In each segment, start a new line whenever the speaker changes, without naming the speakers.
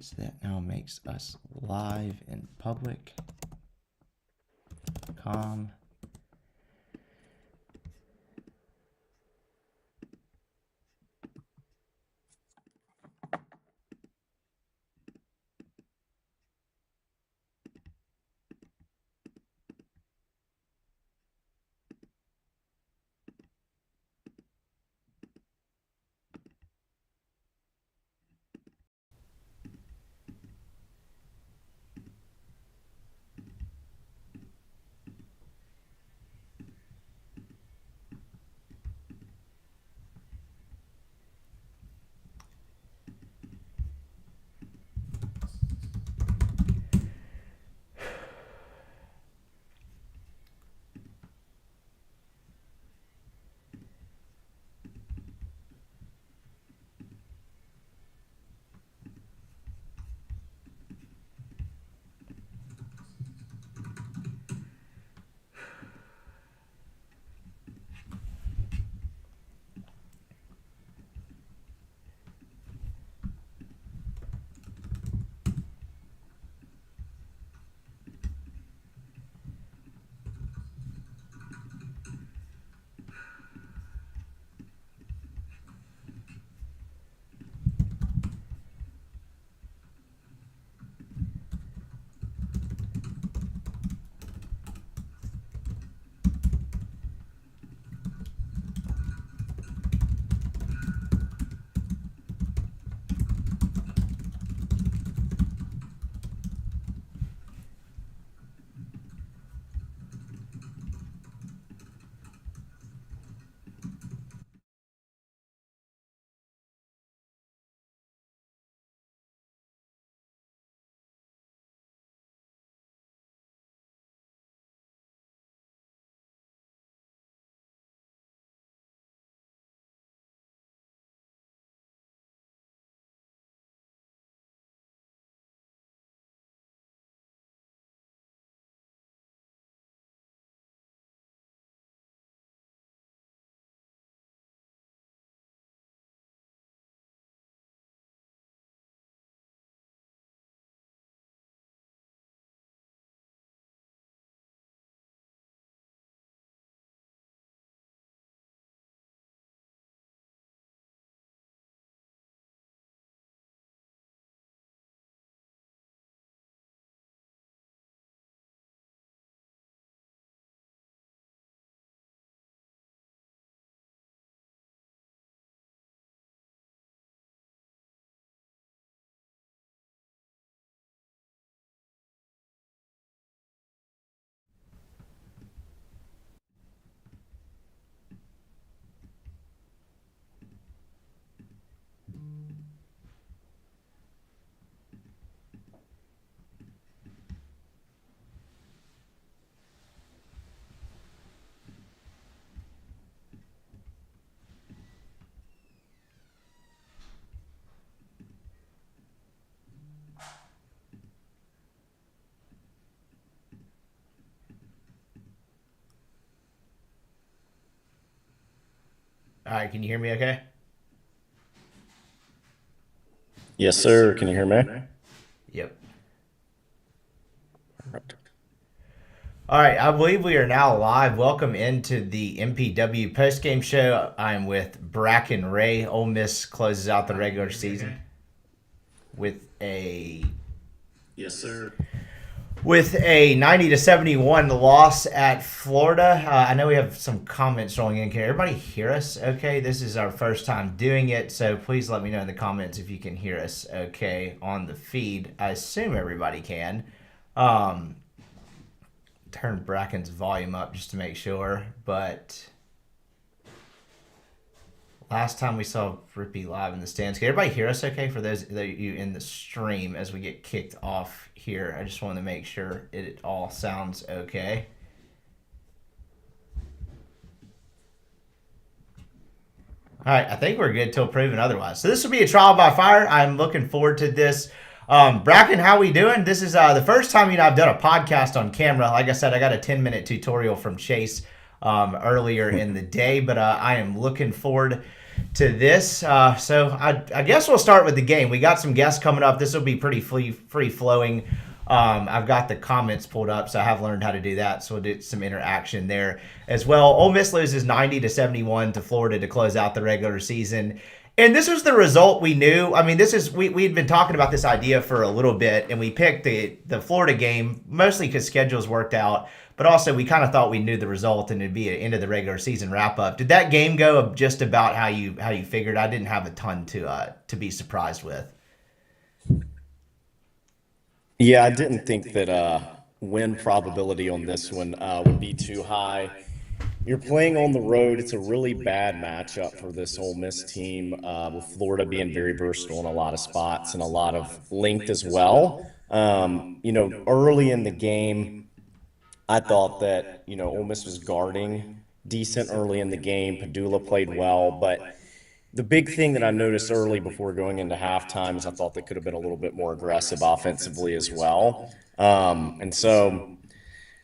So that now makes us live in public. Com. All right, can you hear me okay?
Yes, sir. Can you hear me?
Yep. All right, I believe we are now live. Welcome into the MPW Postgame Show. I'm with Bracken Ray. Ole Miss closes out the regular season with a
Yes, sir.
90-71 loss at Florida. I know we have some comments rolling in. Can everybody hear us okay? This is our first time doing it, so please let me know in the comments if you can hear us okay on the feed. I assume everybody can. Turn Bracken's volume up just to make sure, but last time we saw Rippy live in the stands. Can everybody hear us okay? For those of you in the stream, as we get kicked off here, I just want to make sure it all sounds okay. All right, I think we're good till proven otherwise. So this will be a trial by fire. I'm looking forward to this. Bracken, how we doing? This is the first time I've done a podcast on camera. Like I said, I got a 10-minute tutorial from Chase earlier in the day, but I am looking forward to this. So I guess we'll start with the game. We got some guests coming up. This will be pretty free flowing. I've got the comments pulled up, so I have learned how to do that. So we'll do some interaction there as well. Ole Miss loses 90-71 to Florida to close out the regular season. And this was the result we knew. I mean, this is we'd been talking about this idea for a little bit, and we picked the Florida game mostly because schedules worked out, but also we kind of thought we knew the result and it'd be an end of the regular season wrap up. Did that game go just about how you figured? I didn't have a ton to be surprised with.
Yeah, I didn't think that win probability on this one would be too high. You're playing on the road. It's a really bad matchup for this Ole Miss team, with Florida being very versatile in a lot of spots and a lot of length as well. Early in the game, I thought that, Ole Miss was guarding decent early in the game. Padula played well, but the big thing that I noticed early before going into halftime is I thought they could have been a little bit more aggressive offensively as well. And so,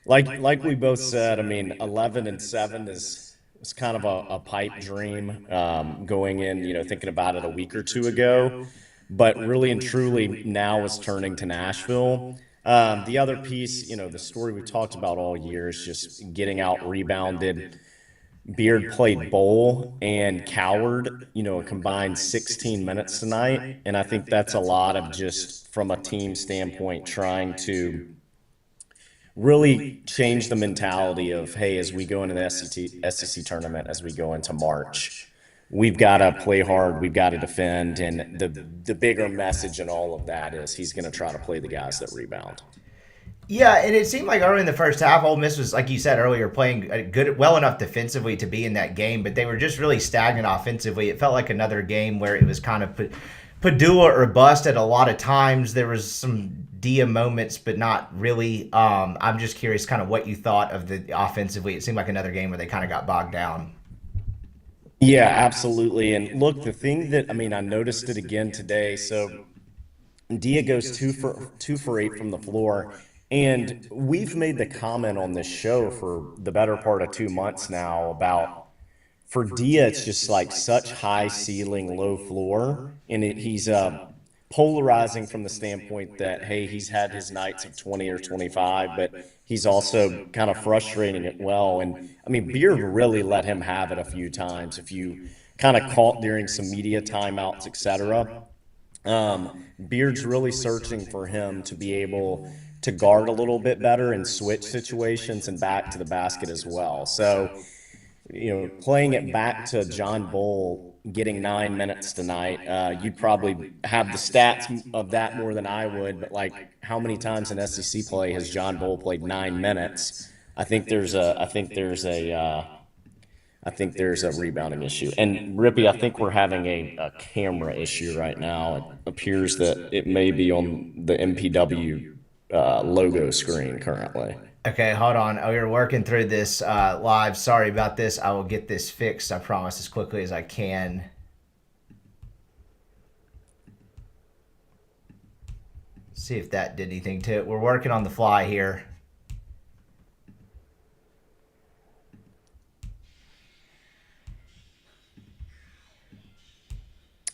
like we both said, I mean, 11-7 is kind of a pipe dream going in, thinking about it a week or two ago. But really and truly now is turning to Nashville. The other piece, the story we talked about all year is just getting out rebounded. Beard played bowl and coward, a combined 16 minutes tonight. And I think that's a lot of just from a team standpoint trying to really change the mentality of, hey, as we go into the SEC tournament, as we go into March, we've got to play hard, we've got to defend. And the bigger message in all of that is he's going to try to play the guys that rebound.
Yeah, and it seemed like early in the first half, Ole Miss was, like you said earlier, playing well enough defensively to be in that game, but they were just really stagnant offensively. It felt like another game where it was kind of Padula or bust at a lot of times. There was some Dia moments, but not really. I'm just curious kind of what you thought of the offensively. It seemed like another game where they kind of got bogged down.
Yeah, absolutely. And look, the thing that, I noticed it again today. So Dia goes two for 8 from the floor. And we've made the comment on this show for the better part of 2 months now about for Dia, it's just like such high ceiling, low floor. And he's polarizing from the standpoint that, hey, he's had his nights of 20 or 25, but he's also kind of frustrating it well. And Beard really let him have it a few times. If you kind of caught during some media timeouts, etc. Beard's really searching for him to be able to guard a little bit better and switch situations and back to the basket as well. So, playing it back to John Bull getting 9 minutes tonight, you'd probably have the stats of that more than I would, but like how many times in SEC play has John Bull played 9 minutes? I think there's a rebounding issue. And Rippy, I think we're having a camera issue right now. It appears that it may be on the MPW logo screen currently.
Okay, hold on. Oh, we're working through this live. Sorry about this. I will get this fixed, I promise, as quickly as I can. See if that did anything to it. We're working on the fly here.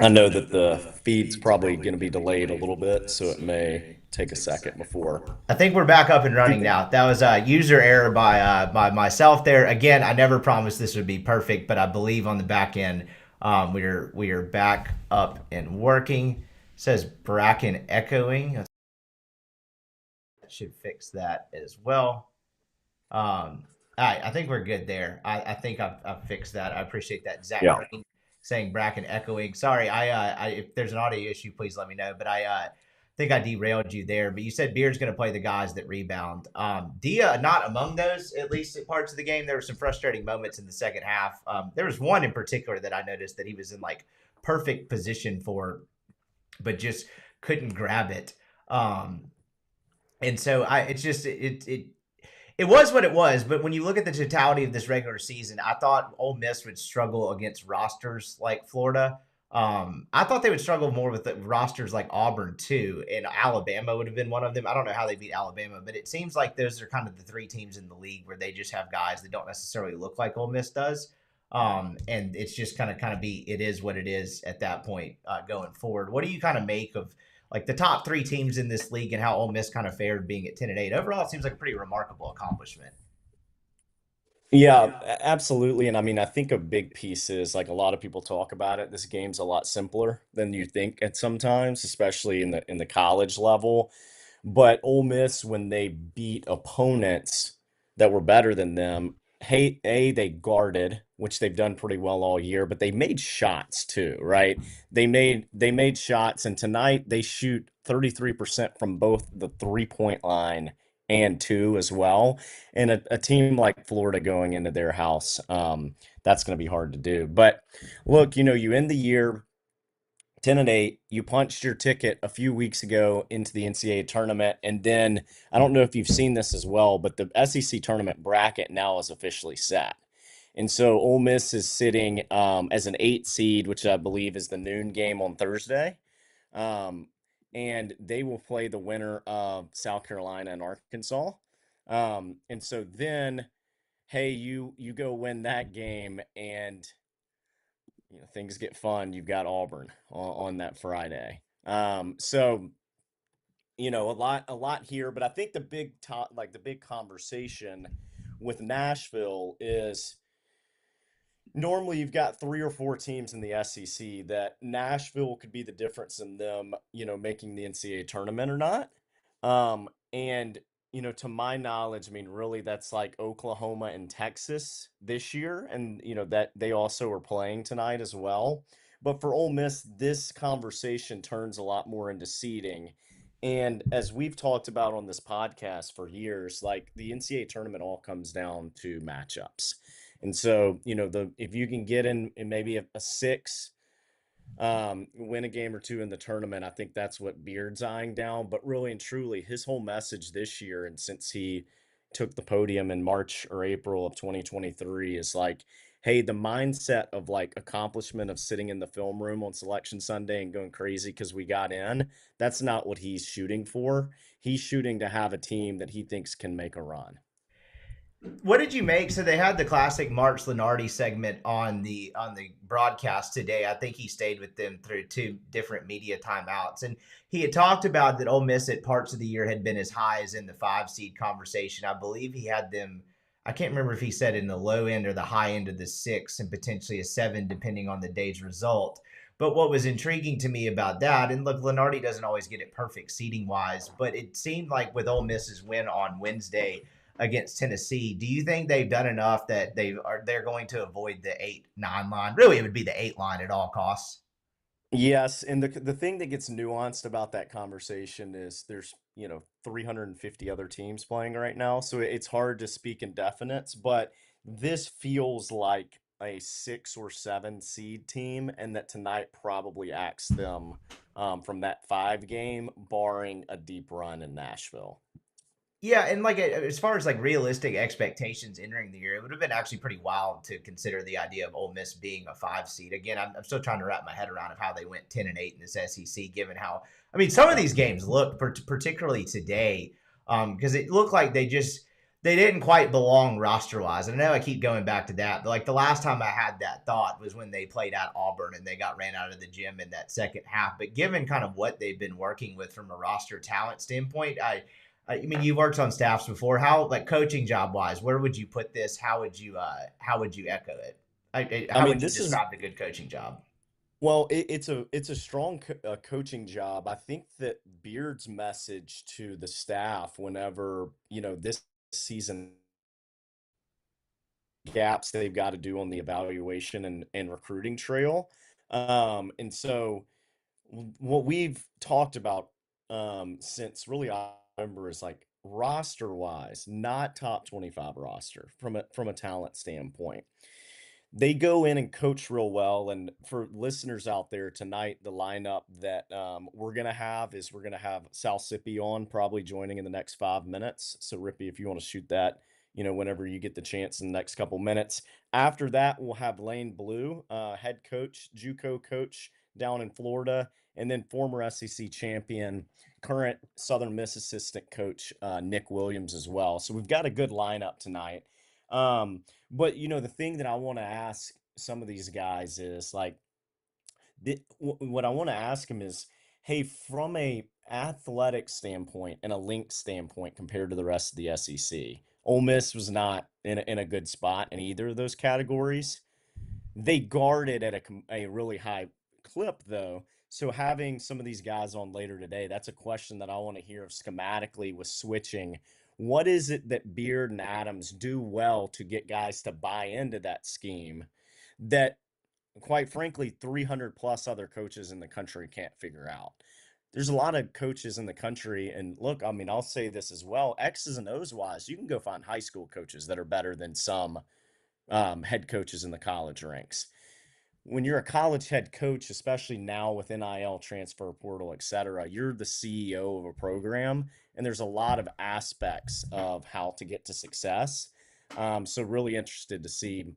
I know that the feed's probably going to be delayed a little bit, so it may take a second before.
I think we're back up and running now. That was a user error by myself there. Again, I never promised this would be perfect, but I believe on the back end we are back up and working. It says Bracken echoing. That should fix that as well. All right, I think we're good there. I think I've fixed that. I appreciate that, Zach.
Yeah.
Green saying Bracken echoing. Sorry, I if there's an audio issue, please let me know. But I think I derailed you there. But you said Beard's going to play the guys that rebound. Dia not among those, at least at parts of the game. There were some frustrating moments in the second half. There was one in particular that I noticed that he was in like perfect position for, but just couldn't grab it. And so it was what it was, but when you look at the totality of this regular season, I thought Ole Miss would struggle against rosters like Florida. I thought they would struggle more with the rosters like Auburn too, and Alabama would have been one of them. I don't know how they beat Alabama, but it seems like those are kind of the three teams in the league where they just have guys that don't necessarily look like Ole Miss does. And it's just kind of be it is what it is at that point going forward. What do you kind of make of like the top three teams in this league and how Ole Miss kind of fared being at 10-8? Overall, it seems like a pretty remarkable accomplishment.
Yeah, absolutely. And I mean, I think a big piece is like a lot of people talk about it. This game's a lot simpler than you think at sometimes, especially in the college level. But Ole Miss, when they beat opponents that were better than them, hey, they guarded, which they've done pretty well all year, but they made shots too, right? They made shots, and tonight they shoot 33% from both the 3-point line and two as well. And a team like Florida going into their house, that's going to be hard to do. But look, you end the year 10-8. You punched your ticket a few weeks ago into the NCAA tournament. And then I don't know if you've seen this as well, but the SEC tournament bracket now is officially set. And so Ole Miss is sitting as an 8 seed, which I believe is the noon game on Thursday. Um, and they will play the winner of South Carolina and Arkansas. And so then, hey, you go win that game, and things get fun. You've got Auburn on that Friday. So a lot here, but I think the big top, like the big conversation with Nashville is normally you've got three or four teams in the SEC that Nashville could be the difference in them, making the NCAA tournament or not. And to my knowledge, I mean, really, that's like Oklahoma and Texas this year, and that they also are playing tonight as well. But for Ole Miss, this conversation turns a lot more into seeding. And as we've talked about on this podcast for years, like the NCAA tournament all comes down to matchups. And so, the if you can get in maybe a six, win a game or two in the tournament, I think that's what Beard's eyeing down. But really and truly, his whole message this year, and since he took the podium in March or April of 2023, is like, hey, the mindset of like accomplishment of sitting in the film room on selection Sunday and going crazy because we got in, that's not what he's shooting for. He's shooting to have a team that he thinks can make a run.
What did you make? So they had the classic March Lenardi segment on the broadcast today. I think he stayed with them through two different media timeouts, and he had talked about that Ole Miss at parts of the year had been as high as in the 5 seed conversation. I believe he had them. I can't remember if he said in the low end or the high end of the 6, and potentially a 7, depending on the day's result. But what was intriguing to me about that, and look, Lenardi doesn't always get it perfect seating wise, but it seemed like with Ole Miss's win on Wednesday against Tennessee. Do you think they've done enough that they're going to avoid the 8-9 line? Really, it would be the 8 line at all costs.
Yes, and the thing that gets nuanced about that conversation is there's 350 other teams playing right now, so it's hard to speak in definites, but this feels like a 6 or 7 seed team, and that tonight probably acts them from that 5 game, barring a deep run in Nashville.
Yeah, and like as far as like realistic expectations entering the year, it would have been actually pretty wild to consider the idea of Ole Miss being a 5 seed. Again, I'm still trying to wrap my head around of how they went 10-8 in this SEC, given how I mean some of
Yeah.
these games look particularly today, because it looked like they didn't quite belong roster wise. And I know I keep going back to that, but like the last time I had that thought was when they played at Auburn and they got ran out of the gym in that second half. But given kind of what they've been working with from a roster talent standpoint, I mean, you've worked on staffs before. How, like coaching job wise, where would you put this? How would you echo it?
I
How
mean,
would you
this is
describe a good coaching job?
Well, it's a strong coaching job. I think that Beard's message to the staff whenever, this season gaps they've got to do on the evaluation and recruiting trail. And so what we've talked about since really I remember is like roster wise, not top 25 roster from a talent standpoint. They go in and coach real well. And for listeners out there tonight, the lineup that we're gonna have Southsippi on, probably joining in the next 5 minutes. So Rippy, if you want to shoot that, whenever you get the chance in the next couple minutes. After that, we'll have Lane Blue, head coach, JUCO coach down in Florida, and then former SEC champion, current Southern Miss assistant coach Nick Williams as well. So we've got a good lineup tonight. Um, but the thing that I want to ask some of these guys is like what I want to ask him is, hey, from a athletic standpoint and a link standpoint compared to the rest of the SEC, Ole Miss was not in a good spot in either of those categories. They guarded at a really high clip, though. So having some of these guys on later today, that's a question that I want to hear of schematically with switching. What is it that Beard and Adams do well to get guys to buy into that scheme that, quite frankly, 300 plus other coaches in the country can't figure out? There's a lot of coaches in the country, and look, I mean, I'll say this as well: X's and O's wise, you can go find high school coaches that are better than some head coaches in the college ranks. When you're a college head coach, especially now with NIL, transfer portal, et cetera, you're the CEO of a program, and there's a lot of aspects of how to get to success. So really interested to see,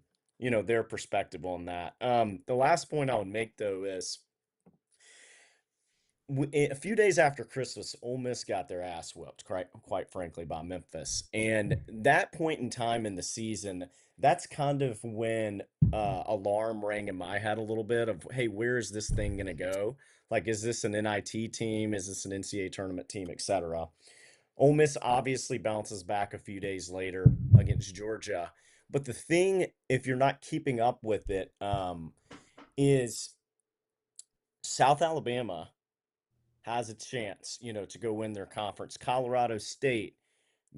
their perspective on that. The last point I would make, though, is a few days after Christmas, Ole Miss got their ass whooped, quite frankly, by Memphis. And that point in time in the season, that's kind of when alarm rang in my head a little bit of, hey, where is this thing going to go? Like, is this an NIT team? Is this an NCAA tournament team, etc.? Ole Miss obviously bounces back a few days later against Georgia. But the thing, if you're not keeping up with it, is South Alabama has a chance, to go win their conference. Colorado State,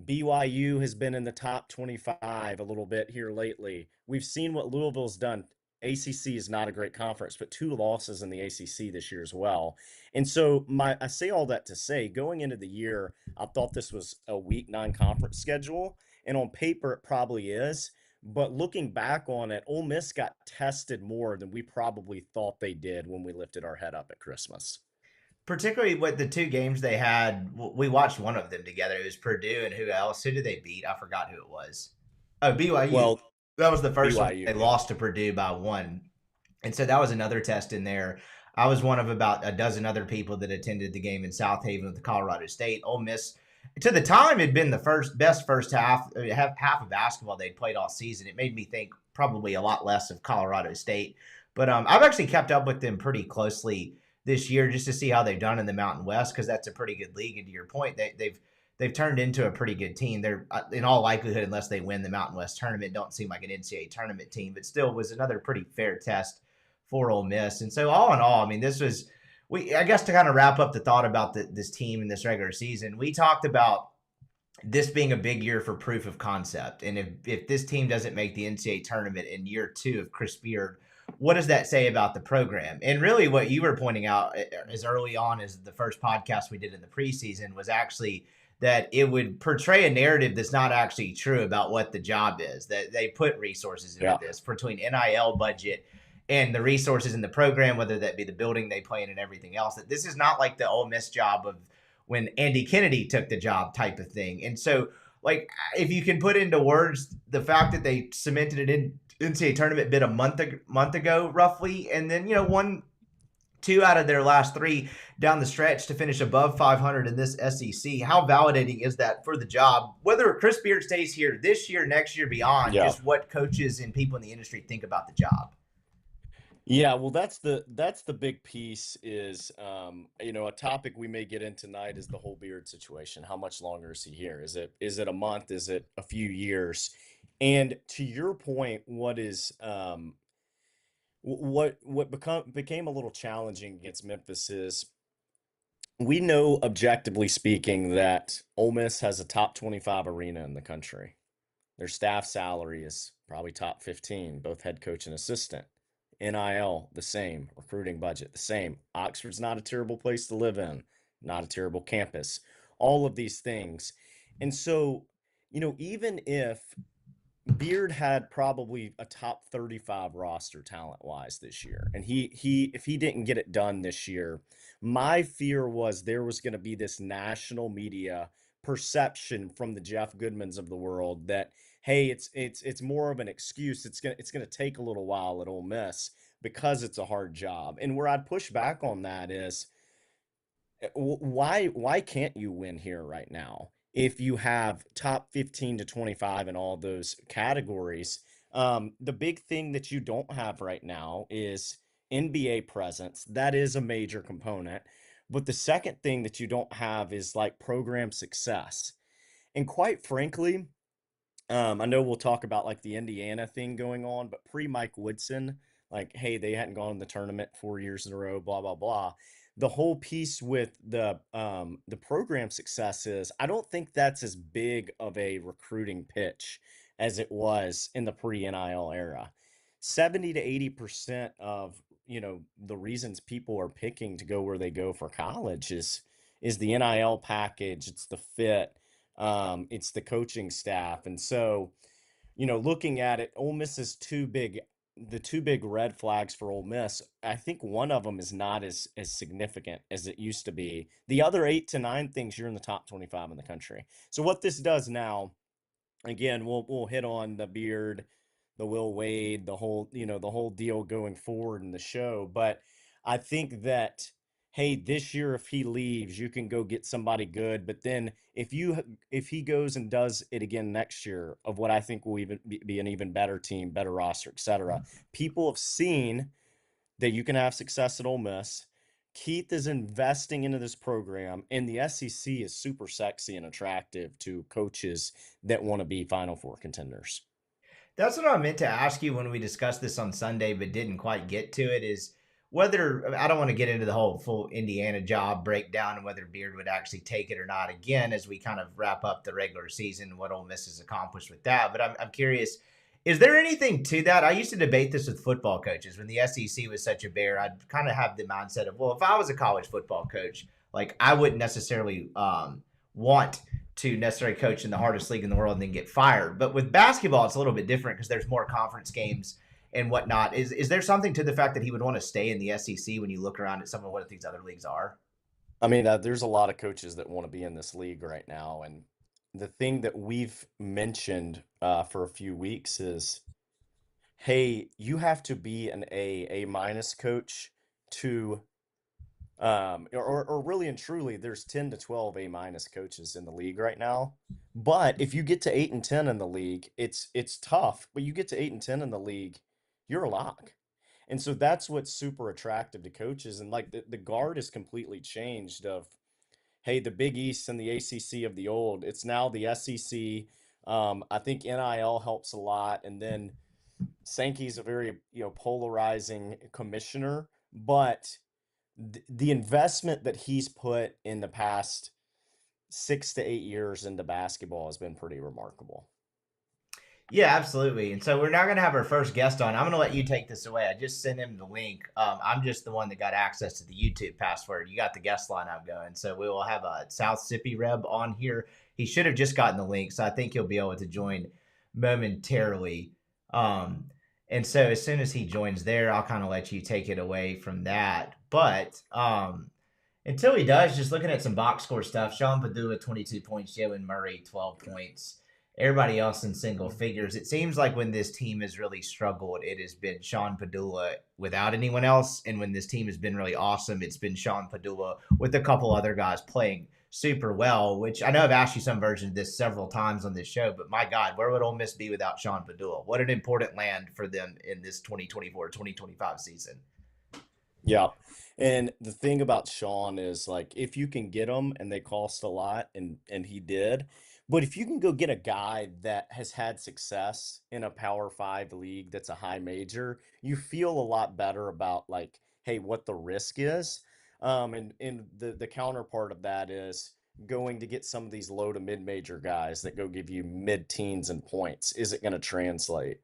BYU has been in the top 25 a little bit here lately. We've seen what Louisville's done. ACC is not a great conference, but 2 losses in the ACC this year as well. And so I say all that to say, going into the year, I thought this was a weak non-conference schedule, and on paper it probably is. But looking back on it, Ole Miss got tested more than we probably thought they did when we lifted our head up at Christmas.
Particularly with the two games they had. We watched one of them together. It was Purdue and who else? Who did they beat? I forgot who it was. Oh, BYU.
Well,
That was the first one.
BYU,
They
yeah.
lost to Purdue by one. And so that was another test in there. I was one of about a dozen other people that attended the game in South Haven with the Colorado State. Ole Miss, to the time, had been the best first half of basketball they'd played all season. It made me think probably a lot less of Colorado State. But I've actually kept up with them pretty closely this year just to see how they've done in the Mountain West, because that's a pretty good league. And to your point, they've turned into a pretty good team. They're in all likelihood, unless they win the Mountain West tournament, don't seem like an NCAA tournament team, but still was another pretty fair test for Ole Miss. And so all in all, I mean, this was I guess to kind of wrap up the thought about this team in this regular season, we talked about this being a big year for proof of concept. And if this team doesn't make the NCAA tournament in year 2 of Chris Beard, what does that say about the program? And really what you were pointing out as early on as the first podcast we did in the preseason was actually that it would portray a narrative that's not actually true about what the job is, that they put resources into
Yeah.
this between NIL budget and the resources in the program, whether that be the building they play in and everything else, that this is not like the Ole Miss job of when Andy Kennedy took the job type of thing. And so, like, if you can put into words the fact that they cemented it in NCAA tournament bid a month ago, roughly, and then, won 2 out of their last 3 down the stretch to finish above 500 in this SEC. How validating is that for the job? Whether Chris Beard stays here this year, next year, beyond,
Yeah.
just what coaches and people in the industry think about the job.
Yeah, well, that's the big piece is, a topic we may get in tonight is the whole Beard situation. How much longer is he here? Is it a month? Is it a few years? And to your point, became a little challenging against Memphis is we know objectively speaking that Ole Miss has a top 25 arena in the country. Their staff salary is probably top 15, both head coach and assistant. NIL, the same. Recruiting budget, the same. Oxford's not a terrible place to live in, not a terrible campus. All of these things. And so, even if Beard had probably a top 35 roster talent-wise this year, and if he didn't get it done this year, my fear was there was going to be this national media perception from the Jeff Goodmans of the world that, hey, it's more of an excuse. It's gonna take a little while at Ole Miss because it's a hard job. And where I'd push back on that is, why can't you win here right now if you have top 15 to 25 in all those categories? The big thing that you don't have right now is NBA presence. That is a major component. But the second thing that you don't have is like program success. And quite frankly, I know we'll talk about like the Indiana thing going on, but pre Mike Woodson, like, hey, they hadn't gone in the tournament 4 years in a row, blah blah blah. The whole piece with the program success is I don't think that's as big of a recruiting pitch as it was in the pre NIL era. 70 to 80% of the reasons people are picking to go where they go for college is the NIL package, it's the fit, it's the coaching staff. And so, looking at it, Ole Miss is the two big red flags for Ole Miss. I think one of them is not as significant as it used to be. The other 8 to 9 things, you're in the top 25 in the country. So what this does now, again, we'll hit on the Beard, the Will Wade, the whole deal going forward in the show. But I think that, hey, this year if he leaves, you can go get somebody good. But then if he goes and does it again next year, of what I think will even be an even better team, better roster, etc. People have seen that you can have success at Ole Miss. Keith is investing into this program, and the SEC is super sexy and attractive to coaches that want to be Final Four contenders.
That's what I meant to ask you when we discussed this on Sunday, but didn't quite get to it. Is whether I don't want to get into the whole full Indiana job breakdown and whether Beard would actually take it or not. Again, as we kind of wrap up the regular season, what Ole Miss has accomplished with that. But I'm curious, is there anything to that? I used to debate this with football coaches when the SEC was such a bear. I'd kind of have the mindset of, well, if I was a college football coach, like I wouldn't necessarily want to necessarily coach in the hardest league in the world and then get fired. But with basketball, it's a little bit different because there's more conference games and whatnot. Is there something to the fact that he would want to stay in the SEC when you look around at some of what these other leagues are?
I mean, there's a lot of coaches that want to be in this league right now, and the thing that we've mentioned for a few weeks is, hey, you have to be an A minus coach to or really and truly, there's 10 to 12 A minus coaches in the league right now. But if you get to 8 and 10 in the league, it's tough. But you get to 8 and 10 in the league, you're a lock. And so that's what's super attractive to coaches. And like the guard is completely changed of, hey, the Big East and the ACC of the old, it's now the SEC. I think NIL helps a lot. And then Sankey's a very, polarizing commissioner, but the investment that he's put in the past 6 to 8 years into basketball has been pretty remarkable.
Yeah, absolutely. And so we're now going to have our first guest on. I'm going to let you take this away. I just sent him the link. I'm just the one that got access to the YouTube password. You got the guest lineup going. So we will have a Southsippi Reb on here. He should have just gotten the link, so I think he'll be able to join momentarily. And so as soon as he joins there, I'll kind of let you take it away from that. But until he does, just looking at some box score stuff, Sean Padula, 22 points, Jalen Murray, 12 points. Everybody else in single figures. It seems like when this team has really struggled, it has been Sean Padula without anyone else. And when this team has been really awesome, it's been Sean Padula with a couple other guys playing super well, which I know I've asked you some version of this several times on this show, but my God, where would Ole Miss be without Sean Padula? What an important land for them in this 2024-2025 season.
Yeah. And the thing about Sean is like if you can get them and they cost a lot and he did, but if you can go get a guy that has had success in a Power 5 league that's a high major, you feel a lot better about like, hey, what the risk is. And the counterpart of that is going to get some of these low to mid major guys that go give you mid teens and points. Is it going to translate?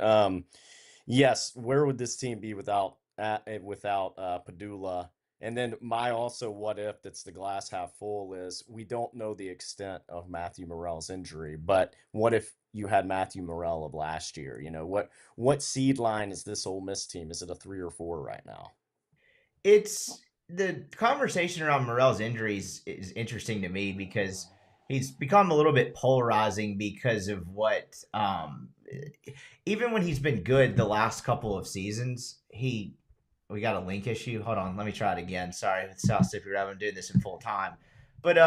Yes, where would this team be without Padula? And then my also what if that's the glass half full is we don't know the extent of Matthew Morrell's injury, but what if you had Matthew Morrell of last year? What seed line is this Ole Miss team? Is it a 3 or 4 right now?
It's the conversation around Morrell's injuries is interesting to me because he's become a little bit polarizing because of what even when he's been good the last couple of seasons, we got a link issue. Hold on, let me try it again. Sorry, with Southsippi, I'm doing this in full time. But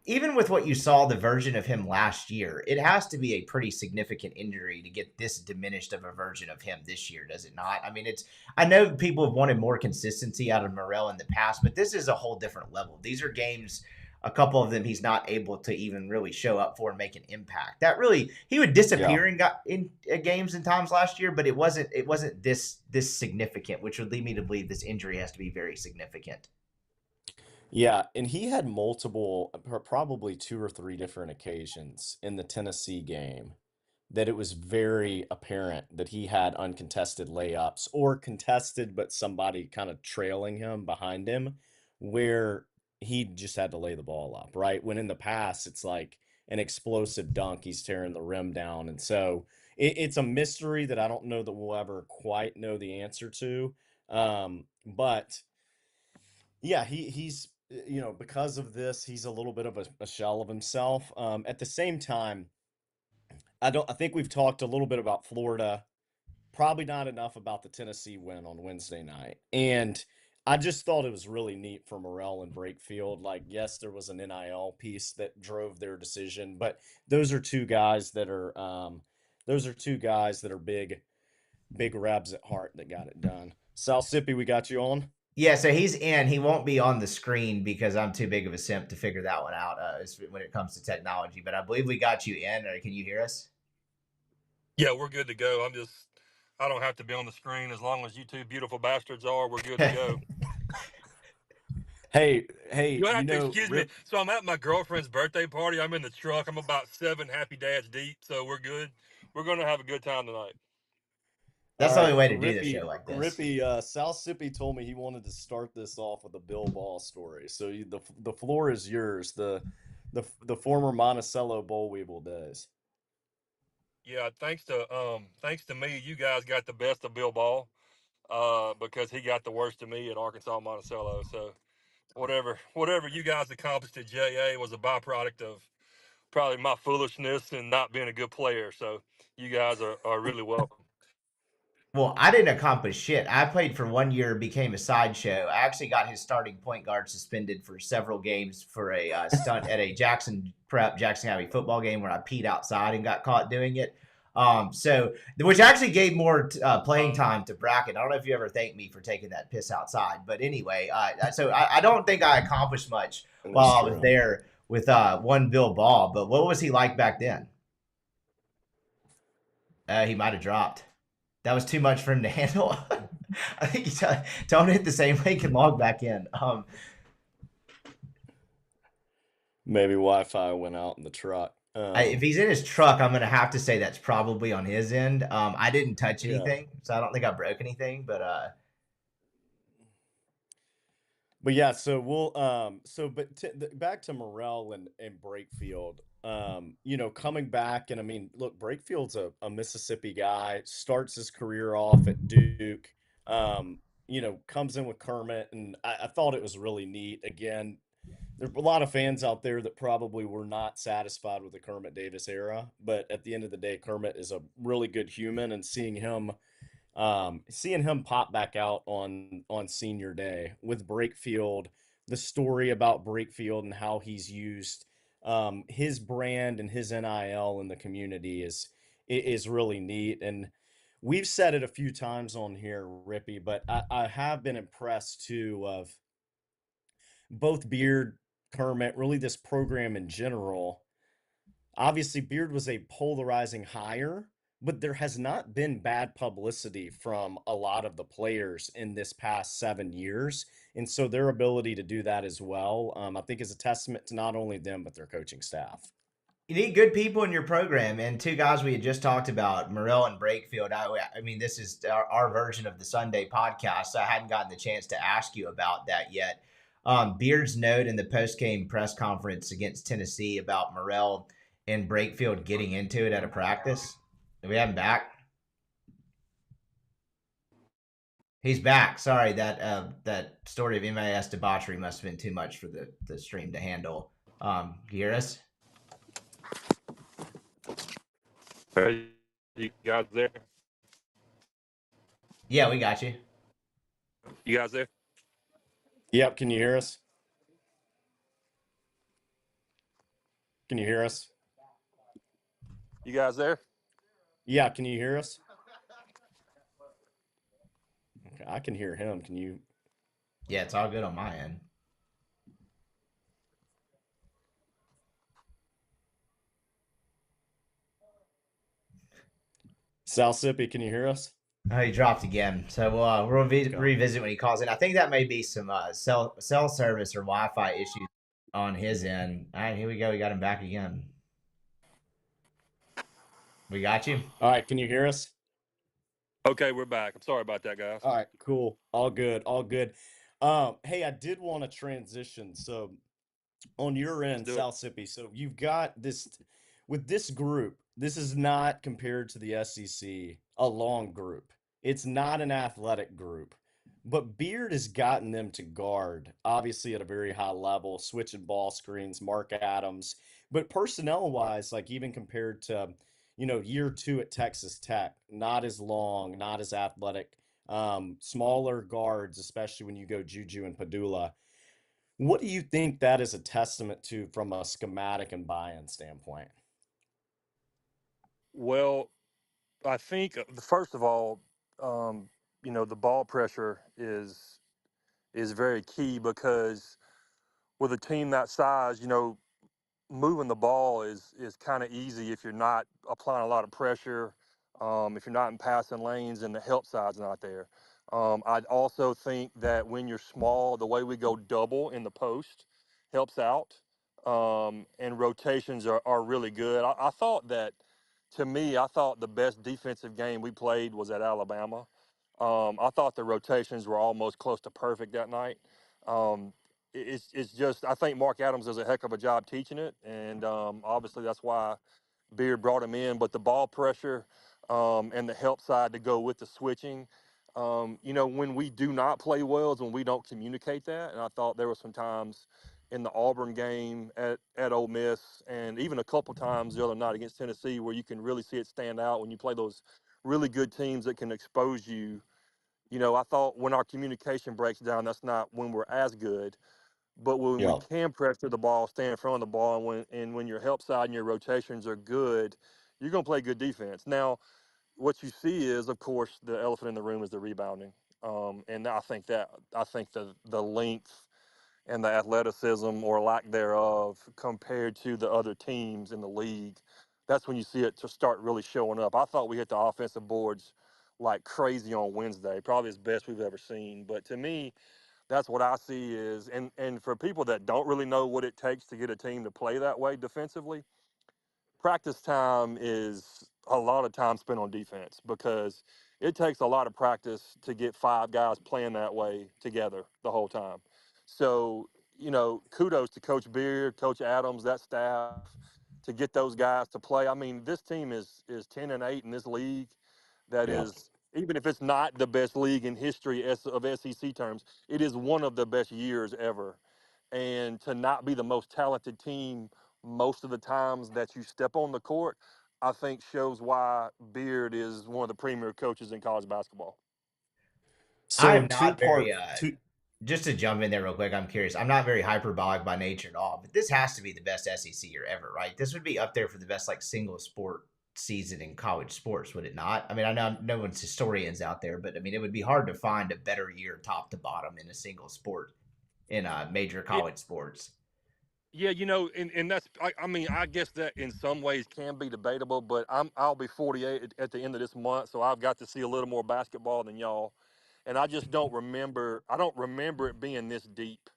even with what you saw the version of him last year, it has to be a pretty significant injury to get this diminished of a version of him this year, does it not? I mean, it's I know people have wanted more consistency out of Morrell in the past, but this is a whole different level. These are games, a couple of them he's not able to even really show up for and make an impact. That really he would
Yeah.
disappear in games and times last year, but it wasn't this significant, which would lead me to believe this injury has to be very significant.
Yeah, and he had multiple, probably two or three different occasions in the Tennessee game that it was very apparent that he had uncontested layups or contested, but somebody kind of trailing him behind him, where he just had to lay the ball up, right? When in the past, it's like an explosive dunk, he's tearing the rim down. And so it's a mystery that I don't know that we'll ever quite know the answer to. But yeah, he's because of this, he's a little bit of a shell of himself. At the same time, I think we've talked a little bit about Florida, probably not enough about the Tennessee win on Wednesday night. And I just thought it was really neat for Morrell and Brakefield. Like, yes, there was an NIL piece that drove their decision, but those are two guys that are big Rebs at heart that got it done. Southsippi, we got you on.
Yeah, so he's in. He won't be on the screen because I'm too big of a simp to figure that one out when it comes to technology. But I believe we got you in. Or can you hear us?
Yeah, we're good to go. I don't have to be on the screen as long as you two beautiful bastards are. We're good to go.
Hey,
You'll have to excuse me. So I'm at my girlfriend's birthday party. I'm in the truck. I'm about 7 happy dads deep, so we're good. We're going to have a good time tonight.
That's
All
the only
right,
way to do the show like this.
Southsippi told me he wanted to start this off with a Bill Ball story. So the floor is yours. The former Monticello Boll Weevil days.
Yeah, thanks to me, you guys got the best of Bill Ball, because he got the worst of me at Arkansas Monticello. So whatever you guys accomplished at JA was a byproduct of probably my foolishness and not being a good player. So you guys are really welcome.
Well, I didn't accomplish shit. I played for 1 year, became a sideshow. I actually got his starting point guard suspended for several games for a stunt at a Jackson County football game where I peed outside and got caught doing it. So which actually gave more playing time to Bracken. I don't know if you ever thanked me for taking that piss outside, but anyway, so I don't think I accomplished much while I was there with one Bill Ball. But what was he like back then? He might have dropped. That was too much for him to handle. I think he's telling it the same way, can log back in.
Maybe Wi-Fi went out in the truck.
If he's in his truck, I'm gonna have to say that's probably on his end. I didn't touch
Yeah.
anything, so I don't think I broke anything.
But yeah, so back to Morrell and Brakefield. Coming back, and I mean, look, Brakefield's a Mississippi guy, starts his career off at Duke. Comes in with Kermit, and I thought it was really neat. Again, there are a lot of fans out there that probably were not satisfied with the Kermit Davis era, but at the end of the day, Kermit is a really good human, and seeing him pop back out on senior day with Brakefield, the story about Brakefield and how he's used his brand and his NIL in the community is really neat. And we've said it a few times on here, Rippy, but I have been impressed too of both Beard, Kermit, really this program in general. Obviously, Beard was a polarizing hire, but there has not been bad publicity from a lot of the players in this past 7 years. And so their ability to do that as well, I think is a testament to not only them, but their coaching staff.
You need good people in your program, and two guys we had just talked about, Morrell and Brakefield. I mean, this is our version of the Sunday podcast, so I hadn't gotten the chance to ask you about that yet. Beard's note in the post-game press conference against Tennessee about Morrell and Brakefield getting into it at a practice. Do we have him back? He's back. Sorry, that story of MAS debauchery must have been too much for the stream to handle. You hear us?
Are you guys there?
Yeah, we got you.
You guys there?
Yep. Can you hear us? Can you hear us?
You guys there?
Yeah, can you hear us? Okay, I can hear him. Can you?
Yeah, it's all good on my end.
Southsippi, can you hear us?
Oh, he dropped again. So we'll
Okay.
revisit when he calls in. I think that may be some cell service or Wi-Fi issues on his end. All right, here we go. We got him back again. We got you.
All right, can you hear us?
Okay, we're back. I'm sorry about that, guys.
All right, cool. All good. All good. Hey, I did want to transition. So on your
Let's
end,
do it.
Southsippi. So you've got this with this group. This is not compared to the SEC, a long group. It's not an athletic group, but Beard has gotten them to guard, obviously at a very high level, switching ball screens, Mark Adams. But personnel wise, like even compared to, year two at Texas Tech, not as long, not as athletic, smaller guards, especially when you go Juju and Padula. What do you think that is a testament to from a schematic and buy-in standpoint?
Well, I think first of all, the ball pressure is very key because with a team that size, moving the ball is kind of easy if you're not applying a lot of pressure, if you're not in passing lanes and the help side's not there. I'd also think that when you're small, the way we go double in the post helps out, and rotations are really good. I thought that, to me, I thought the best defensive game we played was at Alabama. I thought the rotations were almost close to perfect that night. Um, it's just I think Mark Adams does a heck of a job teaching it, and obviously that's why Beard brought him in. But the ball pressure and the help side to go with the switching, when we do not play well is when we don't communicate that. And I thought there were some times in the Auburn game at Ole Miss, and even a couple times the other night against Tennessee, where you can really see it stand out when you play those really good teams that can expose you. I thought when our communication breaks down, that's not when we're as good. But when we
Yeah.
can pressure the ball, stay in front of the ball, and when your help side and your rotations are good, you're going to play good defense. Now, what you see is, of course, the elephant in the room is the rebounding, and I think the length and the athleticism or lack thereof compared to the other teams in the league, that's when you see it to start really showing up. I thought we hit the offensive boards like crazy on Wednesday, probably as best we've ever seen. But to me, that's what I see is, and for people that don't really know what it takes to get a team to play that way defensively, practice time is a lot of time spent on defense because it takes a lot of practice to get five guys playing that way together the whole time. So, kudos to Coach Beard, Coach Adams, that staff to get those guys to play. I mean, this team is 10-8 in this league. That
Yeah.
is, even if it's not the best league in history of SEC terms, it is one of the best years ever. And to not be the most talented team most of the times that you step on the court, I think shows why Beard is one of the premier coaches in college basketball.
I
So
am not very
two.
just to jump in there real quick, I'm curious. I'm not very hyperbolic by nature at all, but this has to be the best SEC year ever, right? This would be up there for the best like single sport season in college sports, would it not? I mean, I know no one's historians out there, but I mean, it would be hard to find a better year top to bottom in a single sport in major college sports.
Yeah, and that's I mean I guess that in some ways can be debatable, but I'll be 48 at the end of this month, so I've got to see a little more basketball than y'all, and I just don't remember. I don't remember it being this deep,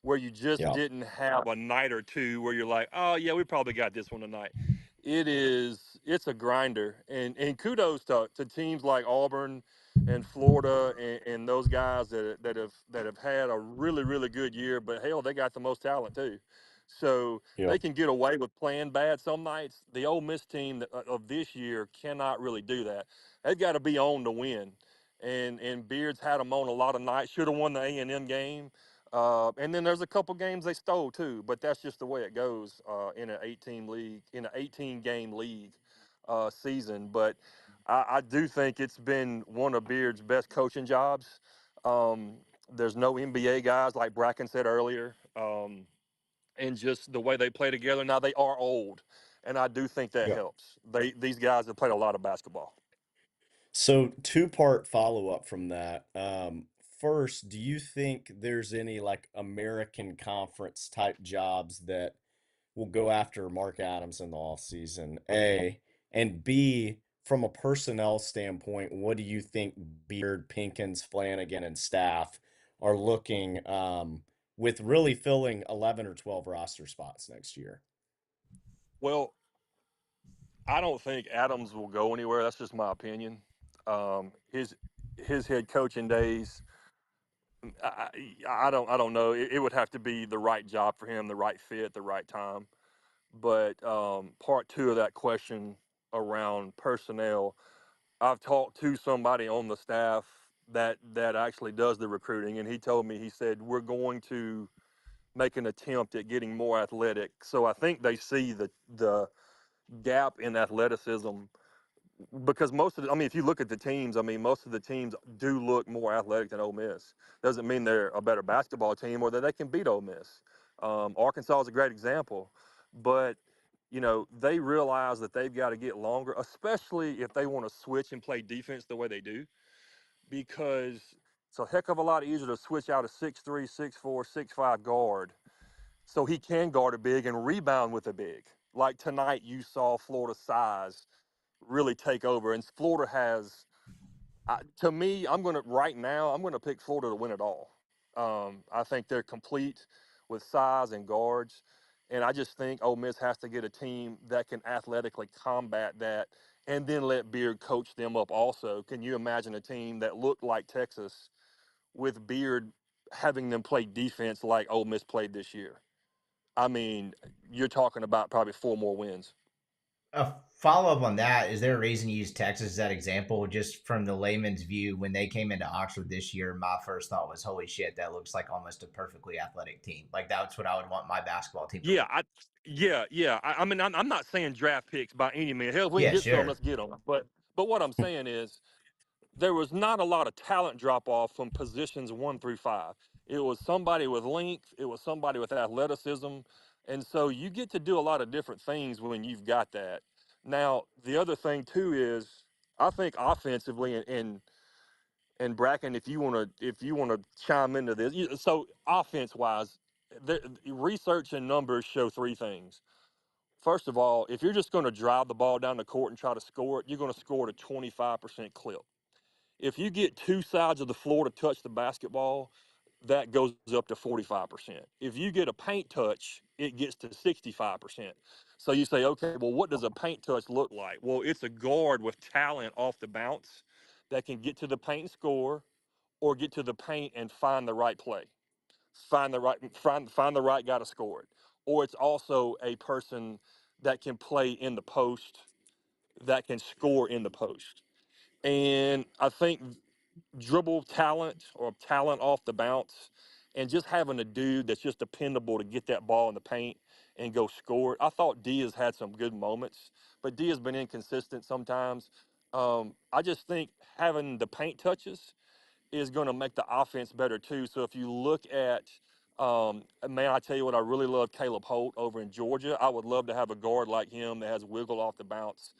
where you just
Yeah.
didn't have a night or two where you're like, oh yeah, we probably got this one tonight. It's a grinder, and kudos to teams like Auburn and Florida and those guys that have had a really really good year, but hell, they got the most talent too. So
Yeah.
they can get away with playing bad some nights. The Ole Miss team of this year cannot really do that. They've got to be on to win. And Beard's had them on a lot of nights. Should have won the A&M game. And then there's a couple games they stole too, but that's just the way it goes in an 18 game league season. But I do think it's been one of Beard's best coaching jobs. Um, there's no NBA guys like Bracken said earlier. and just the way they play together. Now they are old, and I do think that
Yeah.
helps. These guys have played a lot of basketball.
So two-part follow-up from that. First, do you think there's any like American Conference type jobs that will go after Mark Adams in the offseason? A. And B, from a personnel standpoint, what do you think Beard, Pinkins, Flanagan, and staff are looking with really filling 11 or 12 roster spots next year?
Well, I don't think Adams will go anywhere. That's just my opinion. His head coaching days, I don't know. It would have to be the right job for him, the right fit, the right time. But part two of that question around personnel, I've talked to somebody on the staff that actually does the recruiting, and he told me, he said, we're going to make an attempt at getting more athletic. So I think they see the gap in athleticism, because most of the, I mean, if you look at the teams, I mean, most of the teams do look more athletic than Ole Miss. Doesn't mean they're a better basketball team or that they can beat Ole Miss. Arkansas is a great example, but they realize that they've got to get longer, especially if they want to switch and play defense the way they do, because it's a heck of a lot easier to switch out a 6'3", 6'4", 6'5" guard so he can guard a big and rebound with a big. Like tonight, you saw Florida size really take over, and Florida has. To me, right now. I'm gonna pick Florida to win it all. I think they're complete with size and guards, and I just think Ole Miss has to get a team that can athletically combat that, and then let Beard coach them up. Also, can you imagine a team that looked like Texas with Beard having them play defense like Ole Miss played this year? I mean, you're talking about probably 4 more wins.
A follow up on that, is there a reason you use Texas as that example? Just from the layman's view, when they came into Oxford this year, my first thought was, holy shit, that looks like almost a perfectly athletic team. Like that's what I would want my basketball team to
Yeah,
look.
yeah. I mean, I'm not saying draft picks by any means. Hell, if we can
Yeah,
get some,
sure.
let's get them. But what I'm saying is, there was not a lot of talent drop off from positions 1 through 5. It was somebody with length. It was somebody with athleticism, and so you get to do a lot of different things when you've got that. Now, the other thing too is, I think offensively, and Bracken, if you want to chime into this, so offense wise, the research and numbers show 3 things. First of all, if you're just going to drive the ball down the court and try to score it, you're going to score at a 25% clip. If you get two sides of the floor to touch the basketball, that goes up to 45%. If you get a paint touch, it gets to 65%. So you say, okay, well, what does a paint touch look like? Well, it's a guard with talent off the bounce that can get to the paint and score, or get to the paint and find the right play, find the right guy to score it. Or it's also a person that can play in the post, that can score in the post. And I think dribble talent, or talent off the bounce, and just having a dude that's just dependable to get that ball in the paint and go score it. I thought Diaz had some good moments, but Diaz been inconsistent sometimes. I just think having the paint touches is going to make the offense better too. So if you look at, man, I tell you what, I really love Caleb Holt over in Georgia. I would love to have a guard like him that has wiggle off the bounce,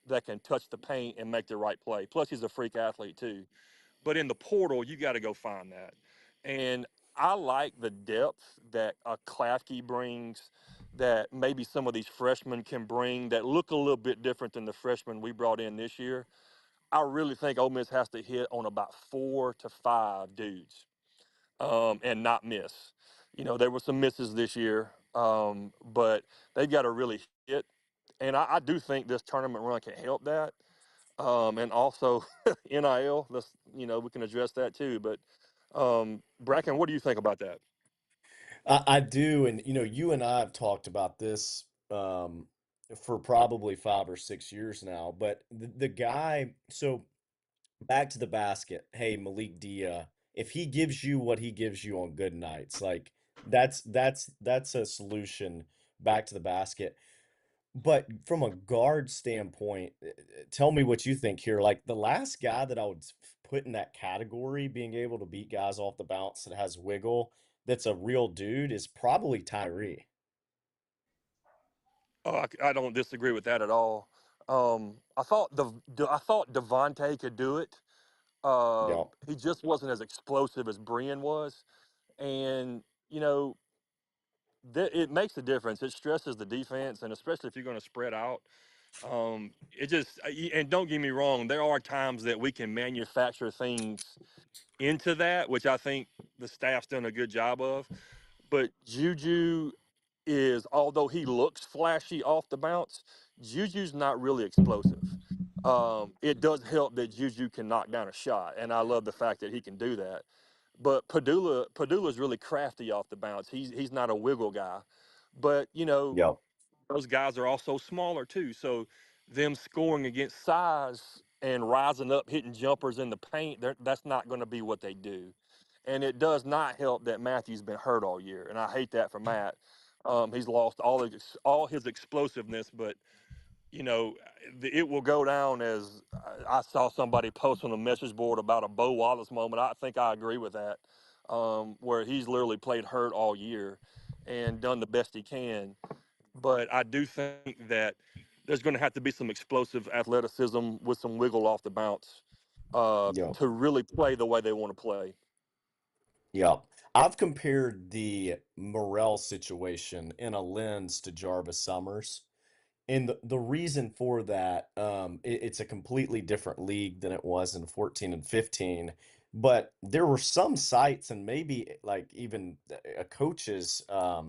that can touch the paint and make the right play. Plus, he's a freak athlete too. But in the portal, you got to go find that. And I like the depth that a Klafke brings, that maybe some of these freshmen can bring, that look a little bit different than the freshmen we brought in this year. I really think Ole Miss has to hit on about 4 to 5 dudes, and not miss. There were some misses this year, but they've got to really hit. And I do think this tournament run can help that. And also NIL. We can address that too. But Bracken, what do you think about that?
I do, and you and I have talked about this for probably 5 or 6 years now. But the guy, so back to the basket. Hey, Malik Dia, if he gives you what he gives you on good nights, like that's a solution back to the basket. But from a guard standpoint, tell me what you think here. Like the last guy that I would put in that category, being able to beat guys off the bounce that has wiggle, that's a real dude, is probably Tyree.
Oh, I don't disagree with that at all. I thought Devontae could do it.
Yep.
He just wasn't as explosive as Brian was, and you know it makes a difference. It stresses the defense, and especially if you're going to spread out. It just and don't get me wrong, there are times that we can manufacture things into that, which I think the staff's done a good job of. But Juju is, although he looks flashy off the bounce, Juju's not really explosive. It does help that Juju can knock down a shot, and I love the fact that he can do that. But Padula's really crafty off the bounce. He's not a wiggle guy, but
Yep.
those guys are also smaller too. So them scoring against size and rising up, hitting jumpers in the paint, that's not going to be what they do. And it does not help that Matthew's been hurt all year, and I hate that for Matt. He's lost all his explosiveness, but it will go down as I saw somebody post on the message board about a Bo Wallace moment. I think I agree with that, where he's literally played hurt all year and done the best he can. But I do think that there's going to have to be some explosive athleticism with some wiggle off the bounce
Yep.
to really play the way they want to play.
Yep. I've compared the Morrell situation in a lens to Jarvis Summers. And the reason for that, it's a completely different league than it was in 14 and 15. But there were some sites and maybe like even a coach's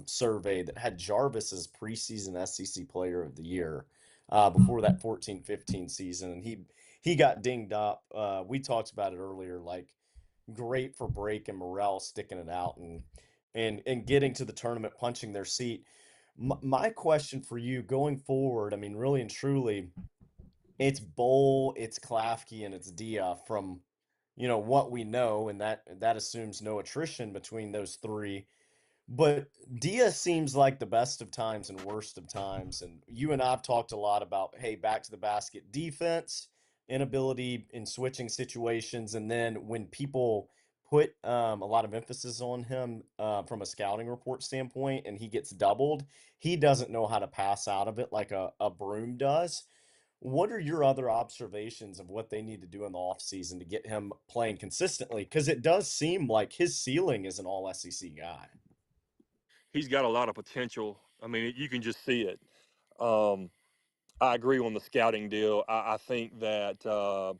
survey that had Jarvis as preseason SEC Player of the Year before that 14-15 season, and he got dinged up. We talked about it earlier, like great for Brake and Morrell sticking it out and getting to the tournament, punching their seat. My question for you going forward, I mean, really and truly, it's Bowl, it's Klafke, and it's Dia from, what we know, and that assumes no attrition between those three. But Dia seems like the best of times and worst of times. And you and I've talked a lot about, hey, back to the basket defense, inability in switching situations. And then when people put a lot of emphasis on him from a scouting report standpoint and he gets doubled, he doesn't know how to pass out of it like a broom does. What are your other observations of what they need to do in the offseason to get him playing consistently? Because it does seem like his ceiling is an all SEC guy.
He's got a lot of potential. I mean, you can just see it. Um, I agree on the scouting deal. I think that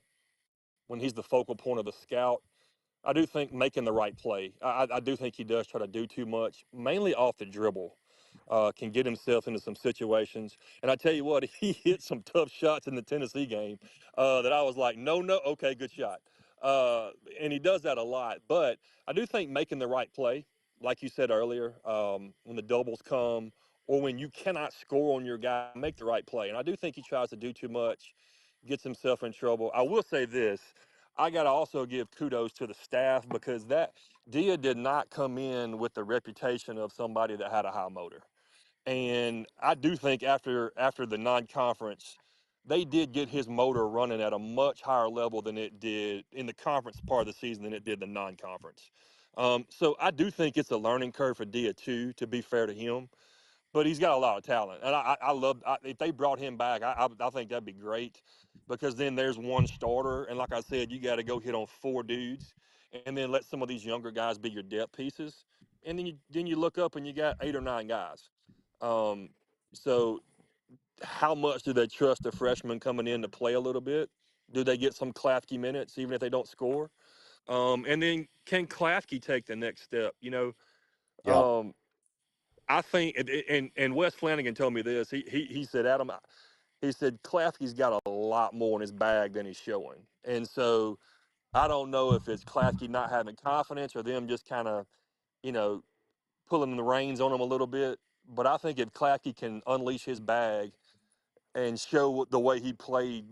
when he's the focal point of the scout, I do think making the right play. I do think he does try to do too much, mainly off the dribble. Can get himself into some situations. And I tell you what, he hit some tough shots in the Tennessee game that I was like, no, no, okay, good shot. And he does that a lot. But I do think making the right play, like you said earlier, when the doubles come or when you cannot score on your guy, make the right play. And I do think he tries to do too much, gets himself in trouble. I will say this. I got to also give kudos to the staff because that Dia did not come in with the reputation of somebody that had a high motor. And I do think after the non-conference, they did get his motor running at a much higher level than it did in the conference part of the season than it did the non-conference. So I do think it's a learning curve for Dia too. To be fair to him, but he's got a lot of talent, and I love if they brought him back. I think that'd be great because then there's one starter, and like I said, you got to go hit on four dudes, and then let some of these younger guys be your depth pieces, and then you look up and you got 8 or 9 guys. Um, so how much do they trust the freshman coming in to play a little bit? Do they get some Klafke minutes even if they don't score? And then can Klafke take the next step?
Yep.
Um, I think, and Wes Flanagan told me this. He said, Adam, he said Klafke's got a lot more in his bag than he's showing, and so I don't know if it's Klafke not having confidence or them just kind of, you know, pulling the reins on him a little bit. But I think if Klafke can unleash his bag and show the way he played,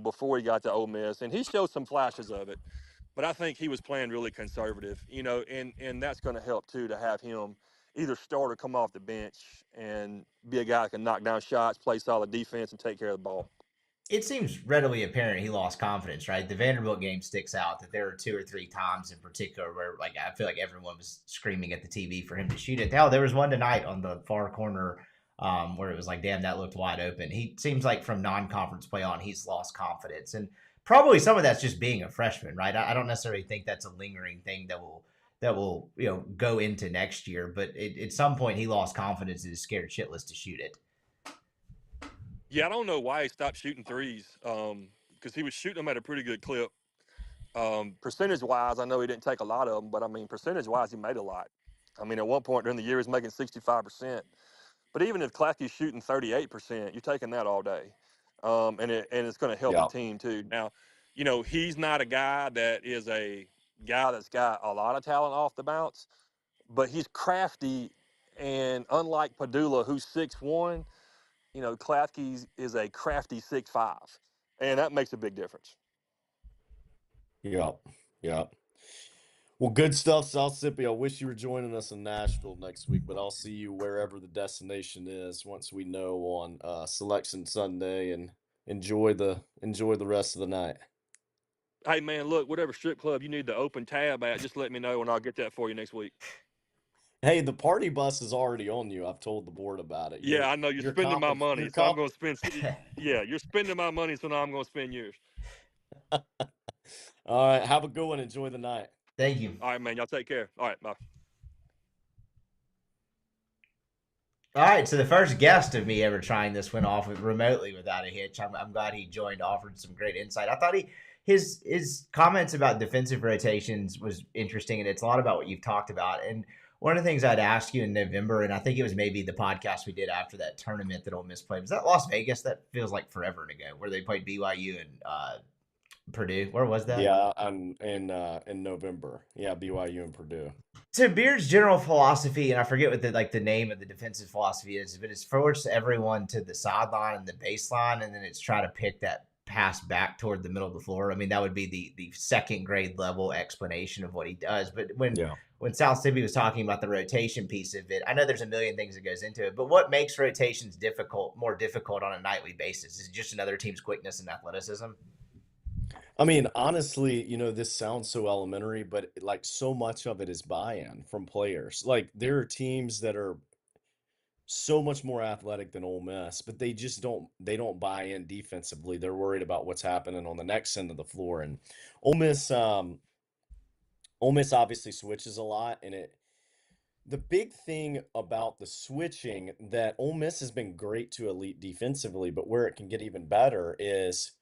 before he got to Ole Miss, and he showed some flashes of it. But I think he was playing really conservative, and that's going to help too to have him either start or come off the bench and be a guy that can knock down shots, play solid defense, and take care of the ball.
It seems readily apparent he lost confidence, right? The Vanderbilt game sticks out that there were 2 or 3 times in particular where, like, I feel like everyone was screaming at the TV for him to shoot it. Hell, there was one tonight on the far corner where it was like, damn, that looked wide open. He seems like from non-conference play on, he's lost confidence, and probably some of that's just being a freshman, right? I don't necessarily think that's a lingering thing that will go into next year, but at some point he lost confidence and is scared shitless to shoot it.
Yeah, I don't know why he stopped shooting threes. Because he was shooting them at a pretty good clip. Percentage wise, I know he didn't take a lot of them, but I mean, percentage wise, he made a lot. I mean, at one point during the year, he was making 65%. But even if Clacky's shooting 38%, you're taking that all day, and it's going to help the
Yeah.
team too. Now, he's not a guy that is a guy that's got a lot of talent off the bounce, but he's crafty, and unlike Padula, who's 6'1", Clacky's is a crafty 6'5", and that makes a big difference.
Yeah. Yeah. Well, good stuff, Southsippi. I wish you were joining us in Nashville next week, but I'll see you wherever the destination is once we know on Selection Sunday, and enjoy the rest of the night.
Hey man, look, whatever strip club you need to open tab at, just let me know and I'll get that for you next week.
Hey, the party bus is already on you. I've told the board about it.
Yeah, I know you're spending my money,
Your
so I'm going to spend. Yeah, you're spending my money, so now I'm going to spend yours.
All right, have a good one. Enjoy the night.
Thank you.
All right, man. Y'all take care. All right, bye.
All right, so the first guest of me ever trying this went off remotely without a hitch. I'm glad he joined, offered some great insight. I thought his comments about defensive rotations was interesting, and it's a lot about what you've talked about. And one of the things I'd ask you in November, and I think it was maybe the podcast we did after that tournament that Ole Miss played, was that Las Vegas? That feels like forever ago, where they played BYU and Purdue. Where was that?
Yeah, in November. Yeah, BYU and Purdue.
So Beard's general philosophy, and I forget what the name of the defensive philosophy is, but it's force everyone to the sideline and the baseline, and then it's try to pick that pass back toward the middle of the floor. I mean, that would be the second grade level explanation of what he does. But when Southsippi was talking about the rotation piece of it, I know there's a million things that goes into it, but what makes rotations more difficult on a nightly basis? Is it just another team's quickness and athleticism?
I mean, honestly, this sounds so elementary, but like so much of it is buy-in from players. Like there are teams that are so much more athletic than Ole Miss, but they just don't buy in defensively. They're worried about what's happening on the next end of the floor. And Ole Miss obviously switches a lot, and the big thing about the switching that Ole Miss has been great to elite defensively, but where it can get even better is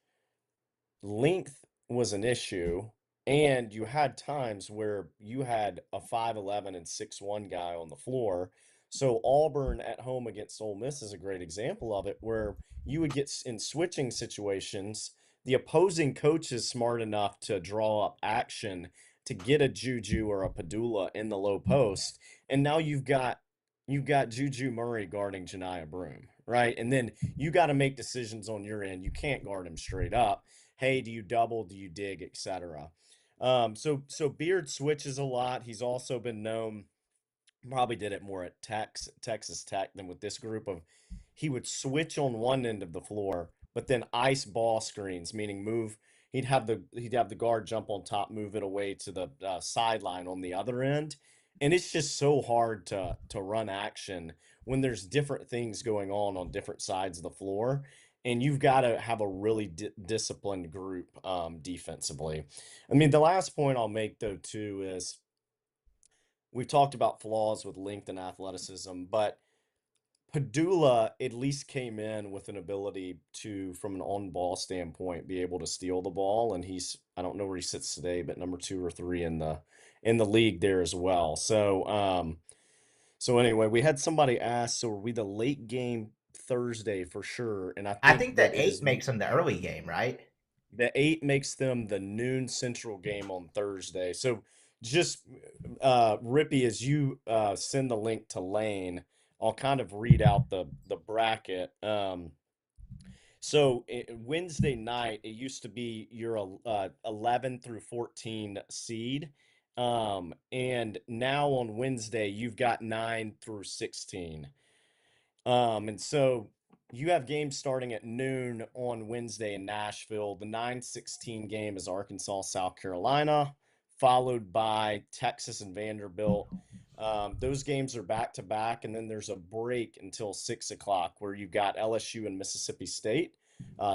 length was an issue, and you had times where you had a 5'11" and 6'1" guy on the floor. So Auburn at home against Ole Miss is a great example of it, where you would get in switching situations, the opposing coach is smart enough to draw up action to get a Juju or a Padula in the low post, and now you've got Juju Murray guarding Janiah Broome, right? And then you got to make decisions on your end. You can't guard him straight up. Hey, do you double? Do you dig, etc. So Beard switches a lot. He's also been known, probably did it more at Texas Tech than with this group of, he would switch on one end of the floor, but then ice ball screens, meaning move. He'd have the guard jump on top, move it away to the sideline on the other end, and it's just so hard to run action when there's different things going on different sides of the floor, and you've got to have a really disciplined group defensively. I mean, the last point I'll make though too is we've talked about flaws with length and athleticism, but Padula at least came in with an ability to, from an on-ball standpoint, be able to steal the ball, and I don't know where he sits today, but number 2 or 3 in the league there as well. So anyway, we had somebody ask, so are we the late game Thursday for sure? And
I think that 8 makes them the early game, right?
The 8 makes them the noon Central game on Thursday. So just Rippy, as you send the link to Lane, I'll kind of read out the bracket. So Wednesday night, it used to be your 11 through 14 seed. And now on Wednesday, you've got 9 through 16. And so you have games starting at noon on Wednesday in Nashville. The 9-16 game is Arkansas, South Carolina, followed by Texas and Vanderbilt. Those games are back to back, and then there's a break until 6 o'clock where you've got LSU and Mississippi State.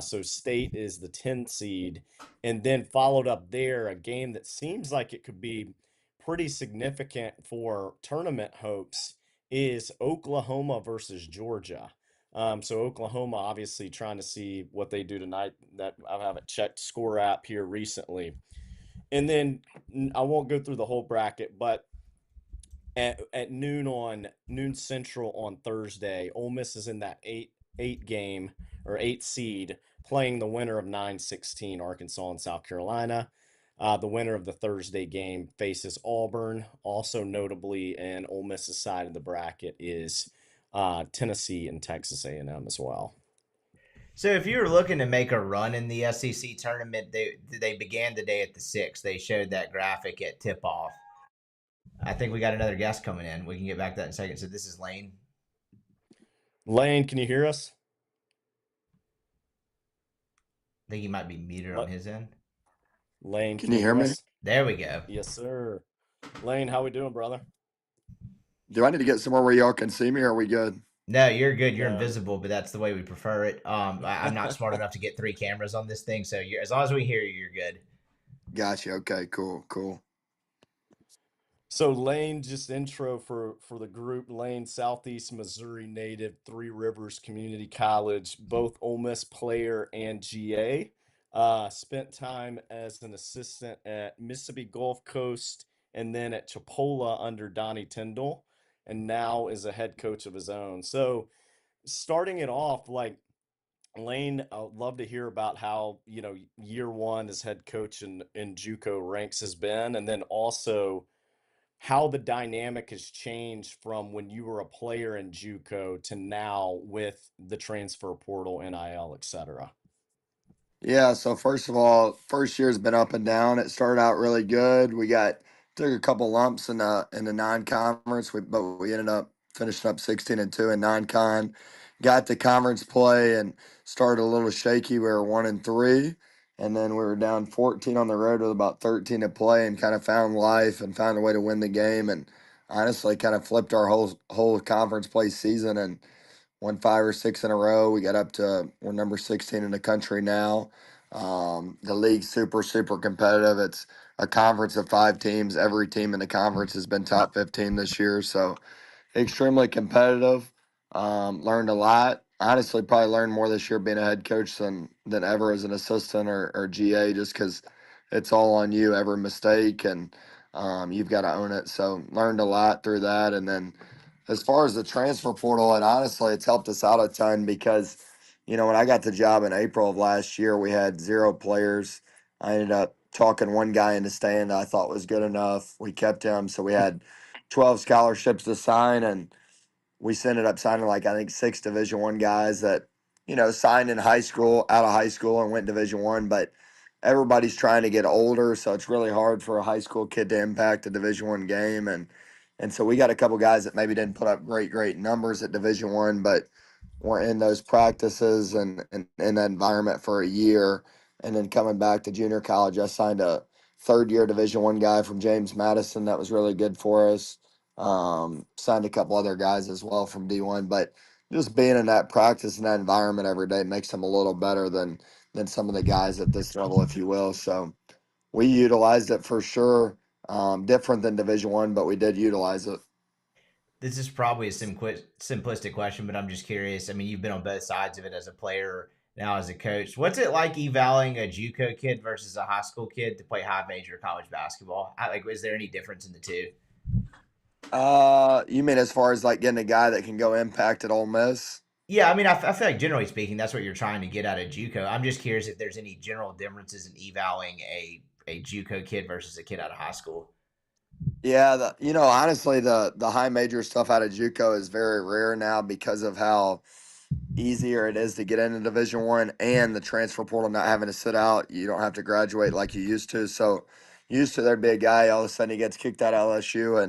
So State is the 10 seed, and then followed up there a game that seems like it could be pretty significant for tournament hopes is Oklahoma versus Georgia. So Oklahoma obviously trying to see what they do tonight. That I haven't checked score app here recently, and then I won't go through the whole bracket, but at noon central on Thursday, Ole Miss is in that eight game or 8 seed playing the winner of 9-16 Arkansas and South Carolina. The winner of the Thursday game faces Auburn. Also notably in Ole Miss's side of the bracket is Tennessee and Texas A&M as well.
So if you were looking to make a run in the SEC tournament, they began the day at the 6. They showed that graphic at tip off. I think we got another guest coming in. We can get back to that in a second. So this is Lane.
Lane, can you hear us?
I think he might be muted on his end.
Lane,
can you hear me?
us?
There we go.
Yes, sir. Lane, how we doing, brother?
Do I need to get somewhere where y'all can see me, or are we good?
No, you're good. You're
No.
invisible, but that's the way we prefer it. I'm not smart enough to get 3 cameras on this thing, so as long as we hear you, you're good.
Gotcha. Okay, cool.
So Lane, just intro for the group. Lane, Southeast Missouri native, Three Rivers Community College, both Ole Miss player and GA. Spent time as an assistant at Mississippi Gulf Coast and then at Chipola under Donnie Tyndall, and now is a head coach of his own. So starting it off, like Lane, I'd love to hear about how, year one as head coach in JUCO ranks has been, and then also how the dynamic has changed from when you were a player in JUCO to now with the transfer portal, NIL, etc.
Yeah, so first of all, first year's been up and down. It started out really good. We took a couple lumps in the non-conference, but we ended up finishing up 16-2 in non-con. Got to conference play and started a little shaky. We were 1-3, and then we were down 14 on the road with about 13 to play, and kind of found life and found a way to win the game. And honestly, kind of flipped our whole conference play season and won 5 or 6 in a row. We got up to we're number 16 in the country now. The league's super competitive. It's a conference of 5 teams. Every team in the conference has been top 15 this year, so extremely competitive. Learned a lot. Honestly, probably learned more this year being a head coach than ever as an assistant or GA, just because it's all on you. Every mistake, and you've got to own it. So learned a lot through that, and then as far as the transfer portal, and honestly, it's helped us out a ton because, when I got the job in April of last year, we had 0 players. I ended up talking one guy into staying that I thought was good enough. We kept him, so we had 12 scholarships to sign, and we ended up signing like I think 6 Division I guys that signed in high school, out of high school, and went Division I. But everybody's trying to get older, so it's really hard for a high school kid to impact a Division I game, and so we got a couple guys that maybe didn't put up great numbers at Division I, but were in those practices and in that environment for a year, and then coming back to junior college, I signed a 3rd-year Division I guy from James Madison that was really good for us. Signed a couple other guys as well from D1, but just being in that practice and that environment every day makes them a little better than some of the guys at this level, if you will. So we utilized it for sure. Different than Division I, but we did utilize it.
This is probably a simplistic question, but I'm just curious. I mean, you've been on both sides of it as a player, now as a coach. What's it like evaluating a JUCO kid versus a high school kid to play high major college basketball? Is there any difference in the two?
You mean as far as like getting a guy that can go impact at Ole Miss?
Yeah, I mean, I feel like generally speaking, that's what you're trying to get out of JUCO. I'm just curious if there's any general differences in evaluating a JUCO kid versus a kid out of high school.
Yeah, honestly, the high major stuff out of JUCO is very rare now because of how easier it is to get into Division I and the transfer portal not having to sit out. You don't have to graduate like you used to. So used to there'd be a guy all of a sudden he gets kicked out of LSU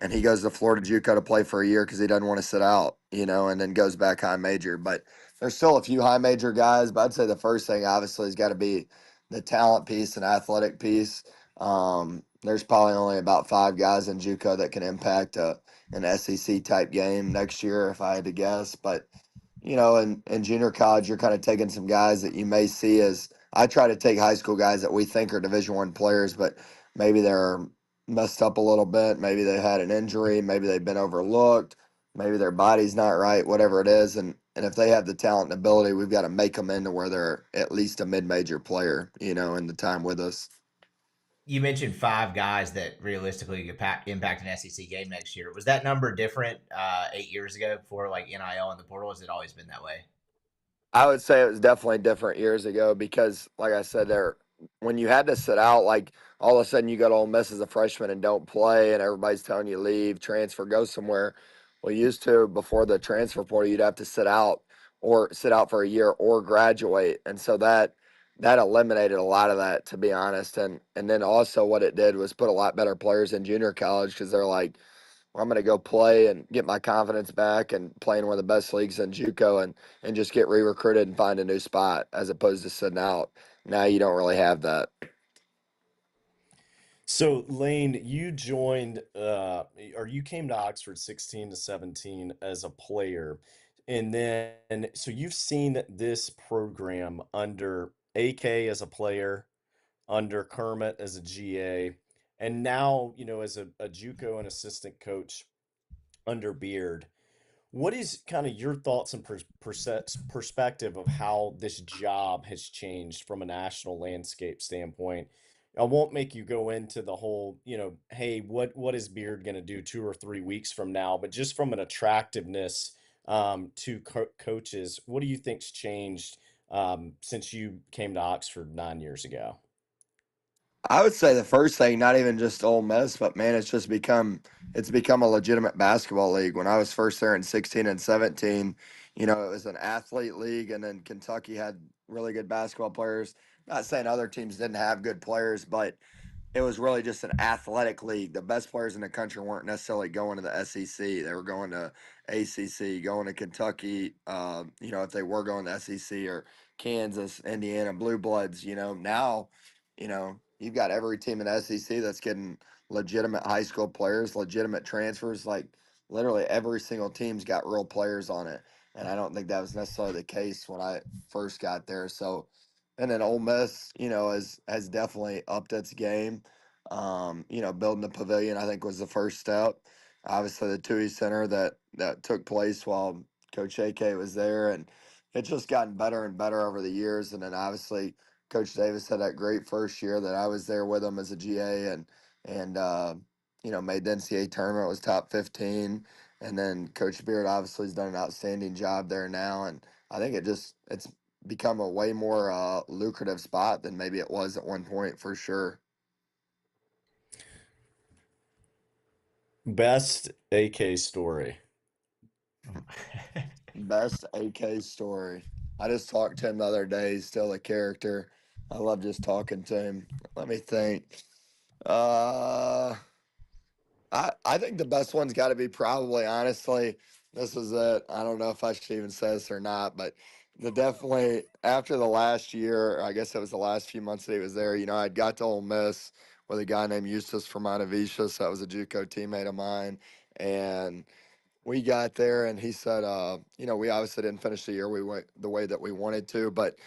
and he goes to Florida JUCO to play for a year because he doesn't want to sit out, and then goes back high major. But there's still a few high major guys. But I'd say the first thing obviously has got to be the talent piece and athletic piece. There's probably only about 5 guys in JUCO that can impact an SEC type game next year, if I had to guess. But in junior college, you're kind of taking some guys that you may see as I try to take high school guys that we think are Division I players, but maybe they're messed up a little bit. Maybe they had an injury. Maybe they've been overlooked. Maybe their body's not right. Whatever it is, and if they have the talent and ability, we've got to make them into where they're at least a mid-major player. In the time with us.
You mentioned 5 guys that realistically could impact an SEC game next year. Was that number different 8 years ago before like NIL and the portal? Has it always been that way?
I would say it was definitely different years ago because, like I said, when you had to sit out, like all of a sudden you go to Ole Miss as a freshman and don't play, and everybody's telling you leave, transfer, go somewhere. Well, used to before the transfer portal, you'd have to sit out for a year or graduate, and so that eliminated a lot of that, to be honest. And then also what it did was put a lot better players in junior college because they're like, I'm going to go play and get my confidence back and play in one of the best leagues in JUCO and just get re-recruited and find a new spot as opposed to sitting out. Now you don't really have that.
So Lane, you joined, or you came to Oxford 16 to 17 as a player, and then so you've seen this program under AK as a player, under Kermit as a GA, and now as a JUCO and assistant coach under Beard. What is kind of your thoughts and perspective of how this job has changed from a national landscape standpoint? I won't make you go into the whole, hey, what is Beard going to do 2 or 3 weeks from now? But just from an attractiveness to coaches, what do you think's changed since you came to Oxford 9 years ago?
I would say the first thing, not even just Ole Miss, but man, it's become a legitimate basketball league. When I was first there in 16 and 17, it was an athlete league, and then Kentucky had really good basketball players. Not saying other teams didn't have good players, but it was really just an athletic league. The best players in the country weren't necessarily going to the SEC. They were going to ACC, going to Kentucky. If they were going to SEC or Kansas, Indiana, Blue Bloods. Now, you've got every team in the SEC that's getting legitimate high school players, legitimate transfers. Like literally every single team's got real players on it, and I don't think that was necessarily the case when I first got there. So and then Ole Miss, has definitely upped its game. Building the pavilion, I think, was the first step. Obviously, the TUI Center that took place while Coach AK was there, and it's just gotten better and better over the years. And then obviously, Coach Davis had that great first year that I was there with him as a GA, and made the NCAA tournament, was top 15. And then Coach Beard obviously has done an outstanding job there now, and I think it's become a way more lucrative spot than maybe it was at one point for sure.
Best AK story.
Best AK story. I just talked to him the other day. He's still a character. I love just talking to him. Let me think. Uh, I think the best one's got to be probably, honestly, this is it. I don't know if I should even say this or not, but definitely after the last year, I guess it was the last few months that he was there, I'd got to Ole Miss with a guy named Eustace from Montevicius. That was a JUCO teammate of mine. And we got there and he said, we obviously didn't finish the year we went the way that we wanted to, but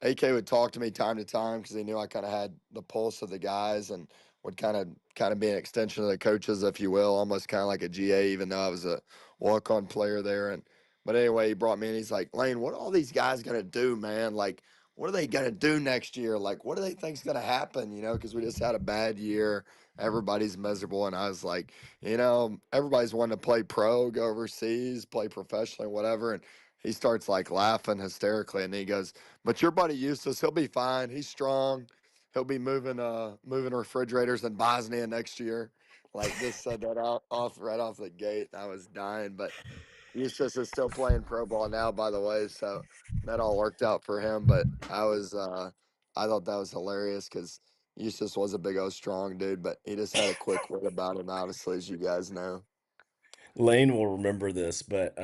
AK would talk to me time to time because he knew I kind of had the pulse of the guys and would kind of be an extension of the coaches, if you will, almost kind of like a GA, even though I was a walk-on player there. But anyway, he brought me in. He's like, Lane, what are all these guys gonna do, man? Like, what are they gonna do next year? Like, what do they think's gonna happen? Because we just had a bad year. Everybody's miserable, and I was like, everybody's wanting to play pro, go overseas, play professionally, whatever. And he starts like laughing hysterically, and he goes, but your buddy Eustace, he'll be fine. He's strong. He'll be moving refrigerators in Bosnia next year. Like just said that right off the gate. I was dying, but Eustace is still playing pro ball now, by the way. So that all worked out for him. But I thought that was hilarious because Eustace was a big old strong dude, but he just had a quick wit about him, obviously, as you guys know.
Lane will remember this, but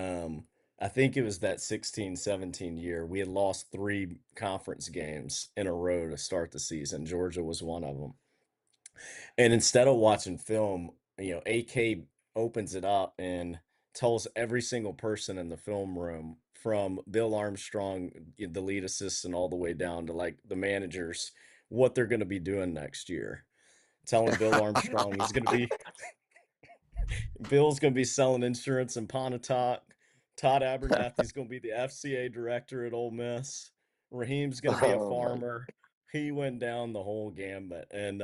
I think it was that 16-17 year. We had lost 3 conference games in a row to start the season. Georgia was one of them. And instead of watching film, AK opens it up and tells every single person in the film room, from Bill Armstrong, the lead assistant, all the way down to like the managers, what they're going to be doing next year. Telling Bill Armstrong Bill's going to be selling insurance in Pontotoc. Todd Abernathy's going to be the FCA director at Ole Miss. Raheem's going to be a
Oh my,
farmer. He went down the whole gambit, and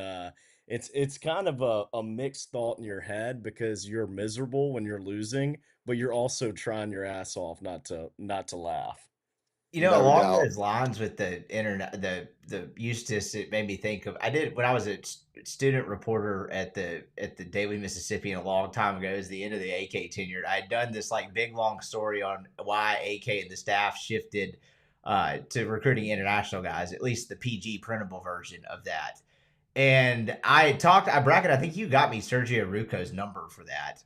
it's kind of a mixed thought in your head because you're miserable when you're losing, but you're also trying your ass off not to laugh.
no
Along
doubt.
those lines with the internet, the Eustace, it made me think of I did when I was a student reporter at the Daily Mississippian a long time ago. It was the end of the AK tenure. I had done this like big long story on why AK and the staff shifted to recruiting international guys, at least the PG printable version of that. And I bracket, I think you got me Sergio Ruco's number for that.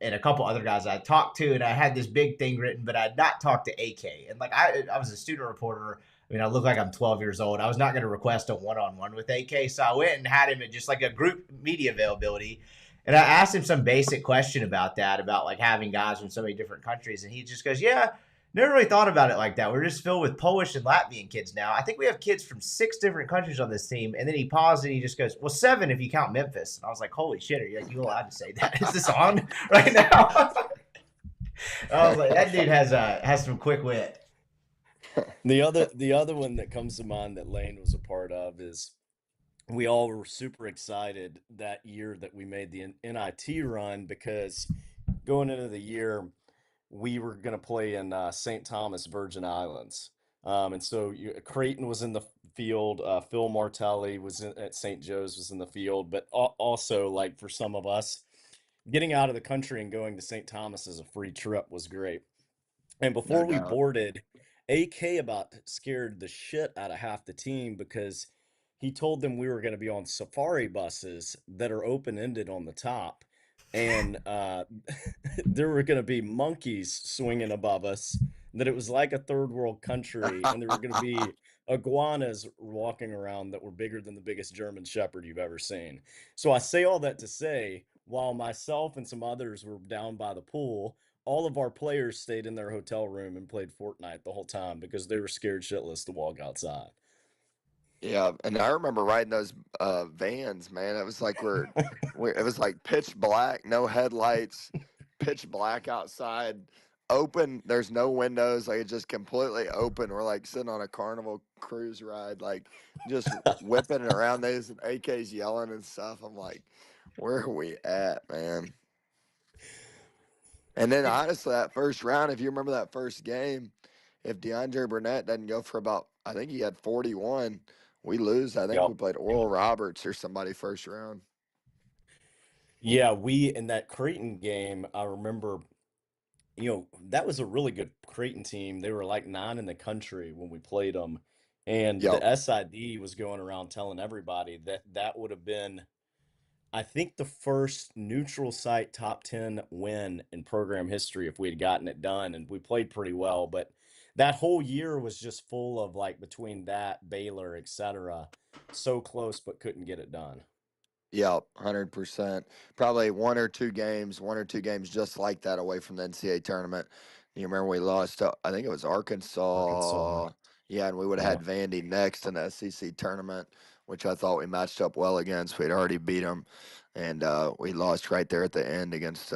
And a couple other guys I talked to, and I had this big thing written, but I'd not talked to AK. And like I was a student reporter. I mean, I look like I'm 12 years old. I was not going to request a one-on-one with AK. So I went and had him at just like a group media availability. And I asked him some basic question about that, about like having guys from so many different countries. And he just goes, yeah, never really thought about it like that. We're just filled with Polish and Latvian kids now. I think we have kids from 6 different countries on this team. And then he paused and he just goes, well, 7 if you count Memphis. And I was like, holy shit, are you allowed to say that? Is this on right now? I was like, that dude has some quick wit.
The other one that comes to mind that Lane was a part of is we all were super excited that year that we made the NIT run because going into the year, we were going to play in St. Thomas, Virgin Islands. And so Creighton was in the field. Phil Martelli at St. Joe's was in the field. But also, like for some of us, getting out of the country and going to St. Thomas as a free trip was great. And
No
before we
doubt.
boarded, AK about scared the shit out of half the team because he told them we were going to be on safari buses that are open-ended on the top. And there were going to be monkeys swinging above us, that it was like a third world country. And there were going to be iguanas walking around that were bigger than the biggest German Shepherd you've ever seen. So I say all that to say, while myself and some others were down by the pool, all of our players stayed in their hotel room and played Fortnite the whole time because they were scared shitless to walk outside.
Yeah, and I remember riding those vans, man. It was like it was like pitch black, no headlights, pitch black outside, open. There's no windows, like it's just completely open. We're like sitting on a carnival cruise ride, like just whipping it around. These and AK's yelling and stuff. I'm like, where are we at, man? And then honestly, that first round, if you remember that first game, if DeAndre Burnett doesn't go for about, I think he had 41, we lose. I think we
Yep.
played Oral Roberts or somebody first round.
Yeah, we in that Creighton game, I remember, that was a really good Creighton team. They were like 9 in the country when we played them. And the
Yep.
SID was going around telling everybody that that would have been, I think, the first neutral site top 10 win in program history if we had gotten it done. And we played pretty well. But that whole year was just full of like between that, Baylor, etc. So close, but couldn't get it done.
Yep. 100%. Probably one or two games just like that away from the NCAA tournament. You remember we lost to, I think it was
Arkansas.
Arkansas. Yeah, and we would
Yeah.
have had Vandy next in the SEC tournament, which I thought we matched up well against. We'd already beat them, and we lost right there at the end against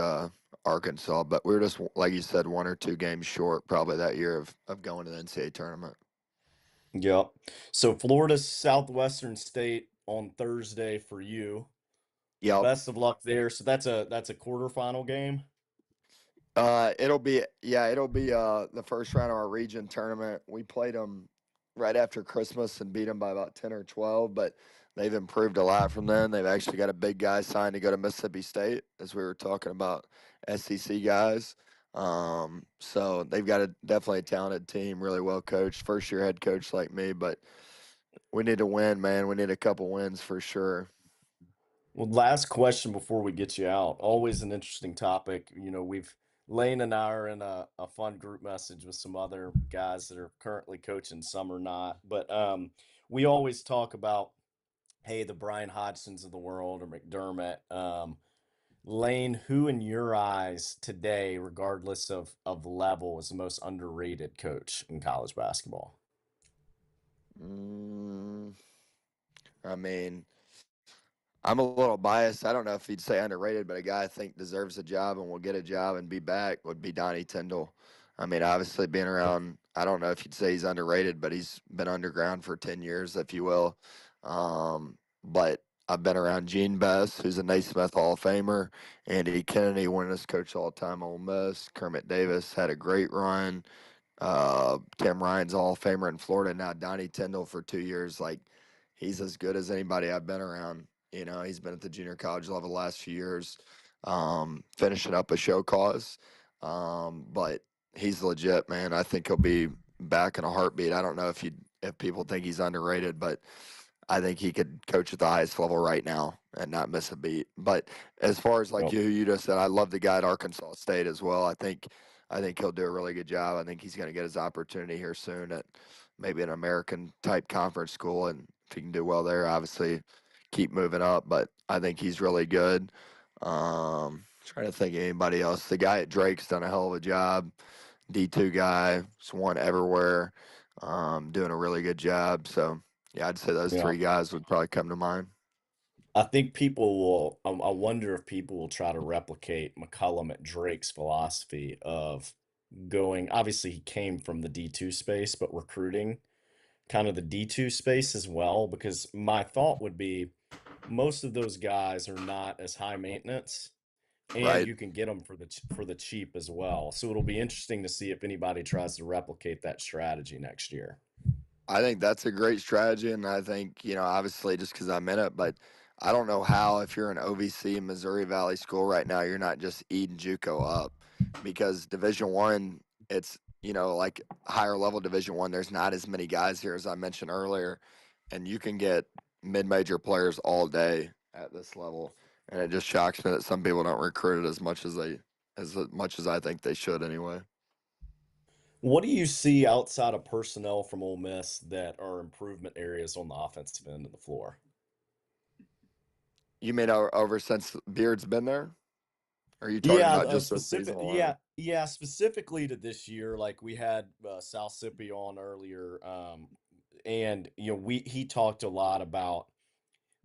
Arkansas. But we were just, like you said, one or two games short probably that year of going to the NCAA tournament.
Yep. So Florida's Southwestern State on Thursday for you.
Yep.
Best of luck there. So that's a quarterfinal game.
It'll be the first round of our region tournament. We played them right after Christmas and beat them by about 10 or 12, but they've improved a lot from then. They've actually got a big guy signed to go to Mississippi State, as we were talking about SEC guys. So they've got definitely a talented team, really well coached, first year head coach like me, but we need to win, man. We need a couple wins for sure.
Well, last question before we get you out. Always an interesting topic. Lane and I are in a fun group message with some other guys that are currently coaching, some are not. But we always talk about hey, the Brian Hodgsons of the world or McDermott. Lane, who in your eyes today, regardless of level, is the most underrated coach in college basketball?
Mm, I mean, I'm a little biased. I don't know if he'd say underrated, but a guy I think deserves a job and will get a job and be back would be Donnie Tyndall. I mean, obviously being around, I don't know if you'd say he's underrated, but he's been underground for 10 years, if you will. But I've been around Gene Bess, who's a Naismith Hall of Famer, Andy Kennedy, winningest coach all time, Ole Miss. Kermit Davis had a great run. Tim Ryan's Hall of Famer in Florida. Now Donnie Tyndall for 2 years. Like, he's as good as anybody I've been around. You know, he's been at the junior college level the last few years, finishing up a show cause. But he's legit, man. I think he'll be back in a heartbeat. I don't know if people think he's underrated, but I think he could coach at the highest level right now and not miss a beat. But as far as like
Yep.
you just said, I love the guy at Arkansas State as well. I think he'll do a really good job. I think he's going to get his opportunity here soon at maybe an American type conference school, and if he can do well there, obviously keep moving up. But I think he's really good. Trying to think of anybody else. The guy at Drake's done a hell of a job. D2 guy, just won everywhere, doing a really good job. So yeah, I'd say those
Yeah.
three guys would probably come to mind.
I think people will, I wonder if people will try to replicate McCollum at Drake's philosophy of going, obviously, he came from the D2 space, but recruiting kind of the D2 space as well. Because my thought would be most of those guys are not as high maintenance and
Right.
you can get them for the cheap as well. So it'll be interesting to see if anybody tries to replicate that strategy next year.
I think that's a great strategy, and I think obviously just because I'm in it, but I don't know how if you're an OVC Missouri Valley school right now, you're not just eating JUCO up, because Division One, it's like higher level Division One. There's not as many guys here as I mentioned earlier, and you can get mid-major players all day at this level, and it just shocks me that some people don't recruit it as much as I think they should anyway.
What do you see outside of personnel from Ole Miss that are improvement areas on the offensive end of the floor?
You mean over since Beard's been there? Or are you talking
Yeah,
about just this season
specific.
alone?
Yeah, specifically to this year. Like we had Southsippi on earlier, and he talked a lot about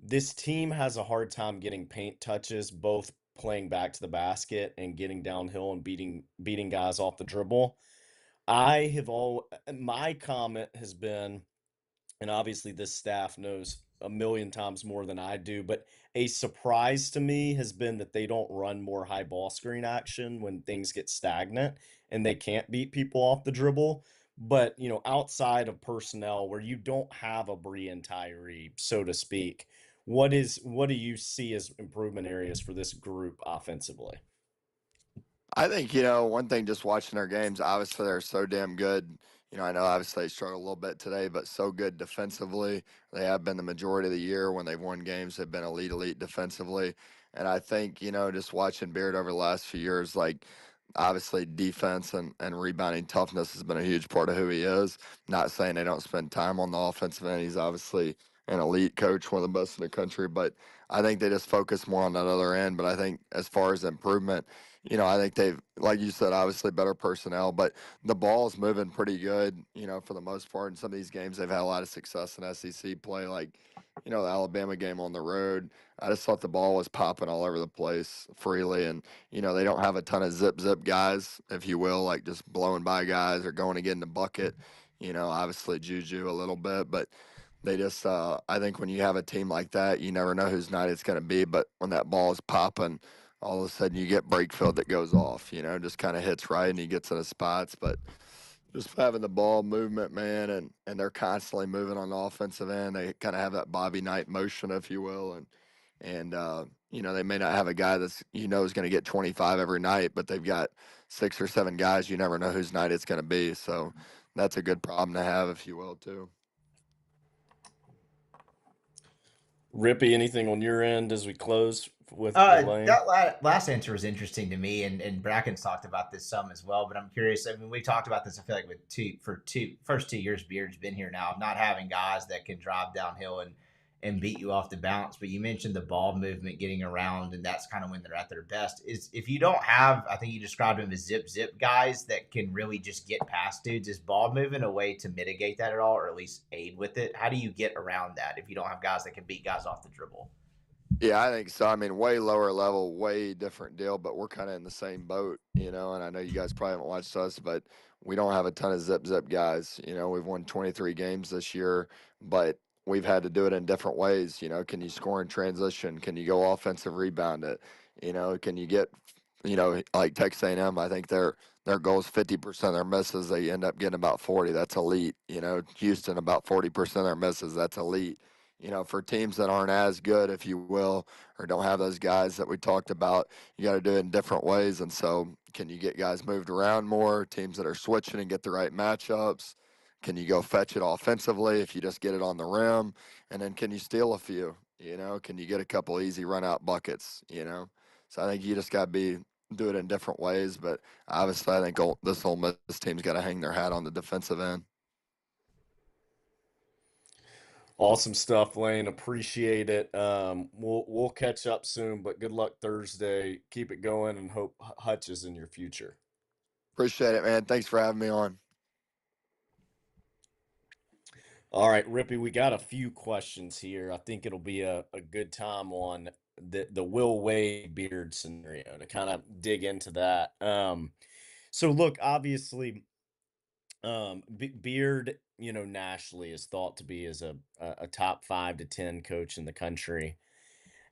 this team has a hard time getting paint touches, both playing back to the basket and getting downhill and beating guys off the dribble. My comment has been, and obviously this staff knows a million times more than I do, but a surprise to me has been that they don't run more high ball screen action when things get stagnant and they can't beat people off the dribble. But, outside of personnel where you don't have a Brian Tyree, so to speak, what do you see as improvement areas for this group offensively?
I think, one thing just watching their games, obviously they're so damn good. I know obviously they struggled a little bit today, but so good defensively. They have been the majority of the year when they've won games, they've been elite defensively. And I think, just watching Beard over the last few years, like obviously defense and rebounding toughness has been a huge part of who he is. Not saying they don't spend time on the offensive end. He's obviously an elite coach, one of the best in the country, but I think they just focus more on that other end. But I think as far as improvement, I think they've, like you said, obviously better personnel, but the ball's moving pretty good, for the most part. In some of these games, they've had a lot of success in SEC play, like, the Alabama game on the road. I just thought the ball was popping all over the place freely. And, they don't have a ton of zip guys, if you will, like just blowing by guys or going to get in the bucket. Obviously Juju a little bit, but they just, I think when you have a team like that, you never know whose night it's going to be. But when that ball is popping, all of a sudden you get Brakefield that goes off, just kind of hits right and he gets in his spots. But just having the ball movement, man, and they're constantly moving on the offensive end. They kind of have that Bobby Knight motion, if you will, and they may not have a guy that's is going to get 25 every night, but they've got 6 or 7 guys. You never know whose night it's going to be. So that's a good problem to have, if you will, too.
Rippy, anything on your end as we close with Lane?
That last answer was interesting to me, and Bracken's talked about this some as well. But I'm curious. I mean, we talked about this. I feel like first 2 years, Beard's been here now, not having guys that can drive downhill and beat you off the bounce. But you mentioned the ball movement getting around, and that's kind of when they're at their best. Is if you don't have, I think you described them as zip guys that can really just get past dudes. Is ball movement a way to mitigate that at all, or at least aid with it? How do you get around that if you don't have guys that can beat guys off the dribble?
Yeah, I think so. I mean, way lower level, way different deal, but we're kind of in the same boat, you know. And I know you guys probably haven't watched us, but we don't have a ton of zip guys. You know, we've won 23 games this year, but we've had to do it in different ways. You know, can you score in transition? Can you go offensive rebound it? You know, can you get, like Texas A&M? I think their goal is 50% of their misses. They end up getting about 40. That's elite. You know, Houston about 40% of their misses. That's elite. You know, for teams that aren't as good, if you will, or don't have those guys that we talked about, you got to do it in different ways. And so, can you get guys moved around more? Teams that are switching and get the right matchups? Can you go fetch it offensively if you just get it on the rim? And then can you steal a few? You know, can you get a couple easy run out buckets? You know, so I think you just got to do it in different ways. But obviously, I think this Ole Miss team's got to hang their hat on the defensive end.
Awesome stuff, Lane. Appreciate it. We'll catch up soon, but good luck Thursday. Keep it going, and hope Hutch is in your future.
Appreciate it, man. Thanks for having me on.
All right, Rippy, we got a few questions here. I think it'll be a good time on the Will Wade Beard scenario to kind of dig into that. So look, obviously, Beard, nationally is thought to be as a top 5 to 10 coach in the country.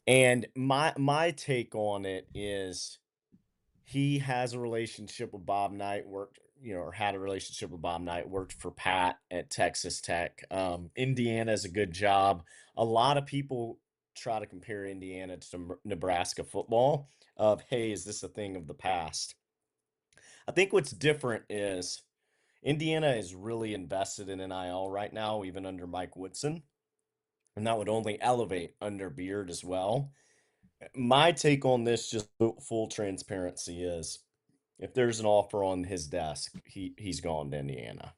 And my take on it is he has a relationship with Bob Knight, or had a relationship with Bob Knight, worked for Pat at Texas Tech. Indiana is a good job. A lot of people try to compare Indiana to Nebraska football of, hey, is this a thing of the past? I think what's different is Indiana is really invested in NIL right now, even under Mike Woodson, and that would only elevate under Beard as well. My take on this, just full transparency, is if there's an offer on his desk, he's gone to Indiana.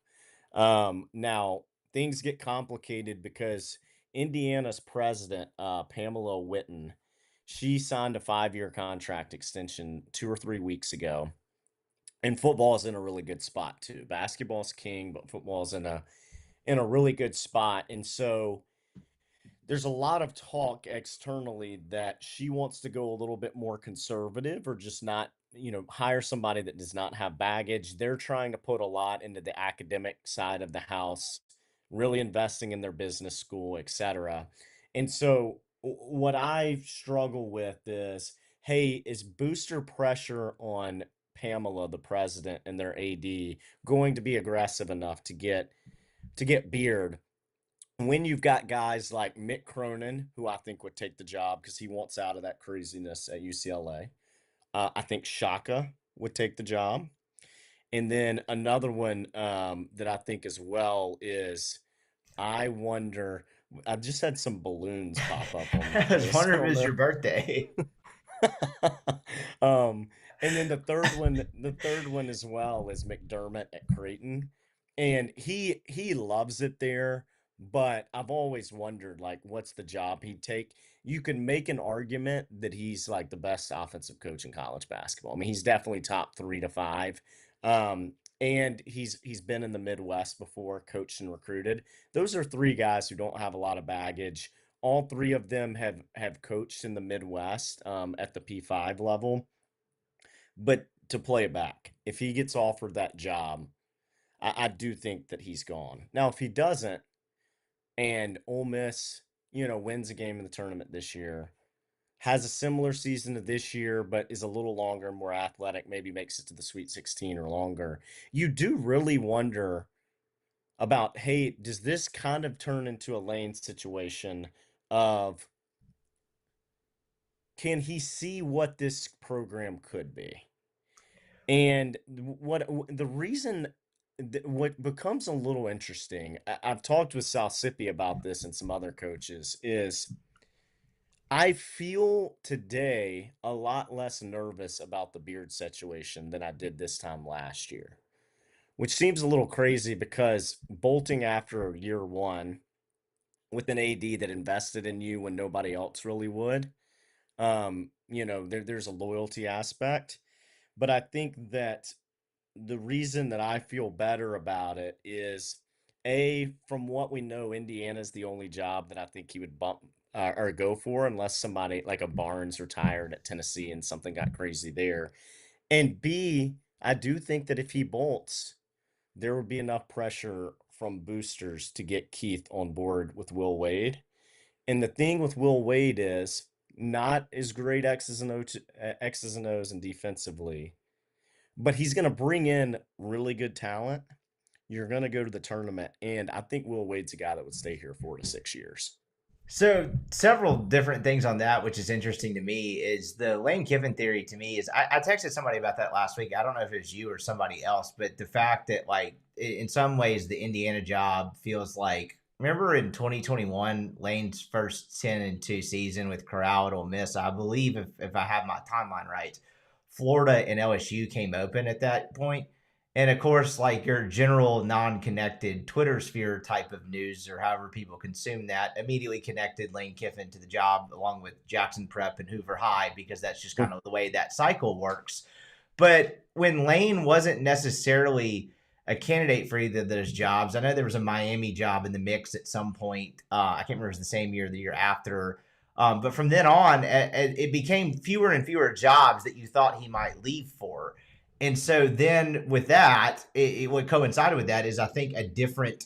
Now things get complicated because Indiana's president, Pamela Whitten, she signed a 5-year contract extension 2 or 3 weeks ago. And football is in a really good spot too. Basketball's king, but football's in a really good spot. And so there's a lot of talk externally that she wants to go a little bit more conservative, or just not, hire somebody that does not have baggage. They're trying to put a lot into the academic side of the house, really investing in their business school, etc. And so what I struggle with is, hey, is booster pressure on Pamela, the president, and their AD going to be aggressive enough to get Beard when you've got guys like Mick Cronin, who I think would take the job because he wants out of that craziness at UCLA. I think Shaka would take the job. And then another one that I think as well is, I wonder, I just had some balloons pop up on my
I was
wrist.
wondering if it was your birthday.
And then the third one as well is McDermott at Creighton, and he loves it there. But I've always wondered, like, what's the job he'd take? You can make an argument that he's like the best offensive coach in college basketball. I mean, he's definitely top 3 to 5. And he's been in the Midwest before, coached and recruited. Those are 3 guys who don't have a lot of baggage. All 3 of them have coached in the Midwest at the P5 level. But to play it back, if he gets offered that job, I do think that he's gone. Now, if he doesn't, and Ole Miss, wins a game in the tournament this year, has a similar season to this year, but is a little longer, more athletic, maybe makes it to the Sweet 16 or longer, you do really wonder about, hey, does this kind of turn into a Lane situation of, can he see what this program could be? And what the reason, what becomes a little interesting, I've talked with Southsippi about this and some other coaches, is I feel today a lot less nervous about the Beard situation than I did this time last year, which seems a little crazy because bolting after year one, with an AD that invested in you when nobody else really would. There's a loyalty aspect, but I think that the reason that I feel better about it is from what we know, Indiana's the only job that I think he would bump or go for unless somebody like a Barnes retired at Tennessee and something got crazy there. And B, I do think that if he bolts, there would be enough pressure from boosters to get Keith on board with Will Wade. And the thing with Will Wade is not as great X's and O's and defensively, but he's going to bring in really good talent. You're going to go to the tournament, and I think Will Wade's a guy that would stay here 4 to 6 years.
So several different things on that, which is interesting to me, is the Lane Kiffin theory to me is I texted somebody about that last week. I don't know if it was you or somebody else, but the fact that like in some ways the Indiana job feels like remember in 2021 Lane's first 10-2 season with Corral at Ole Miss, I believe if I have my timeline right, Florida and LSU came open at that point. And of course, like your general non-connected Twitter sphere type of news or however people consume that immediately connected Lane Kiffin to the job along with Jackson Prep and Hoover High because that's just kind of the way that cycle works. But when Lane wasn't necessarily a candidate for either of those jobs, I know there was a Miami job in the mix at some point. I can't remember if it was the same year or the year after. But from then on, it became fewer and fewer jobs that you thought he might leave for. And so then with that, what coincided with that is I think a different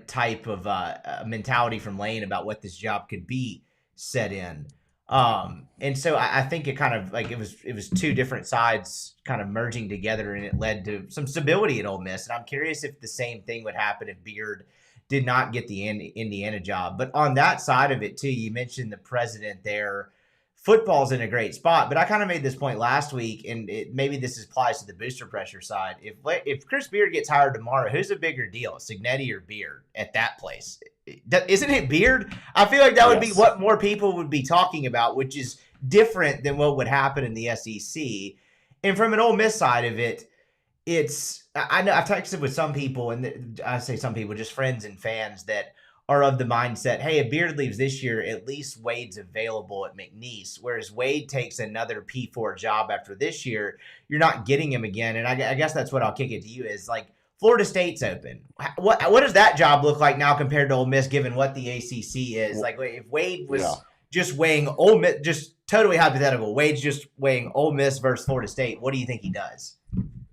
type of mentality from Lane about what this job could be set in. And so I think it kind of like it was two different sides kind of merging together, and it led to some stability at Ole Miss. And I'm curious if the same thing would happen if Beard did not get the Indiana job. But on that side of it too, you mentioned the president there. Football's in a great spot, but I kind of made this point last week, and maybe this applies to the booster pressure side. If Chris Beard gets hired tomorrow, who's a bigger deal, Cignetti or Beard at that place? Isn't it Beard? I feel like that would be what more people would be talking about, which is different than what would happen in the SEC. And from an Ole Miss side of it, I know I've texted with some people, and I say some people, just friends and fans that are of the mindset, hey, if Beard leaves this year, at least Wade's available at McNeese. Whereas Wade takes another P4 job after this year, you're not getting him again. And I guess that's what I'll kick it to you is like Florida State's open. What does that job look like now compared to Ole Miss, given what the ACC is? Like if Wade was just weighing Ole Miss, just totally hypothetical, Wade's just weighing Ole Miss versus Florida State, what do you think he does?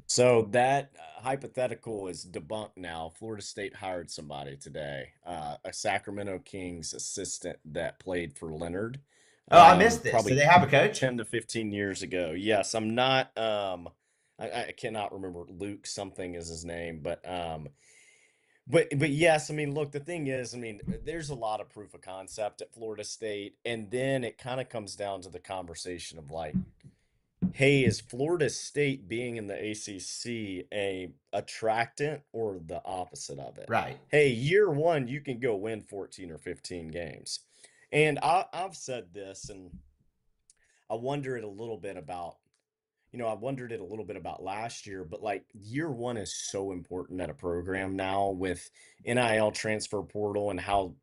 So that hypothetical is debunked now. Florida State hired somebody today, a Sacramento Kings assistant that played for Leonard.
Oh, I missed this. Do they have a coach?
10 to 15 years ago. Yes, I'm not I cannot remember. Luke something is his name, but yes, I mean, look, the thing is, I mean, there's a lot of proof of concept at Florida State, and then it kind of comes down to the conversation of like, hey, is Florida State being in the ACC a attractant or the opposite of it?
Right.
Hey, year one, you can go win 14 or 15 games. And I've said this, and I wonder it a little bit about, I wondered it a little bit about last year, but like year one is so important at a program now with NIL transfer portal and how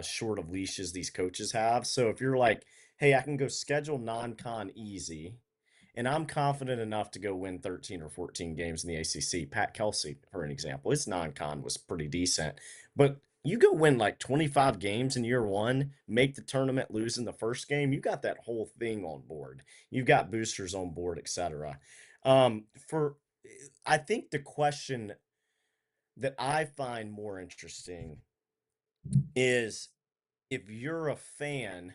short of leashes these coaches have. So if you're like, hey, I can go schedule non-con easy, and I'm confident enough to go win 13 or 14 games in the ACC. Pat Kelsey, for an example, his non-con was pretty decent. But you go win like 25 games in year one, make the tournament, lose in the first game, you got that whole thing on board. You've got boosters on board, etc. I think the question that I find more interesting is if you're a fan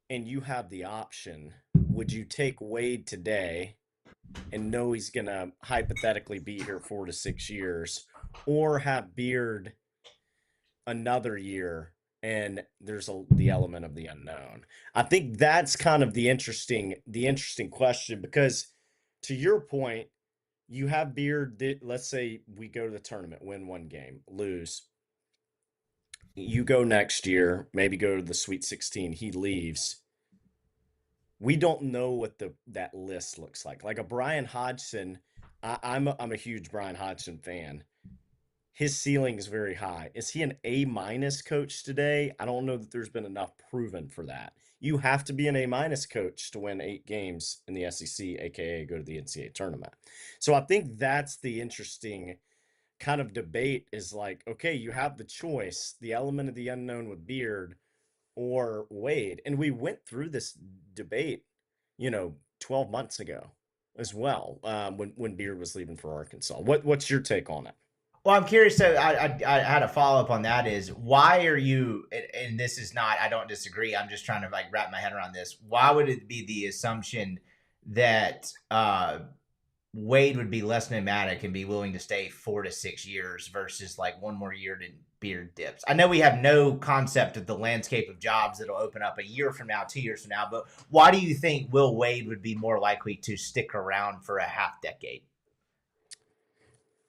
and you have the option, would you take Wade today and know he's going to hypothetically be here 4 to 6 years, or have Beard another year and there's the element of the unknown? I think that's kind of the interesting question, because to your point, you have Beard, let's say we go to the tournament, win one game, lose. You go next year, maybe go to the Sweet 16, he leaves. We don't know what that list looks like. Like a Brian Hodgson, I'm a huge Brian Hodgson fan. his ceiling is very high. Is he an A-minus coach today? I don't know that there's been enough proven for that. You have to be an A-minus coach to win 8 games in the SEC, aka go to the NCAA tournament. So I think that's the interesting kind of debate is like, okay, you have the choice, the element of the unknown with Beard or Wade. And we went through this debate, 12 months ago as well, when Beard was leaving for Arkansas. What's your take on it?
Well, I'm curious. So I had a follow up on that. Is why are you? And this is not. I don't disagree. I'm just trying to like wrap my head around this. Why would it be the assumption that Wade would be less nomadic and be willing to stay 4 to 6 years versus like one more year to Beard dips? I know we have no concept of the landscape of jobs that'll open up a year from now, 2 years from now. But why do you think Will Wade would be more likely to stick around for a half decade?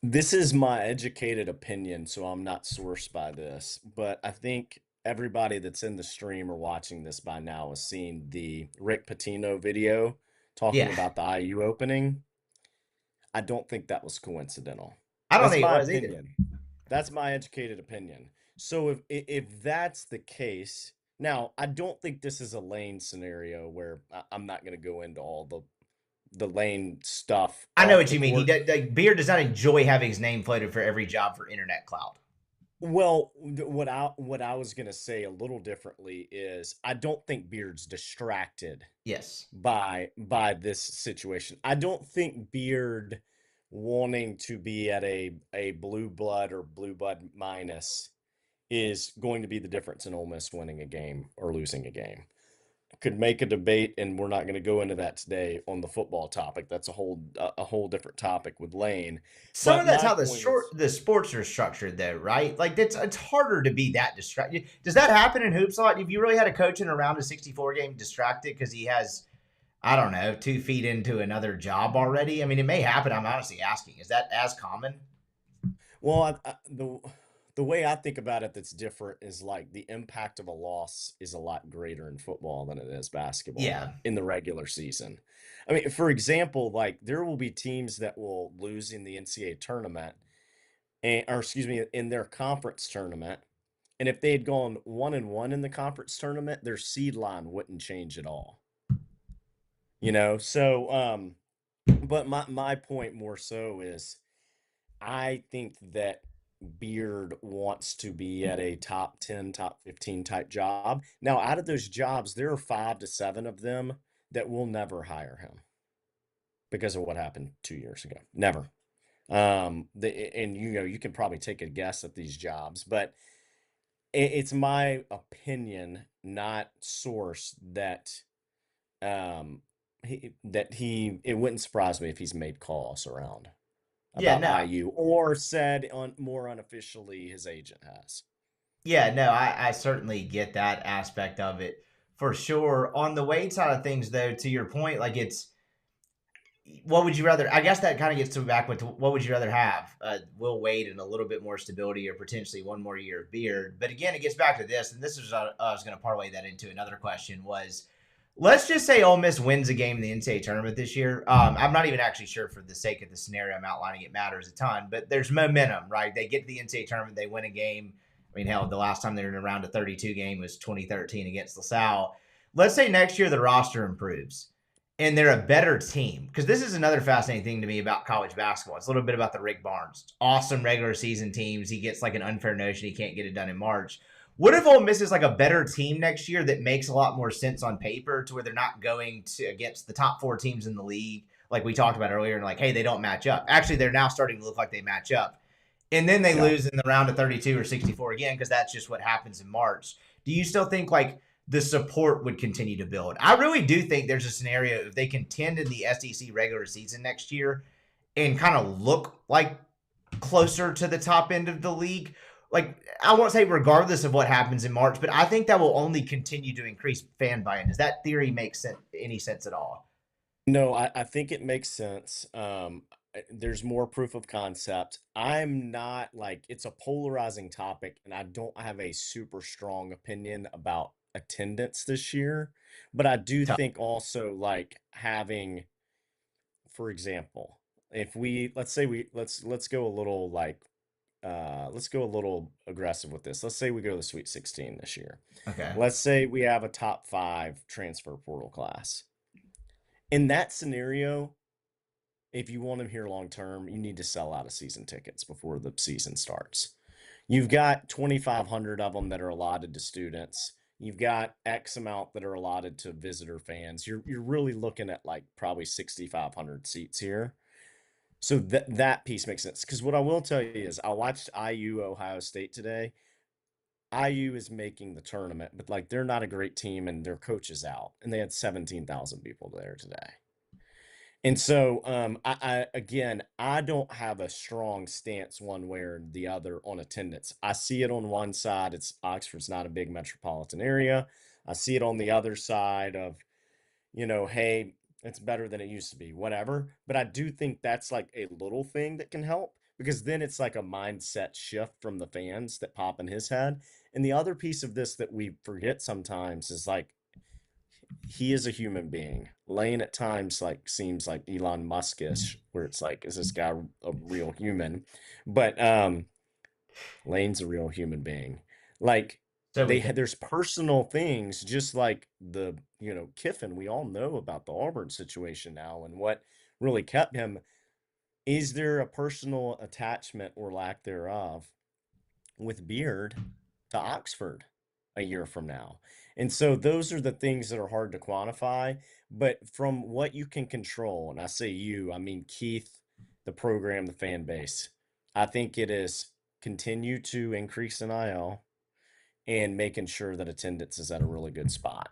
This is my educated opinion, so I'm not sourced by this, but I think everybody that's in the stream or watching this by now has seen the Rick Pitino video talking
Yeah,
about the IU opening. I don't think that was coincidental.
I don't
That's
think it
my
was either.
opinion. That's my educated opinion. So if that's the case, now I don't think this is a Lane scenario where I'm not going to go into all the Lane stuff
I know
off
what
the
you mean.
court.
Like, Beard does not enjoy having his name floated for every job for internet cloud.
Well, what I was gonna say a little differently is I don't think Beard's distracted
Yes.
by this situation. I don't think Beard wanting to be at a blue blood or blue blood minus is going to be the difference in Ole Miss winning a game or losing a game. Could make a debate, and we're not going to go into that today on the football topic. That's a whole different topic with Lane.
Some of
But
that's
my
how the
point is,
sports are structured, though, right? Like it's harder to be that distracted. Does that happen in hoops a lot? Have you really had a coach in a round of 64 game distracted because he has, I don't know, 2 feet into another job already? I mean, it may happen. I'm honestly asking. Is that as common?
well, the way I think about it that's different is like the impact of a loss is a lot greater in football than it is basketball
Yeah.
in the regular season. I mean, for example, like there will be teams that will lose in the NCAA tournament or excuse me, in their conference tournament. And if they had gone 1-1 in the conference tournament, their seed line wouldn't change at all. So but my point more so is I think that Beard wants to be at a top 10, top 15 type job. Now, out of those jobs, there are 5 to 7 of them that will never hire him because of what happened 2 years ago. Never. And you can probably take a guess at these jobs, but it's my opinion, not source, that it wouldn't surprise me if he's made calls around
Yeah.
about
No.
IU or said more unofficially his agent has.
Yeah. No. I certainly get that aspect of it for sure. On the Wade side of things, though, to your point, like it's what would you rather? I guess that kind of gets to back with what would you rather have? Will Wade and a little bit more stability, or potentially one more year of Beard. But again, it gets back to this, and this is I was going to parlay that into another question. Was let's just say Ole Miss wins a game in the NCAA tournament this year. I'm not even actually sure for the sake of the scenario I'm outlining it matters a ton, but there's momentum, right? They get to the NCAA tournament, they win a game. I mean, hell, the last time they were in a round of 32 game was 2013 against LaSalle. Let's say next year the roster improves and they're a better team. Because this is another fascinating thing to me about college basketball. It's a little bit about the Rick Barnes. Awesome regular season teams. He gets like an unfair notion he can't get it done in March. What if Ole Miss is like a better team next year that makes a lot more sense on paper to where they're not going to against the top 4 teams in the league, like we talked about earlier, and like, hey, they don't match up. Actually, they're now starting to look like they match up. And then they
Yeah.
lose in the round of 32 or 64 again because that's just what happens in March. Do you still think like the support would continue to build? I really do think there's a scenario if they contend in the SEC regular season next year and kind of look like closer to the top end of the league. Like, I won't say regardless of what happens in March, but I think that will only continue to increase fan buy-in. Does that theory make any sense at all?
No, I think it makes sense. There's more proof of concept. I'm not like it's a polarizing topic, and I don't have a super strong opinion about attendance this year. But I do think also like having, for example, if we let's say let's go a little like let's go a little aggressive with this. Let's say we go to the Sweet 16 this year.
Okay.
Let's say we have a top 5 transfer portal class. In that scenario, if you want him here long term, you need to sell out of season tickets before the season starts. You've got 2,500 of them that are allotted to students. You've got X amount that are allotted to visitor fans. You're really looking at like probably 6,500 seats here. So that piece makes sense. Because what I will tell you is I watched IU Ohio State today. IU is making the tournament, but like they're not a great team and their coach is out. And they had 17,000 people there today. And so, I don't have a strong stance one way or the other on attendance. I see it on one side, it's Oxford's not a big metropolitan area. I see it on the other side of, hey, it's better than it used to be, whatever. But I do think that's like a little thing that can help because then it's like a mindset shift from the fans that pop in his head. And the other piece of this that we forget sometimes is like, he is a human being. Lane at times like seems like Elon Muskish, where it's like, is this guy a real human? But Lane's a real human being. Like
So we think.
there's personal things, just like the Kiffin. We all know about the Auburn situation now and what really kept him. Is there a personal attachment or lack thereof with Beard to Oxford a year from now? And so those are the things that are hard to quantify. But from what you can control, and I say you, I mean Keith, the program, the fan base, I think it is continue to increase NIL and making sure that attendance is at a really good spot.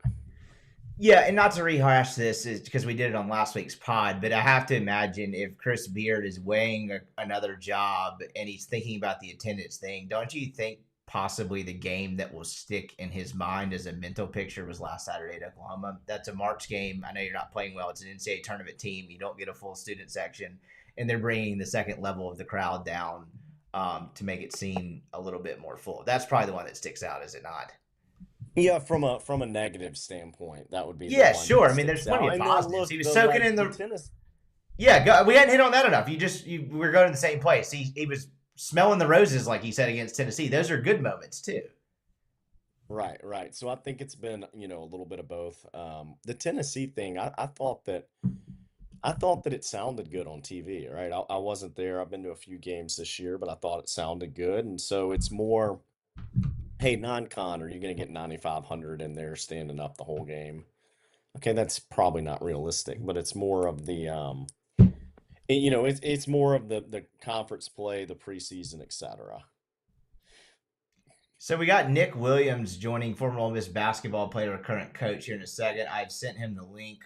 Yeah, and not to rehash this is because we did it on last week's pod, but I have to imagine if Chris Beard is weighing another job and he's thinking about the attendance thing, don't you think possibly the game that will stick in his mind as a mental picture was last Saturday at Oklahoma? That's a March game. I know you're not playing well. It's an NCAA tournament team. You don't get a full student section, and they're bringing the second level of the crowd down to make it seem a little bit more full. That's probably the one that sticks out, is it not?
Yeah, from a negative standpoint, that would be the
Yeah,
one
sure.
that
I mean, there's
sticks
plenty
out.
of
And then
positives.
look,
He was soaking in
the
the.
tennis.
Yeah, we hadn't hit on that enough. We were going to the same place. He was smelling the roses, like he said, against Tennessee. Those are good moments too.
Right. So I think it's been, a little bit of both. The Tennessee thing, I thought that it sounded good on TV, right? I wasn't there. I've been to a few games this year, but I thought it sounded good. And so it's more, hey, non-con, are you going to get 9,500 in there standing up the whole game? Okay, that's probably not realistic, but it's more of the, it's more of the conference play, the preseason, etc.
So we got Nick Williams joining, former Ole Miss basketball player, current coach, here in a second. I've sent him the link.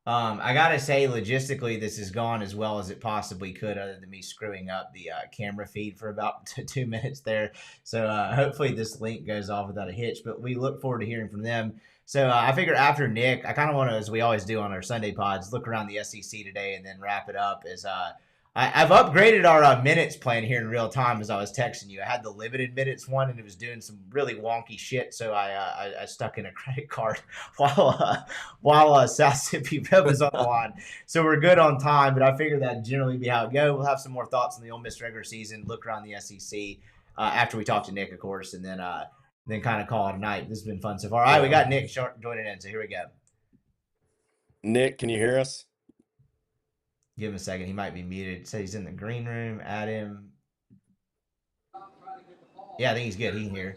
I gotta say, logistically, this has gone as well as it possibly could, other than me screwing up the camera feed for about 2 minutes there. So hopefully this link goes off without a hitch. But we look forward to hearing from them. So I figure after Nick, I kind of want to, as we always do on our Sunday pods, look around the SEC today and then wrap it up. I've upgraded our minutes plan here in real time as I was texting you. I had the limited minutes one, and it was doing some really wonky shit. So I stuck in a credit card while Southsippi Web was on the line. So we're good on time, but I figured that'd generally be how it go. We'll have some more thoughts on the Ole Miss regular season, look around the SEC after we talk to Nick, of course, and then kind of call it a night. This has been fun so far. All right, we got Nick joining in, so here we go.
Nick, can you hear us?
Give him a second. He might be muted. Say he's in the green room. Add him. Yeah, I think he's good. He can hear.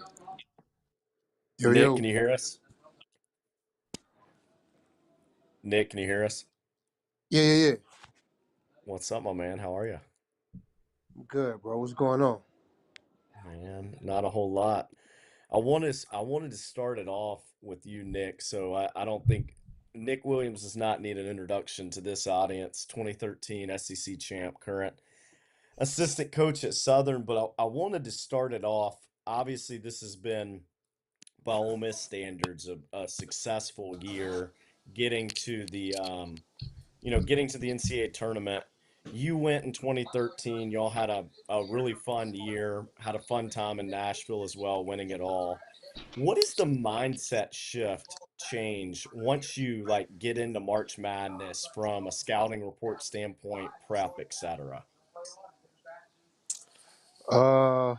Nick, can you hear us? Nick, can you hear us?
Yeah.
What's up, my man? How are you?
I'm good, bro. What's going on?
Man, not a whole lot. I wanted to start it off with you, Nick. So I don't think Nick Williams does not need an introduction to this audience. 2013 SEC champ, current assistant coach at Southern. But I wanted to start it off. Obviously, this has been, by Ole Miss standards, a successful year, getting to the NCAA tournament. You went in 2013. Y'all had a really fun year, had a fun time in Nashville as well, winning it all. What is the mindset shift change once you like get into March Madness from a scouting report standpoint, prep, etc.?
Uh,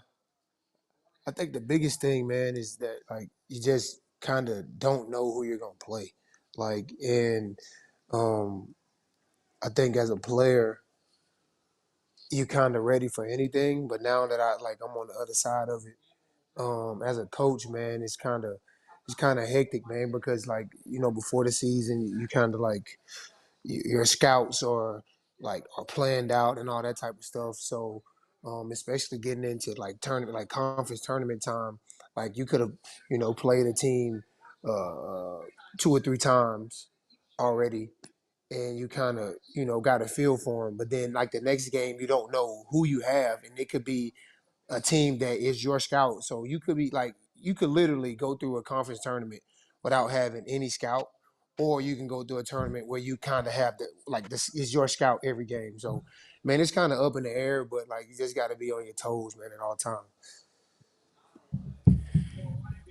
I think the biggest thing, man, is that like you just kind of don't know who you're gonna play. Like, and um, I think as a player, you kind of ready for anything. But now that I'm on the other side of it, as a coach, man, it's kind of hectic, man, because like before the season, you kind of like your scouts are planned out and all that type of stuff. So, especially getting into like tournament, like conference tournament time, like you could have, played a team uh, 2 or 3 times already, and you kind of, got a feel for them. But then, like the next game, you don't know who you have, and it could be a team that is your scout. So you could be like you could literally go through a conference tournament without having any scout, or you can go through a tournament where you kind of have this is your scout every game. So man, it's kind of up in the air, but like you just got to be on your toes, man, at all times.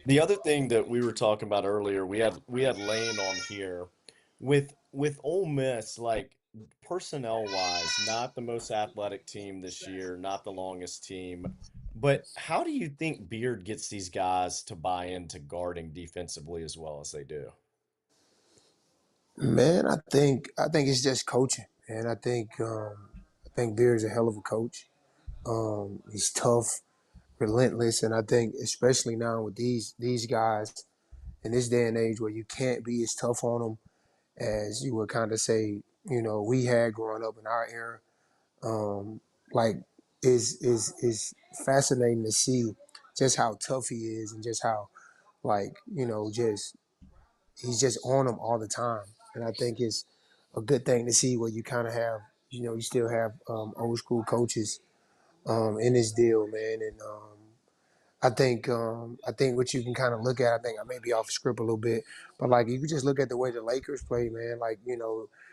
The other thing that we were talking about earlier, we had Lane on here with Ole Miss, like personnel wise, not the most athletic team this year, not the longest team. But how do you think Beard gets these guys to buy into guarding defensively as well as they do?
Man, I think it's just coaching, and I think Beard's a hell of a coach. He's tough, relentless, and I think especially now with these guys in this day and age where you can't be as tough on them as you would kind of say, we had growing up in our era. Um, like is fascinating to see just how tough he is and just how like just he's just on them all the time. And I think it's a good thing to see where you kind of have you still have old school coaches in this deal, man, and I think what you can kind of look at, I think I may be off script a little bit, but like you can just look at the way the Lakers play, man. Like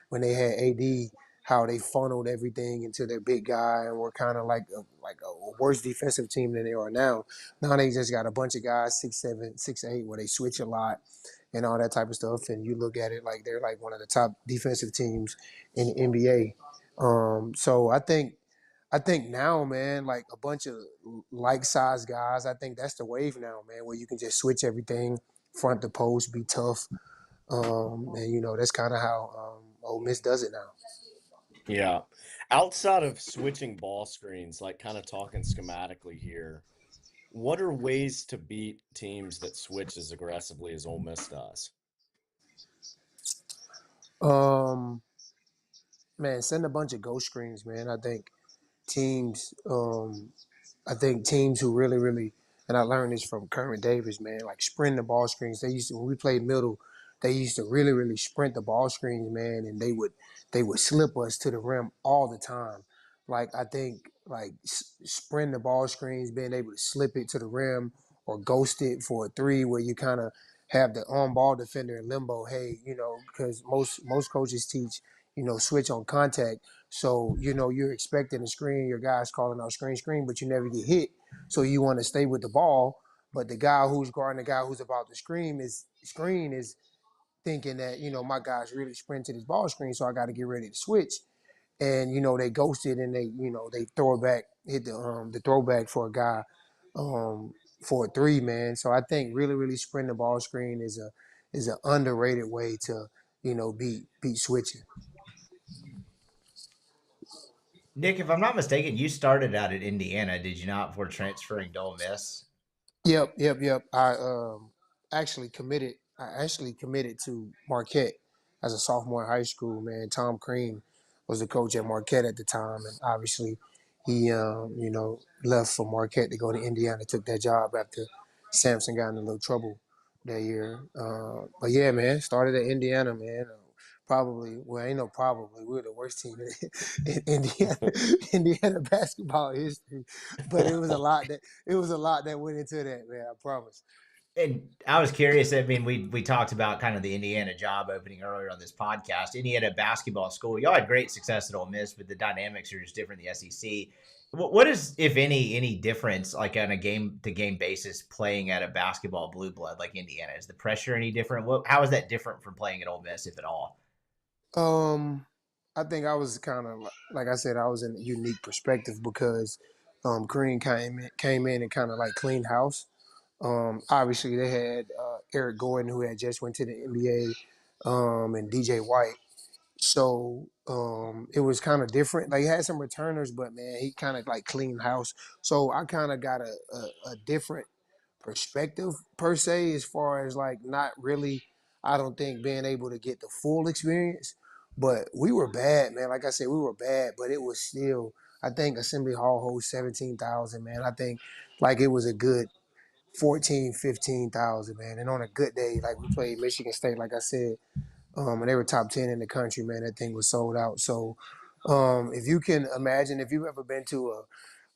when they had AD, how they funneled everything into their big guy, and were kind of like a worse defensive team than they are now. Now they just got a bunch of guys 6'7", 6'8", where they switch a lot and all that type of stuff. And you look at it like they're like one of the top defensive teams in the NBA. So I think now, man, like a bunch of like-sized guys, I think that's the wave now, man, where you can just switch everything, front the post, be tough, and that's kind of how Ole Miss does it now.
Yeah. Outside of switching ball screens, like kind of talking schematically here, what are ways to beat teams that switch as aggressively as Ole Miss does?
Um, Man, send a bunch of ghost screens, man. Teams, I think teams who really, really, and I learned this from Kermit Davis, man, like sprint the ball screens. They used to, when we played middle, they used to really, really sprint the ball screens, man, and they would slip us to the rim all the time. Like I think like sprint the ball screens, being able to slip it to the rim or ghost it for a three, where you kind of have the on ball defender in limbo. Hey, because most coaches teach, switch on contact. So, you're expecting a screen, your guy's calling out screen, screen, but you never get hit. So you want to stay with the ball. But the guy who's guarding the guy who's about to screen is thinking that, my guy's really sprinting his ball screen, so I got to get ready to switch. And, they ghosted and they throw it back, hit the throwback for a guy for a three, man. So I think really, really sprinting the ball screen is an underrated way to, beat switching.
Nick, if I'm not mistaken, you started out at Indiana, did you not, before transferring to Ole Miss?
Yep. I actually committed to Marquette as a sophomore in high school. Man, Tom Crean was the coach at Marquette at the time, and obviously he, left for Marquette to go to Indiana. Took that job after Sampson got in a little trouble that year. But yeah, man, started at Indiana, man. Probably, well, ain't no probably. We were the worst team in Indiana, Indiana basketball history. But it was a lot that went into that, man. I promise.
And I was curious. I mean, we talked about kind of the Indiana job opening earlier on this podcast. Indiana basketball school, y'all had great success at Ole Miss, but the dynamics are just different in the SEC. What is, if any difference, like on a game to game basis, playing at a basketball blue blood like Indiana? Is the pressure any different? How is that different from playing at Ole Miss, if at all?
Um, I think I was kind of like I said, I was in a unique perspective because Kareem came in and kind of like cleaned house. Obviously, they had Eric Gordon, who had just went to the NBA, and DJ White. So it was kind of different. Like he had some returners, but man, he kind of like cleaned house. So I kind of got a different perspective per se, as far as like not really. I don't think being able to get the full experience, but we were bad, man. Like I said, we were bad, but it was still. I think Assembly Hall holds 17,000, man. I think like it was a good 14, 15,000, man. And on a good day, like we played Michigan State, like I said, and they were top 10 in the country, man. That thing was sold out. So if you can imagine, if you've ever been to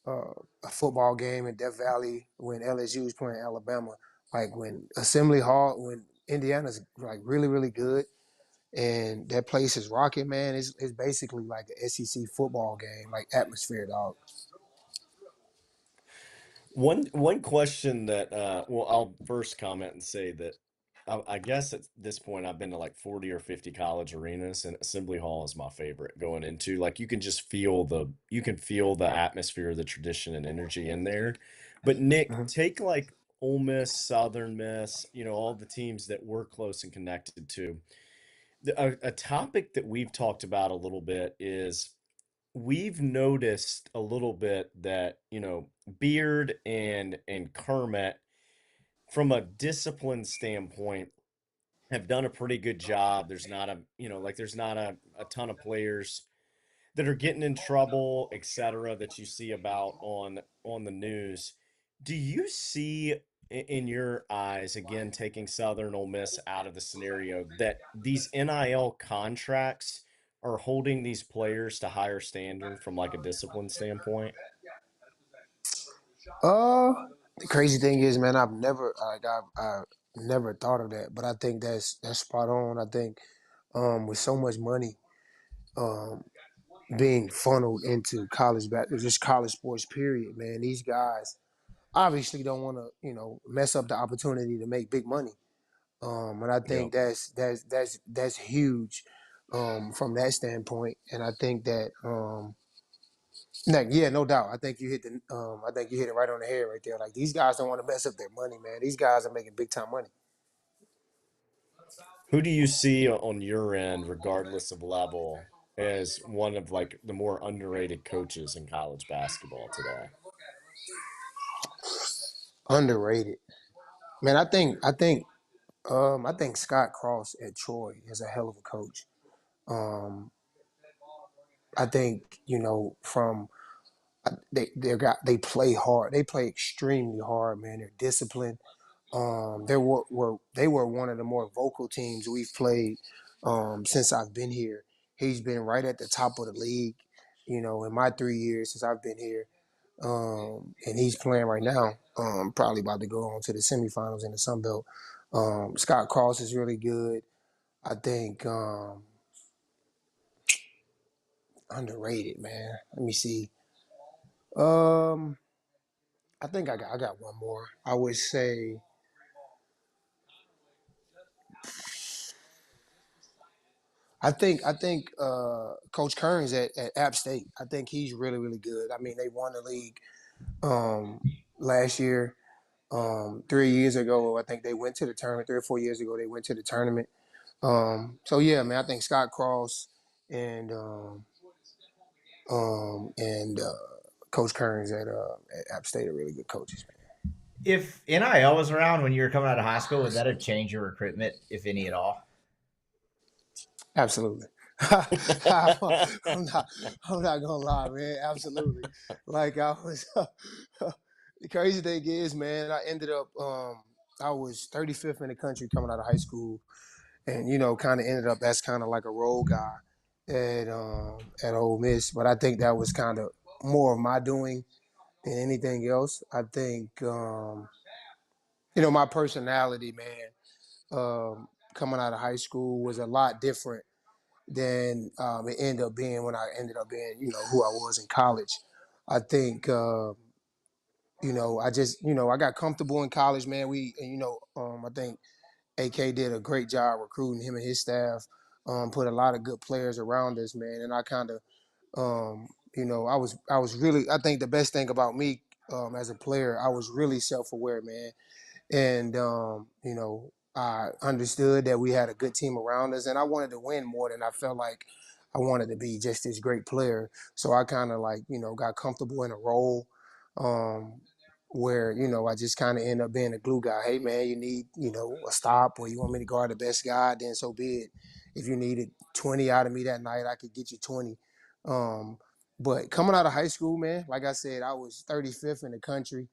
a football game in Death Valley when LSU was playing Alabama, like when Assembly Hall, when Indiana's like really, really good, and that place is rocking, man, it's basically like an SEC football game, like atmosphere, dog.
One question that well, I'll first comment and say that I guess at this point I've been to like 40 or 50 college arenas, and Assembly Hall is my favorite going into. Like you can just feel the atmosphere, the tradition and energy in there. But Nick,
Mhm.
take like Ole Miss, Southern Miss, all the teams that we're close and connected to. A topic that we've talked about a little bit is we've noticed a little bit that, Beard and Kermit, from a discipline standpoint, have done a pretty good job. There's not a ton of players that are getting in trouble, etc., that you see about on the news. Do you see in your eyes, again, taking Southern Ole Miss out of the scenario, that these NIL contracts are holding these players to higher standard from like a discipline standpoint?
Uh, the crazy thing is, man, I've never thought of that, but I think that's spot on. I think with so much money um, being funneled into college just college sports, period, man, these guys obviously don't want to, mess up the opportunity to make big money. And I
Yeah.
think that's huge from that standpoint. And I think that yeah, no doubt. I think you hit it right on the head right there. Like these guys don't want to mess up their money, man. These guys are making big time money.
Who do you see on your end, regardless of level, as one of like the more underrated coaches in college basketball today?
Underrated, man. I think Scott Cross at Troy is a hell of a coach. Um, I think from they play hard. They play extremely hard, man. They're disciplined. They were one of the more vocal teams we've played since I've been here. He's been right at the top of the league, in my 3 years since I've been here. And he's playing right now. Probably about to go on to the semifinals in the Sun Belt. Scott Cross is really good. I think underrated, man. Let me see. Um, I think I got one more. I would say I think Coach Kearns at App State. I think he's really really good. I mean, they won the league um, last year. 3 years ago, I think they went to the tournament. 3 or 4 years ago, they went to the tournament. So yeah, man, I think Scott Cross and Coach Kearns at App State are really good coaches, man.
If NIL was around when you were coming out of high school, would that have changed your recruitment, if any at all?
Absolutely. I'm not. I'm not gonna lie, man. Absolutely. Like I was. The crazy thing is, man, I ended up. I was 35th in the country coming out of high school, and kind of ended up as kind of like a role guy at Ole Miss. But I think that was kind of more of my doing than anything else. I think my personality, man, coming out of high school was a lot different than it ended up being when I ended up being, who I was in college. I think, I just, I got comfortable in college, man. I think AK did a great job recruiting him and his staff, put a lot of good players around us, man. And I kind of, I was really. I think the best thing about me as a player, I was really self-aware, man. And I understood that we had a good team around us, and I wanted to win more than I felt like I wanted to be just this great player. So I kind of got comfortable in a role um, where I just kind of end up being a glue guy. Hey man, you need a stop, or you want me to guard the best guy? Then so be it. If you needed 20 out of me that night, I could get you 20. Um, but coming out of high school, man, like I said, I was 35th in the country.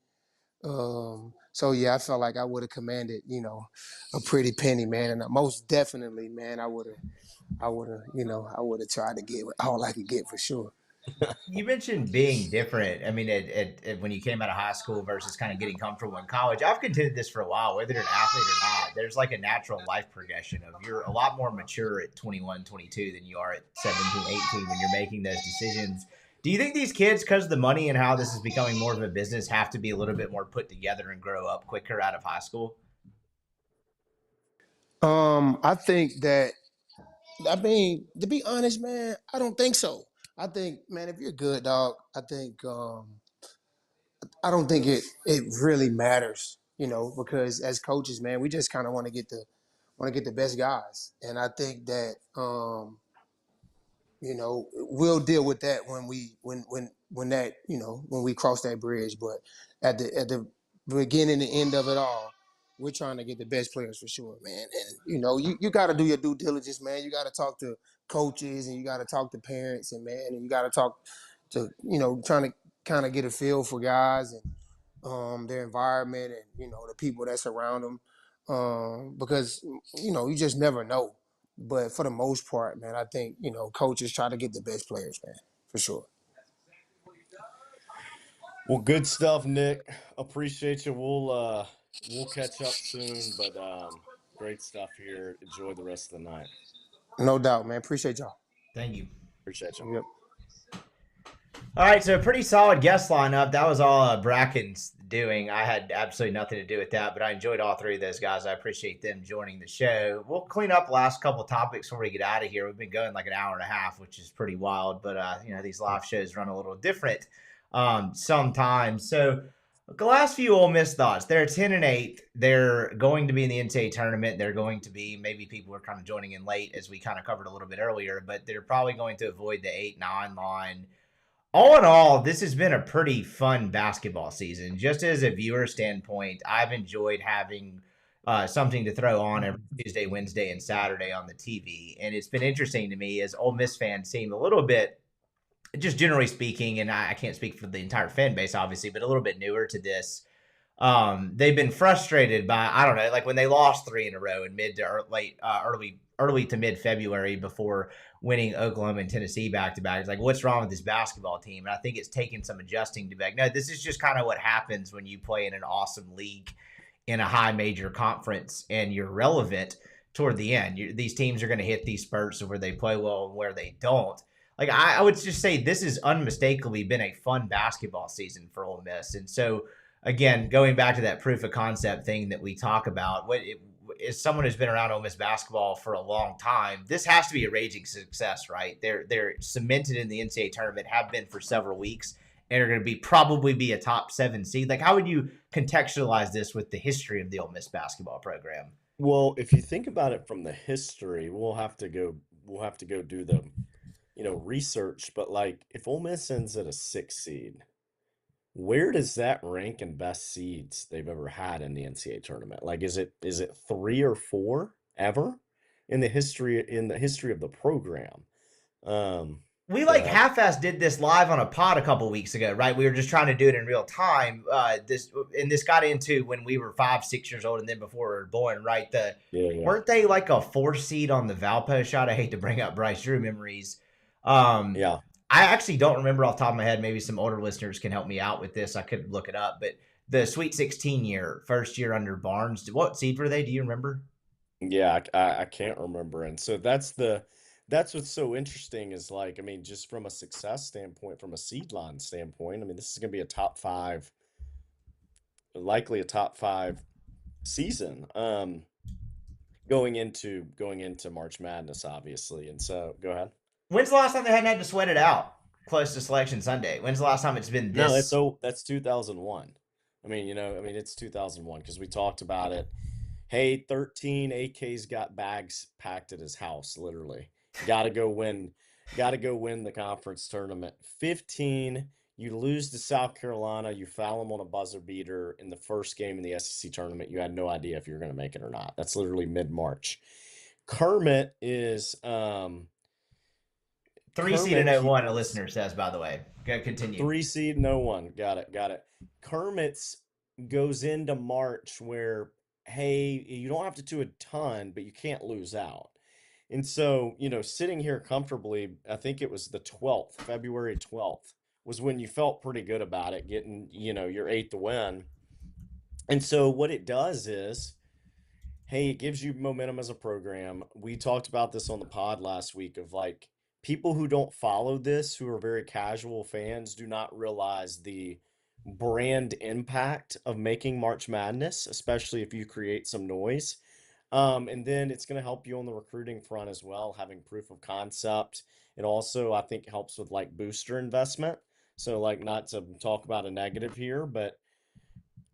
So yeah, I felt like I would have commanded, a pretty penny, man. And most definitely, man, I would have tried to get all I could get for sure.
You mentioned being different. I mean, when you came out of high school versus kind of getting comfortable in college. I've contended this for a while, whether you're an athlete or not. There's like a natural life progression of you're a lot more mature at 21, 22 than you are at 17, 18 when you're making those decisions. Do you think these kids, because of the money and how this is becoming more of a business, have to be a little bit more put together and grow up quicker out of high school?
I think that I mean, to be honest, man, I don't think so. I think, man, if you're good, dog, I don't think it really matters, because as coaches, man, we just kind of want to get the best guys, and I think that we'll deal with that when we cross that bridge. But at the beginning and end of it all, we're trying to get the best players for sure, man. And you got to do your due diligence, man. You got to talk to coaches, and you got to talk to parents, and man, and you got to talk to trying to kind of get a feel for guys and their environment, and the people that surround them, because you just never know. But for the most part, man, I think coaches try to get the best players, man, for sure.
Well, good stuff, Nick. Appreciate you. We'll catch up soon, but great stuff here. Enjoy the rest of the night.
No doubt, man. Appreciate y'all.
Thank you.
Appreciate you.
Yep.
All right, so pretty solid guest lineup. That was all Bracken's doing. I had absolutely nothing to do with that, but I enjoyed all three of those guys. I appreciate them joining the show. We'll clean up the last couple topics before we get out of here. We've been going like an hour and a half, which is pretty wild, but these live shows run a little different sometimes. So the last few Ole Miss thoughts. They're 10-8. They're going to be in the NCAA tournament. They're going to be, maybe people are kind of joining in late as we kind of covered a little bit earlier, but they're probably going to avoid the 8-9 line. All in all, this has been a pretty fun basketball season. Just as a viewer standpoint, I've enjoyed having something to throw on every Tuesday, Wednesday, and Saturday on the TV. And it's been interesting to me as Ole Miss fans seem a little bit, just generally speaking, and I can't speak for the entire fan base, obviously, but a little bit newer to this. They've been frustrated by, I don't know, like when they lost 3 in a row in mid to late, early to mid February before winning Oklahoma and Tennessee back to back. It's like, what's wrong with this basketball team? And I think it's taken some adjusting to be like, no, this is just kind of what happens when you play in an awesome league in a high major conference and you're relevant toward the end. These teams are going to hit these spurts of where they play well and where they don't. Like I would just say this has unmistakably been a fun basketball season for Ole Miss. And so, again, going back to that proof of concept thing that we talk about, as someone who's been around Ole Miss basketball for a long time, this has to be a raging success, right? They're cemented in the NCAA tournament, have been for several weeks, and are going to probably be a top 7 seed. Like, how would you contextualize this with the history of the Ole Miss basketball program?
Well, if you think about it from the history, we'll have to go do the research. But like, if Ole Miss ends at a 6 seed, where does that rank in best seeds they've ever had in the NCAA tournament? Like, is it 3 or 4 ever in the history of the program?
We half-ass did this live on a pod a couple weeks ago, right? We were just trying to do it in real time. This got into when we were 5, 6 years old, and then before we were born, right? Weren't they like a 4 seed on the Valpo shot? I hate to bring up Bryce Drew memories.
Yeah.
I actually don't remember off the top of my head. Maybe some older listeners can help me out with this. I could look it up. But the Sweet 16 year, first year under Barnes, what seed were they? Do you remember?
Yeah, I can't remember. And so that's what's so interesting is like, I mean, just from a success standpoint, from a seed line standpoint, I mean, this is going to be likely a top 5 season going into March Madness, obviously. And so go ahead.
When's the last time they hadn't had to sweat it out? close to Selection Sunday? When's the last time it's been
No,
this?
that's 2001. I mean, it's 2001 because we talked about it. Hey, 13 AK's got bags packed at his house, literally. Got to go win. Got to go win the conference tournament. 15, you lose to South Carolina. You foul them on a buzzer beater in the first game in the SEC tournament. You had no idea if you were going to make it or not. That's literally mid-March. Kermit is
3 seed and
Kermit.
0-1, a listener says, by the way. Go continue.
3 seed, no one. Got it. Kermit's goes into March where, hey, you don't have to do a ton, but you can't lose out. And so, sitting here comfortably, I think it was the 12th, February 12th, was when you felt pretty good about it, getting, your 8th win. And so what it does is, hey, it gives you momentum as a program. We talked about this on the pod last week of like people who don't follow this, who are very casual fans, do not realize the brand impact of making March Madness, especially if you create some noise. And then it's going to help you on the recruiting front as well, having proof of concept. It also, I think, helps with like booster investment. So, like, not to talk about a negative here, but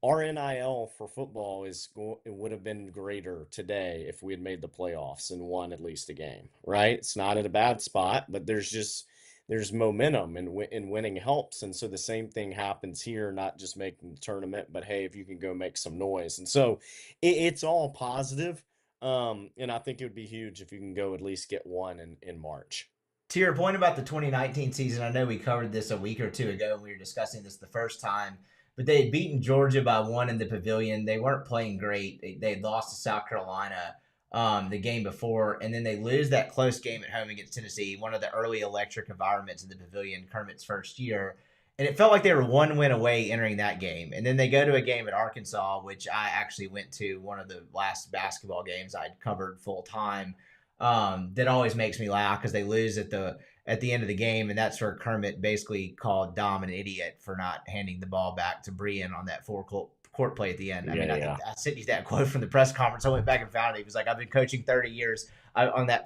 our NIL for football it would have been greater today if we had made the playoffs and won at least a game, right? It's not at a bad spot, but there's momentum and winning helps. And so the same thing happens here, not just making the tournament, but hey, if you can go make some noise. And so it's all positive. And I think it would be huge if you can go at least get one in March.
To your point about the 2019 season, I know we covered this a week or two ago when we were discussing this the first time, but they had beaten Georgia by 1 in the Pavilion. They weren't playing great. They had lost to South Carolina the game before, and then they lose that close game at home against Tennessee, one of the early electric environments in the Pavilion, Kermit's first year. And it felt like they were one win away entering that game. And then they go to a game at Arkansas, which I actually went to, one of the last basketball games I'd covered full time. That always makes me laugh because they lose at the end of the game, and that's where Kermit basically called Dom an idiot for not handing the ball back to Brian on that court play at the end. I sent you that quote from the press conference. I went back and found it. He was like, "I've been coaching 30 years.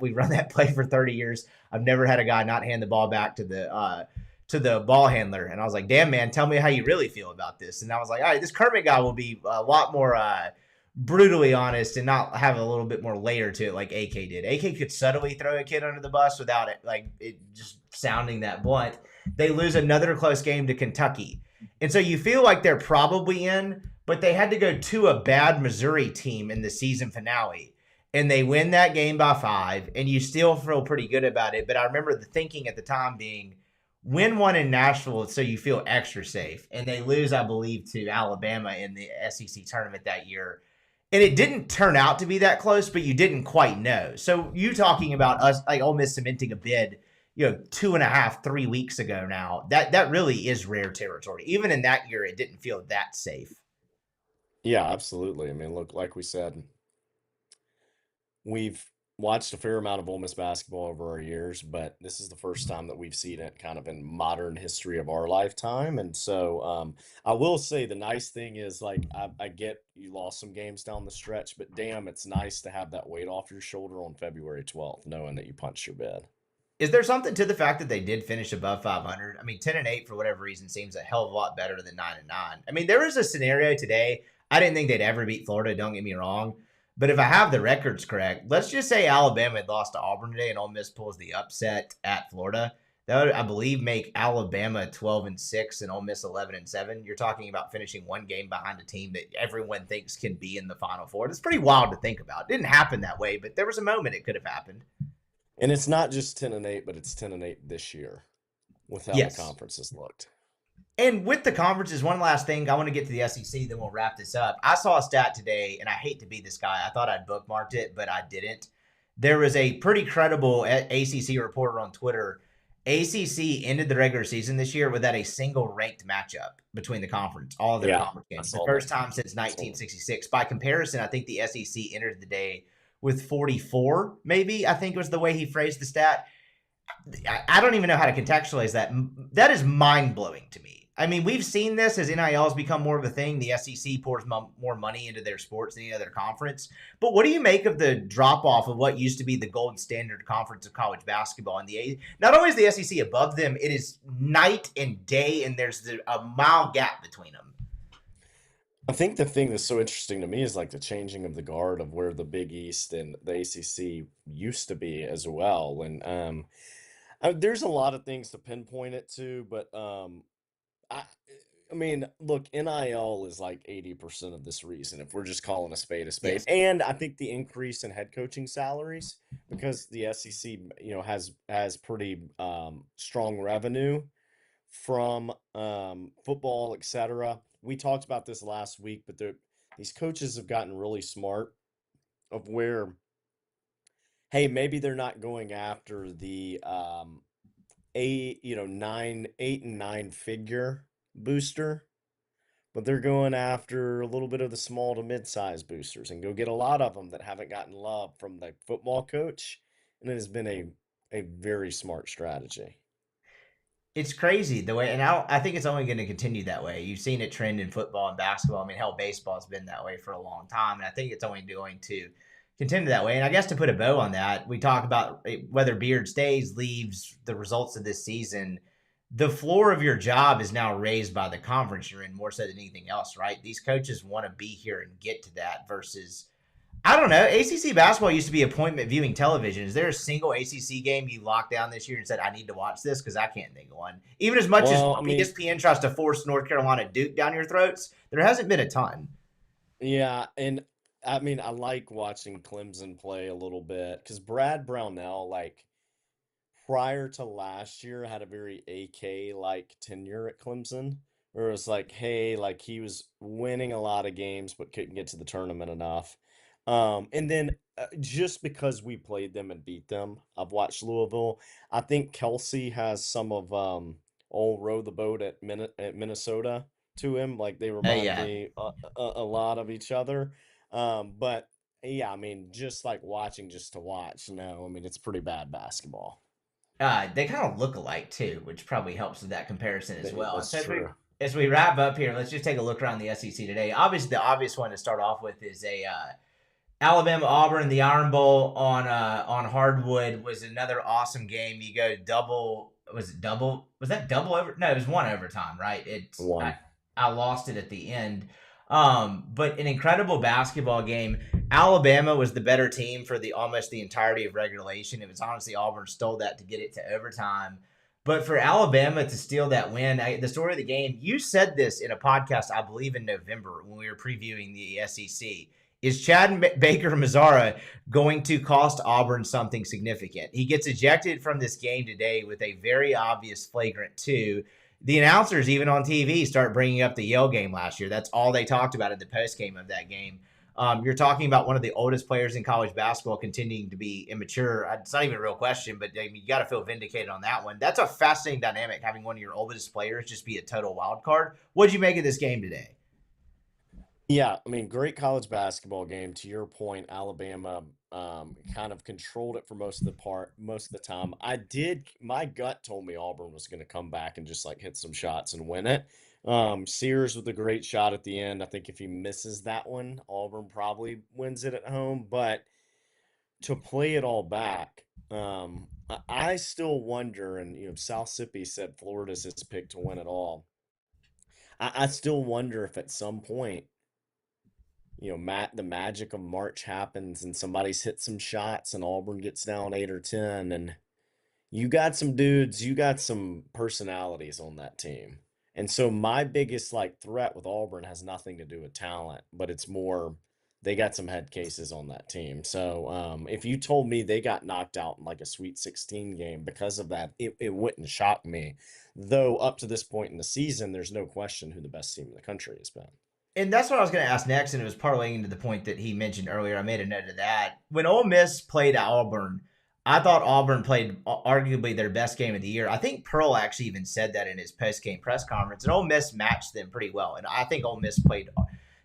We run that play for 30 years. I've never had a guy not hand the ball back to the ball handler." And I was like, "Damn, man, tell me how you really feel about this." And I was like, "All right, this Kermit guy will be a lot more brutally honest and not have a little bit more layer to it like AK did. AK could subtly throw a kid under the bus without it just sounding that blunt." They lose another close game to Kentucky. And so you feel like they're probably in, but they had to go to a bad Missouri team in the season finale. And they win that game by 5, and you still feel pretty good about it. But I remember the thinking at the time being, win one in Nashville so you feel extra safe. And they lose, I believe, to Alabama in the SEC tournament that year. And it didn't turn out to be that close, but you didn't quite know. So you talking about us, like Ole Miss cementing a bid, 2.5, 3 weeks ago now, that really is rare territory. Even in that year, it didn't feel that safe.
Yeah, absolutely. I mean, look, like we said, we've watched a fair amount of Ole Miss basketball over our years, but this is the first time that we've seen it kind of in modern history of our lifetime. And so I will say the nice thing is, like, I get you lost some games down the stretch, but damn, it's nice to have that weight off your shoulder on February 12th, knowing that you punched your bid.
Is there something to the fact that they did finish above 500? I mean, 10-8 for whatever reason seems a hell of a lot better than 9-9. I mean, there was a scenario today. I didn't think they'd ever beat Florida, don't get me wrong. But if I have the records correct, let's just say Alabama had lost to Auburn today and Ole Miss pulls the upset at Florida. That would, I believe, make Alabama 12-6 and Ole Miss 11-7. You're talking about finishing one game behind a team that everyone thinks can be in the Final Four. It's pretty wild to think about. It didn't happen that way, but there was a moment it could have happened.
And it's not just 10-8, but it's 10-8 this year with how the conferences looked.
And with the conferences, one last thing, I want to get to the SEC, then we'll wrap this up. I saw a stat today, and I hate to be this guy. I thought I'd bookmarked it, but I didn't. There was a pretty credible ACC reporter on Twitter. ACC ended the regular season this year without a single ranked matchup between the conference, all of their conference games. The first time since 1966. By comparison, I think the SEC entered the day with 44, maybe, I think was the way he phrased the stat. I don't even know how to contextualize that. That is mind-blowing to me. I mean, we've seen this as NIL has become more of a thing. The SEC pours more money into their sports than any other conference. But what do you make of the drop off of what used to be the gold standard conference of college basketball? And not only is the SEC above them, it is night and day, and there's a mile gap between them.
I think the thing that's so interesting to me is like the changing of the guard of where the Big East and the ACC used to be as well. And there's a lot of things to pinpoint it to, but I, I mean, look, NIL is like 80% of this reason, if we're just calling a spade a spade.
Yes.
And I think the increase in head coaching salaries, because the SEC, has pretty strong revenue from football, etc. We talked about this last week, but these coaches have gotten really smart of where, hey, maybe they're not going after the eight and nine figure booster, but they're going after a little bit of the small to mid-size boosters and go get a lot of them that haven't gotten love from the football coach, and it has been a very smart strategy.
It's crazy the way, and I think it's only going to continue that way. You've seen it trend in football and basketball. I mean, hell, baseball's been that way for a long time, and I think it's only going to continue that way. And I guess to put a bow on that, we talk about whether Beard stays, leaves, the results of this season. The floor of your job is now raised by the conference you're in more so than anything else, right? These coaches want to be here and get to that versus, I don't know. ACC basketball used to be appointment viewing television. Is there a single ACC game you locked down this year and said, I need to watch this? Because I can't think of one. Even as much as ESPN tries to force North Carolina Duke down your throats, there hasn't been a ton.
Yeah, and I mean, I like watching Clemson play a little bit because Brad Brownell, like, prior to last year, had a very AK-like tenure at Clemson, where it was like, hey, like he was winning a lot of games but couldn't get to the tournament enough. And then just because we played them and beat them, I've watched Louisville. I think Kelsey has some of old row the boat at Minnesota to him. Like they remind me a lot of each other. But yeah, I mean, just like watching just to watch. No, I mean it's pretty bad basketball.
They kind of look alike too, which probably helps with that comparison as well.
That's true.
As we wrap up here, let's just take a look around the SEC today. Obviously, the obvious one to start off with is Alabama Auburn. The Iron Bowl on hardwood was another awesome game. You go double. Was it double? Was that double over? No, it was one overtime, right? It's
one.
I lost it at the end. But an incredible basketball game. Alabama was the better team for almost the entirety of regulation. It was honestly Auburn stole that to get it to overtime. But for Alabama to steal that win, the story of the game, you said this in a podcast, I believe in November when we were previewing the SEC. Is Chad Baker-Mazara going to cost Auburn something significant? He gets ejected from this game today with a very obvious flagrant 2. The announcers, even on TV, start bringing up the Yale game last year. That's all they talked about in the postgame of that game. You're talking about one of the oldest players in college basketball continuing to be immature. It's not even a real question, but I mean, you got to feel vindicated on that one. That's a fascinating dynamic, having one of your oldest players just be a total wild card. What did you make of this game today?
Yeah, I mean, great college basketball game. To your point, Alabama kind of controlled it for most of the time. My gut told me Auburn was going to come back and just like hit some shots and win it. Sears with a great shot at the end. I think if he misses that one, Auburn probably wins it at home. But to play it all back, I still wonder, and Southsippi said Florida's his pick to win it all. I still wonder if at some point, the magic of March happens and somebody's hit some shots and Auburn gets down 8 or 10, and you got some dudes, you got some personalities on that team. And so my biggest threat with Auburn has nothing to do with talent, but it's more they got some head cases on that team. So if you told me they got knocked out in like a Sweet 16 game because of that, it wouldn't shock me. Though up to this point in the season, there's no question who the best team in the country has been.
And that's what I was going to ask next, and it was parlaying into the point that he mentioned earlier. I made a note of that. When Ole Miss played Auburn, I thought Auburn played arguably their best game of the year. I think Pearl actually even said that in his post-game press conference, and Ole Miss matched them pretty well. And I think Ole Miss played,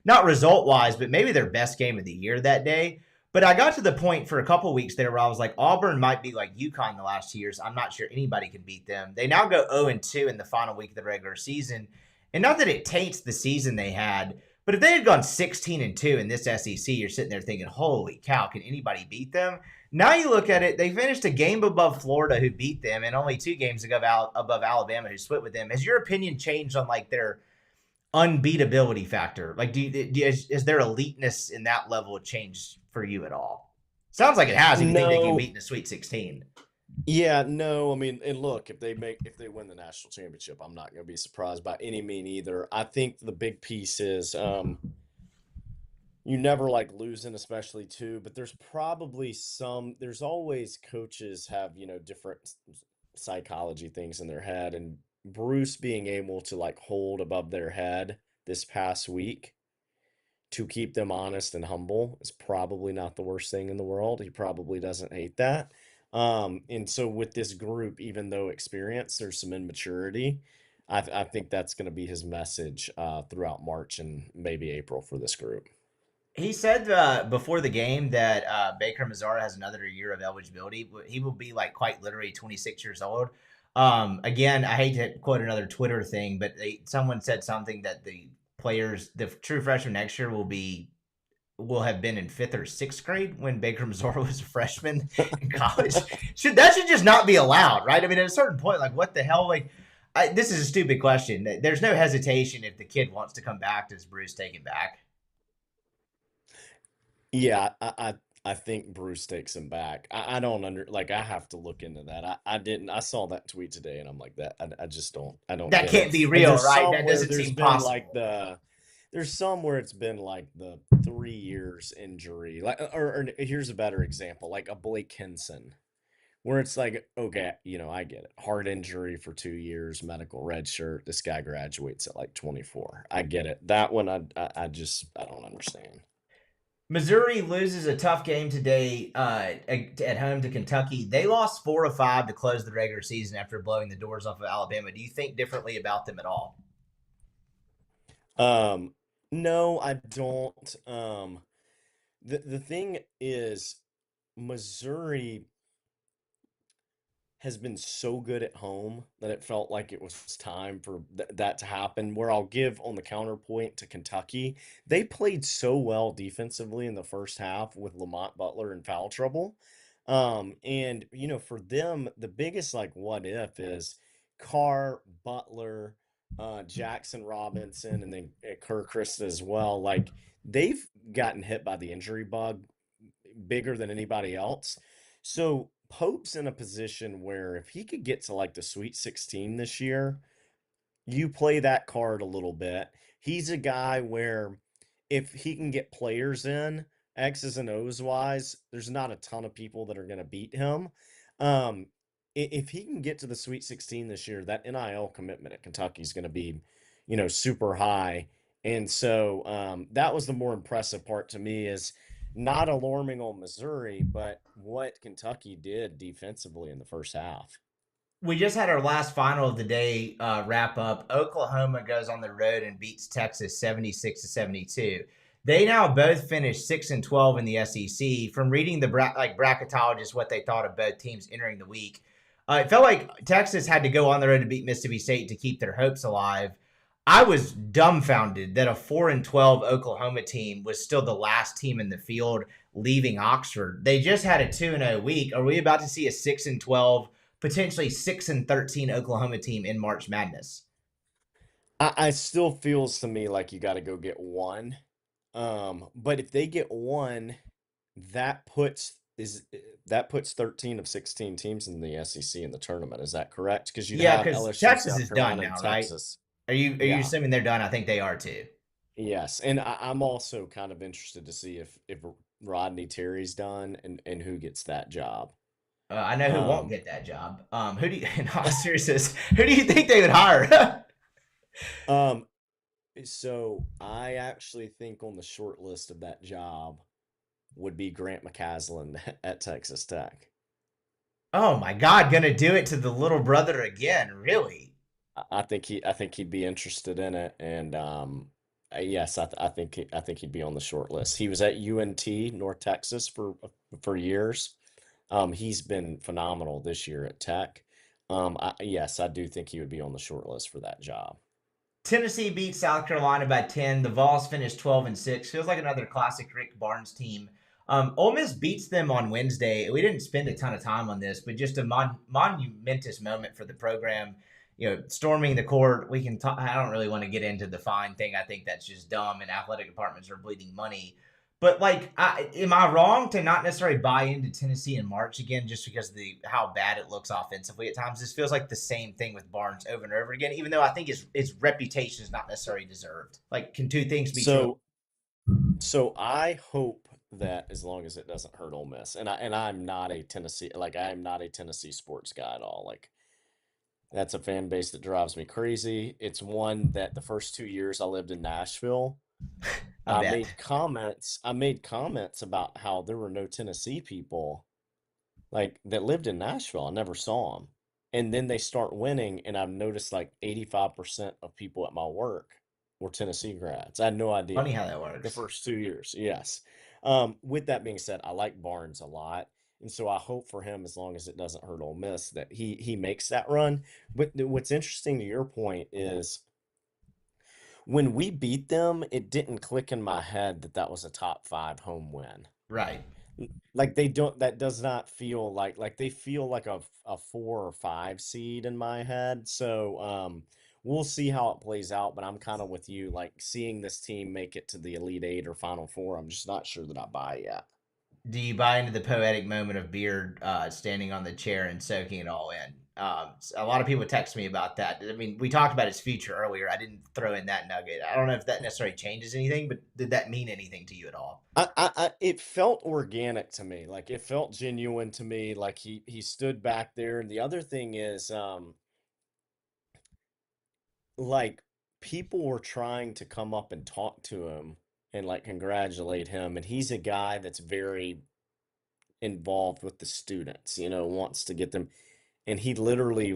not result-wise, but maybe their best game of the year that day. But I got to the point for a couple weeks there where I was like, Auburn might be like UConn the last 2 years. I'm not sure anybody can beat them. They now go 0-2 in the final week of the regular season. And not that it taints the season they had, but if they had gone 16-2 in this SEC, you're sitting there thinking, holy cow, can anybody beat them? Now you look at it, they finished a game above Florida, who beat them, and only 2 games above Alabama, who split with them. Has your opinion changed on like their unbeatability factor? Like, is there eliteness in that level of change for you at all? Sounds like it has. If you think they can beat in the Sweet 16.
Yeah, no, I mean, and look, if they win the national championship, I'm not going to be surprised by any mean either. I think the big piece is you never like losing, especially too, but there's always coaches have, different psychology things in their head, and Bruce being able to like hold above their head this past week to keep them honest and humble is probably not the worst thing in the world. He probably doesn't hate that. And so with this group, even though experienced, there's some immaturity. I think that's going to be his message throughout March and maybe April for this group.
He said before the game that Baker Mazara has another year of eligibility. He will be like quite literally 26 years old. Again, I hate to quote another Twitter thing, but someone said something that the true freshmen next year will have been in 5th or 6th grade when Baker Mazara was a freshman in college. That should just not be allowed, right? I mean, at a certain point, like what the hell? Like, this is a stupid question. There's no hesitation if the kid wants to come back. Does Bruce take him back?
Yeah, I think Bruce takes him back. I don't I have to look into that. I saw that tweet today and I'm like that. I just don't.
That can't be real, right? That doesn't seem possible.
There's some where it's been like the 3 years injury, like, or here's a better example, like a Blake Henson, where it's like, okay, I get it, heart injury for 2 years, medical red shirt. This guy graduates at like 24. I get it. That one, I don't understand.
Missouri loses a tough game today at home to Kentucky. They lost 4 of 5 to close the regular season after blowing the doors off of Alabama. Do you think differently about them at all?
No, I don't. The thing is, Missouri has been so good at home that it felt like it was time for that to happen. Where I'll give on the counterpoint to Kentucky, they played so well defensively in the first half with Lamont Butler in foul trouble. And for them, the biggest like what if is Carr, Butler, Jackson Robinson, and then Kerr Krista as well. Like they've gotten hit by the injury bug bigger than anybody else. So Pope's in a position where if he could get to like the Sweet 16 this year, you play that card a little bit. He's a guy where if he can get players in, X's and O's wise, there's not a ton of people that are going to beat him. If he can get to the Sweet 16 this year, that NIL commitment at Kentucky is going to be, super high. And so that was the more impressive part to me, is not alarming on Missouri, but what Kentucky did defensively in the first half.
We just had our last final of the day wrap up. Oklahoma goes on the road and beats Texas 76-72. They now both finished 6-12 in the SEC. From reading the bracketologists what they thought of both teams entering the week, it felt like Texas had to go on the road to beat Mississippi State to keep their hopes alive. I was dumbfounded that a 4-12 Oklahoma team was still the last team in the field leaving Oxford. They just had a 2-0 week. Are we about to see a 6-12, potentially 6-13 Oklahoma team in March Madness?
I still feels to me like you got to go get one. But if they get one, that puts 13 of 16 teams in the SEC in the tournament. Is that correct? Because
because Texas is done now, right? Are you assuming they're done? I think they are too.
Yes, and I'm also kind of interested to see if Rodney Terry's done and who gets that job.
I know who won't get that job. Who do you? In all seriousness, who do you think they would hire?
So I actually think on the short list of that job would be Grant McCasland at Texas Tech.
Oh my God, gonna do it to the little brother again? Really?
I think he'd be interested in it, and Yes, I think he'd be on the short list. He was at UNT, North Texas, for years. He's been phenomenal this year at Tech. Yes, I do think he would be on the short list for that job.
Tennessee beat South Carolina by 10. The Vols finished 12-6. Feels like another classic Rick Barnes team. Ole Miss beats them on Wednesday. We didn't spend a ton of time on this, but just a monumentous moment for the program. Storming the court. We can talk. I don't really want to get into the fine thing. I think that's just dumb, and athletic departments are bleeding money. But am I wrong to not necessarily buy into Tennessee in March again, just because of how bad it looks offensively at times? This feels like the same thing with Barnes over and over again, even though I think his reputation is not necessarily deserved. Can two things be true?
So I hope that as long as it doesn't hurt Ole Miss, and I'm not a Tennessee sports guy at all. That's a fan base that drives me crazy. It's one that the first 2 years I lived in Nashville, I made comments about how there were no Tennessee people that lived in Nashville. I never saw them. And then they start winning, and I've noticed 85% of people at my work were Tennessee grads. I had no idea.
Funny how that works.
The first 2 years, yes. With that being said, I like Barnes a lot. And so I hope for him, as long as it doesn't hurt Ole Miss, that he makes that run. But what's interesting to your point is when we beat them, it didn't click in my head that was a top 5 home win.
Right.
That does not feel like they feel like a 4 or 5 seed in my head. So we'll see how it plays out, but I'm kind of with you, seeing this team make it to the Elite Eight or Final Four. I'm just not sure that I buy yet.
Do you buy into the poetic moment of Beard standing on the chair and soaking it all in? A lot of people text me about that. I mean, we talked about his future earlier. I didn't throw in that nugget. I don't know if that necessarily changes anything, but did that mean anything to you at all?
It felt organic to me. It felt genuine to me. He stood back there. And the other thing is, people were trying to come up and talk to him and congratulate him. And he's a guy that's very involved with the students, wants to get them. And he literally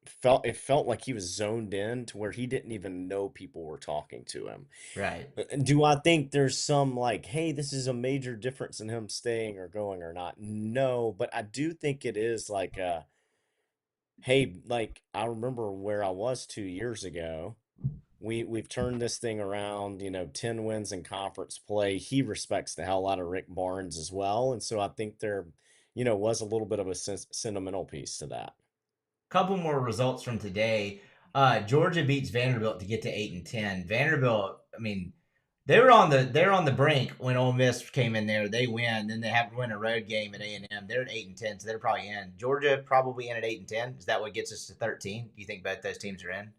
felt like he was zoned in to where he didn't even know people were talking to him.
Right.
Do I think there's some hey, this is a major difference in him staying or going or not? No, but I do think it is hey, I remember where I was 2 years ago. We've turned this thing around, 10 wins in conference play. He respects the hell out of Rick Barnes as well. And so I think there, was a little bit of a sentimental piece to that.
Couple more results from today. Georgia beats Vanderbilt to get to 8-10. Vanderbilt, I mean, they're on the brink when Ole Miss came in there. They win, then they have to win a road game at A&M. They're at 8-10, so they're probably in. Georgia probably in at 8-10. Is that what gets us to 13? Do you think both those teams are in?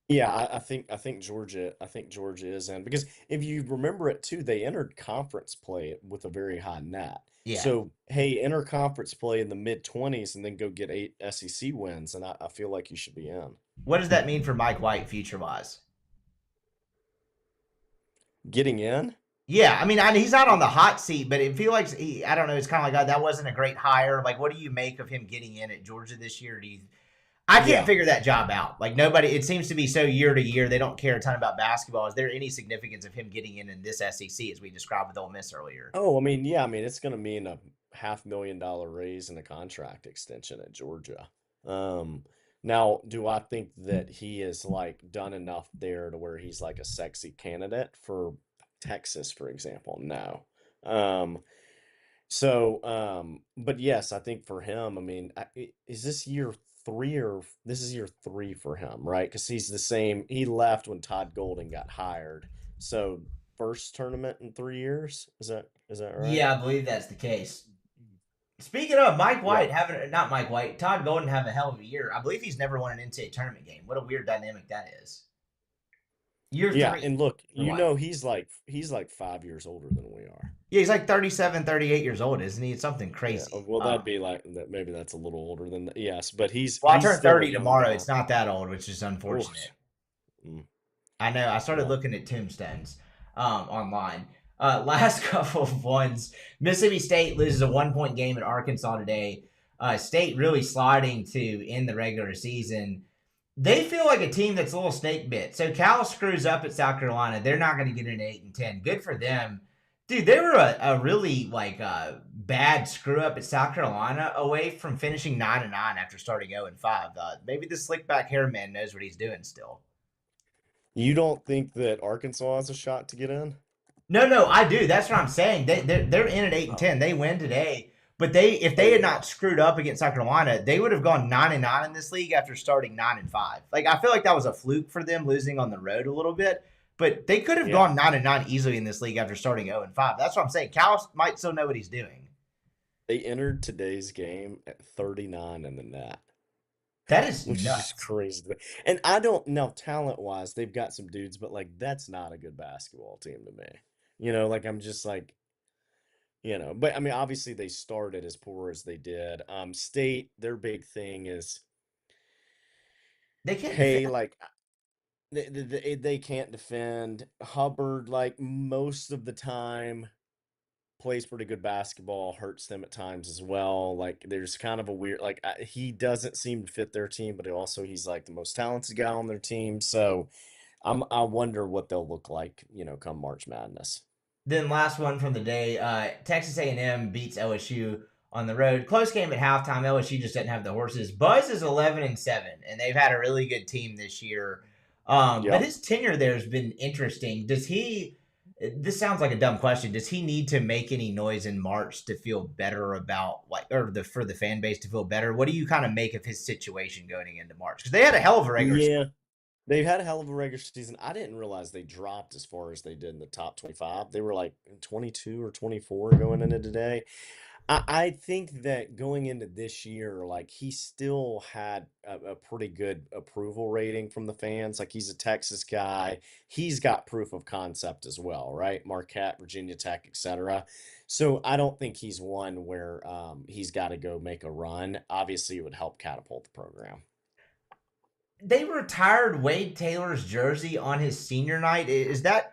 Yeah, I think Georgia is in, because if you remember it too, they entered conference play with a very high net.
Yeah.
So hey, enter conference play in the mid-20s and then go get 8 SEC wins, and I feel like you should be in.
What does that mean for Mike White future-wise?
Getting in?
Yeah, I mean, he's not on the hot seat, but it feels like I don't know. It's kind of that wasn't a great hire. What do you make of him getting in at Georgia this year? I can't figure that job out. Nobody, it seems to be so year to year. They don't care a ton about basketball. Is there any significance of him getting in this SEC as we described with Ole Miss earlier?
Oh, I mean, yeah. I mean, it's going to mean a $500,000 raise and a contract extension at Georgia. Now, do I think that he is done enough there to where he's a sexy candidate for Texas, for example? No. But yes, I think for him, I mean, is this year 3 or this is year 3 for him, right? Because he's the same. He left when Todd Golden got hired. So first tournament in 3 years. Is that right?
Yeah, I believe that's the case. Speaking of Todd Golden having a hell of a year. I believe he's never won an NCAA tournament game. What a weird dynamic that is. Year 3.
And look, he's 5 years older than we are.
Yeah, he's 37, 38 years old, isn't he? It's something crazy.
Yeah, well, that'd be that. Maybe that's a little older than that. Yes, but he's.
Well, I turn 30 tomorrow. It's not that old, which is unfortunate. I know. I started looking at tombstones online. Last couple of ones. Mississippi State loses a 1-point game at Arkansas today. State really sliding to end the regular season. They feel like a team that's a little snake bit. So Cal screws up at South Carolina. They're not going to get an 8-10. Good for them. Dude, they were a really bad screw up at South Carolina away from finishing 9-9 after starting 0-5. Maybe the slick back hair man knows what he's doing still.
You don't think that Arkansas has a shot to get in?
No, I do. That's what I'm saying. They're in at 8-10. They win today. But if they had not screwed up against South Carolina, they would have gone 9-9 in this league after starting 9-5. Like, I feel like that was a fluke for them losing on the road a little bit. But they could have gone 9-9 easily in this league after starting 0-5. That's what I'm saying. Cal might still know what he's doing.
They entered today's game at 39 in the net.
That is
which
nuts.
is crazy. And I don't know, talent-wise, they've got some dudes, but, like, that's not a good basketball team to me. You know, like, I'm just like, you know. But, I mean, obviously they started as poor as they did. State, their big thing is,
they can't
hey,
defend.
like, they can't defend. Hubbard, like, most of the time plays pretty good basketball, hurts them at times as well. Like, there's kind of a weird, like, he doesn't seem to fit their team, but also he's like the most talented guy on their team. So I wonder what they'll look like, you know, come March Madness.
Then last one from the day, Texas A&M beats LSU on the road. Close game at halftime. LSU just didn't have the horses. Buzz is 11-7, and they've had a really good team this year. But his tenure there has been interesting. Does he? This sounds like a dumb question. Does he need to make any noise in March to feel better about for the fan base to feel better? What do you kind of make of his situation going into March? Because they had a hell of a regular season.
They've had a hell of a regular season. I didn't realize they dropped as far as they did in the top 25. They were like 22 or 24 going into today. I think that going into this year, like, he still had a pretty good approval rating from the fans. Like, he's a Texas guy. He's got proof of concept as well, right? Marquette, Virginia Tech, etc. So I don't think he's one where he's got to go make a run. Obviously, it would help catapult the program.
They retired Wade Taylor's jersey on his senior night.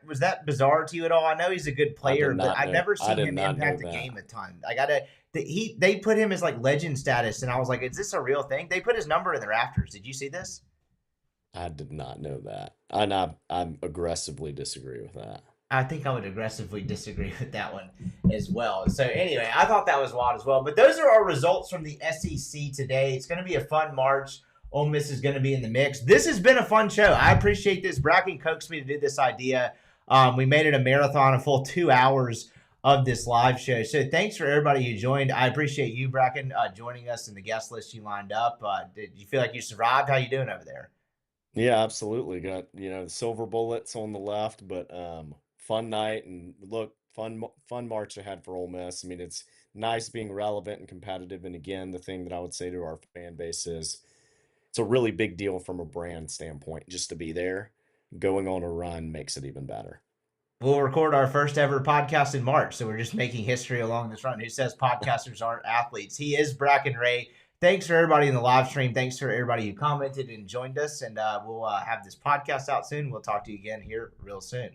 Was that bizarre to you at all? I know he's a good player, but I've never seen him impact the game a ton. They put him as like legend status, and I was like, is this a real thing? They put his number in the rafters. Did you see this?
I did not know that. And I aggressively disagree with that.
I think I would aggressively disagree with that one as well. So anyway, I thought that was wild as well. But those are our results from the SEC today. It's going to be a fun March. Ole Miss is going to be in the mix. This has been a fun show. I appreciate this. Bracken coaxed me to do this idea. We made it a marathon, a full 2 hours of this live show. So thanks for everybody who joined. I appreciate you, Bracken, joining us in the guest list you lined up. Did you feel like you survived? How you doing over there?
Yeah, absolutely. Got, you know, the silver bullets on the left, but fun night, and look, fun March ahead for Ole Miss. I mean, it's nice being relevant and competitive. And again, the thing that I would say to our fan base is it's a really big deal from a brand standpoint just to be there. Going on a run makes it even better.
We'll record our first ever podcast in March, so we're just making history along this run. Who says podcasters aren't athletes? He is Bracken Ray. Thanks for everybody in the live stream. Thanks for everybody who commented and joined us. And we'll have this podcast out soon. We'll talk to you again here real soon.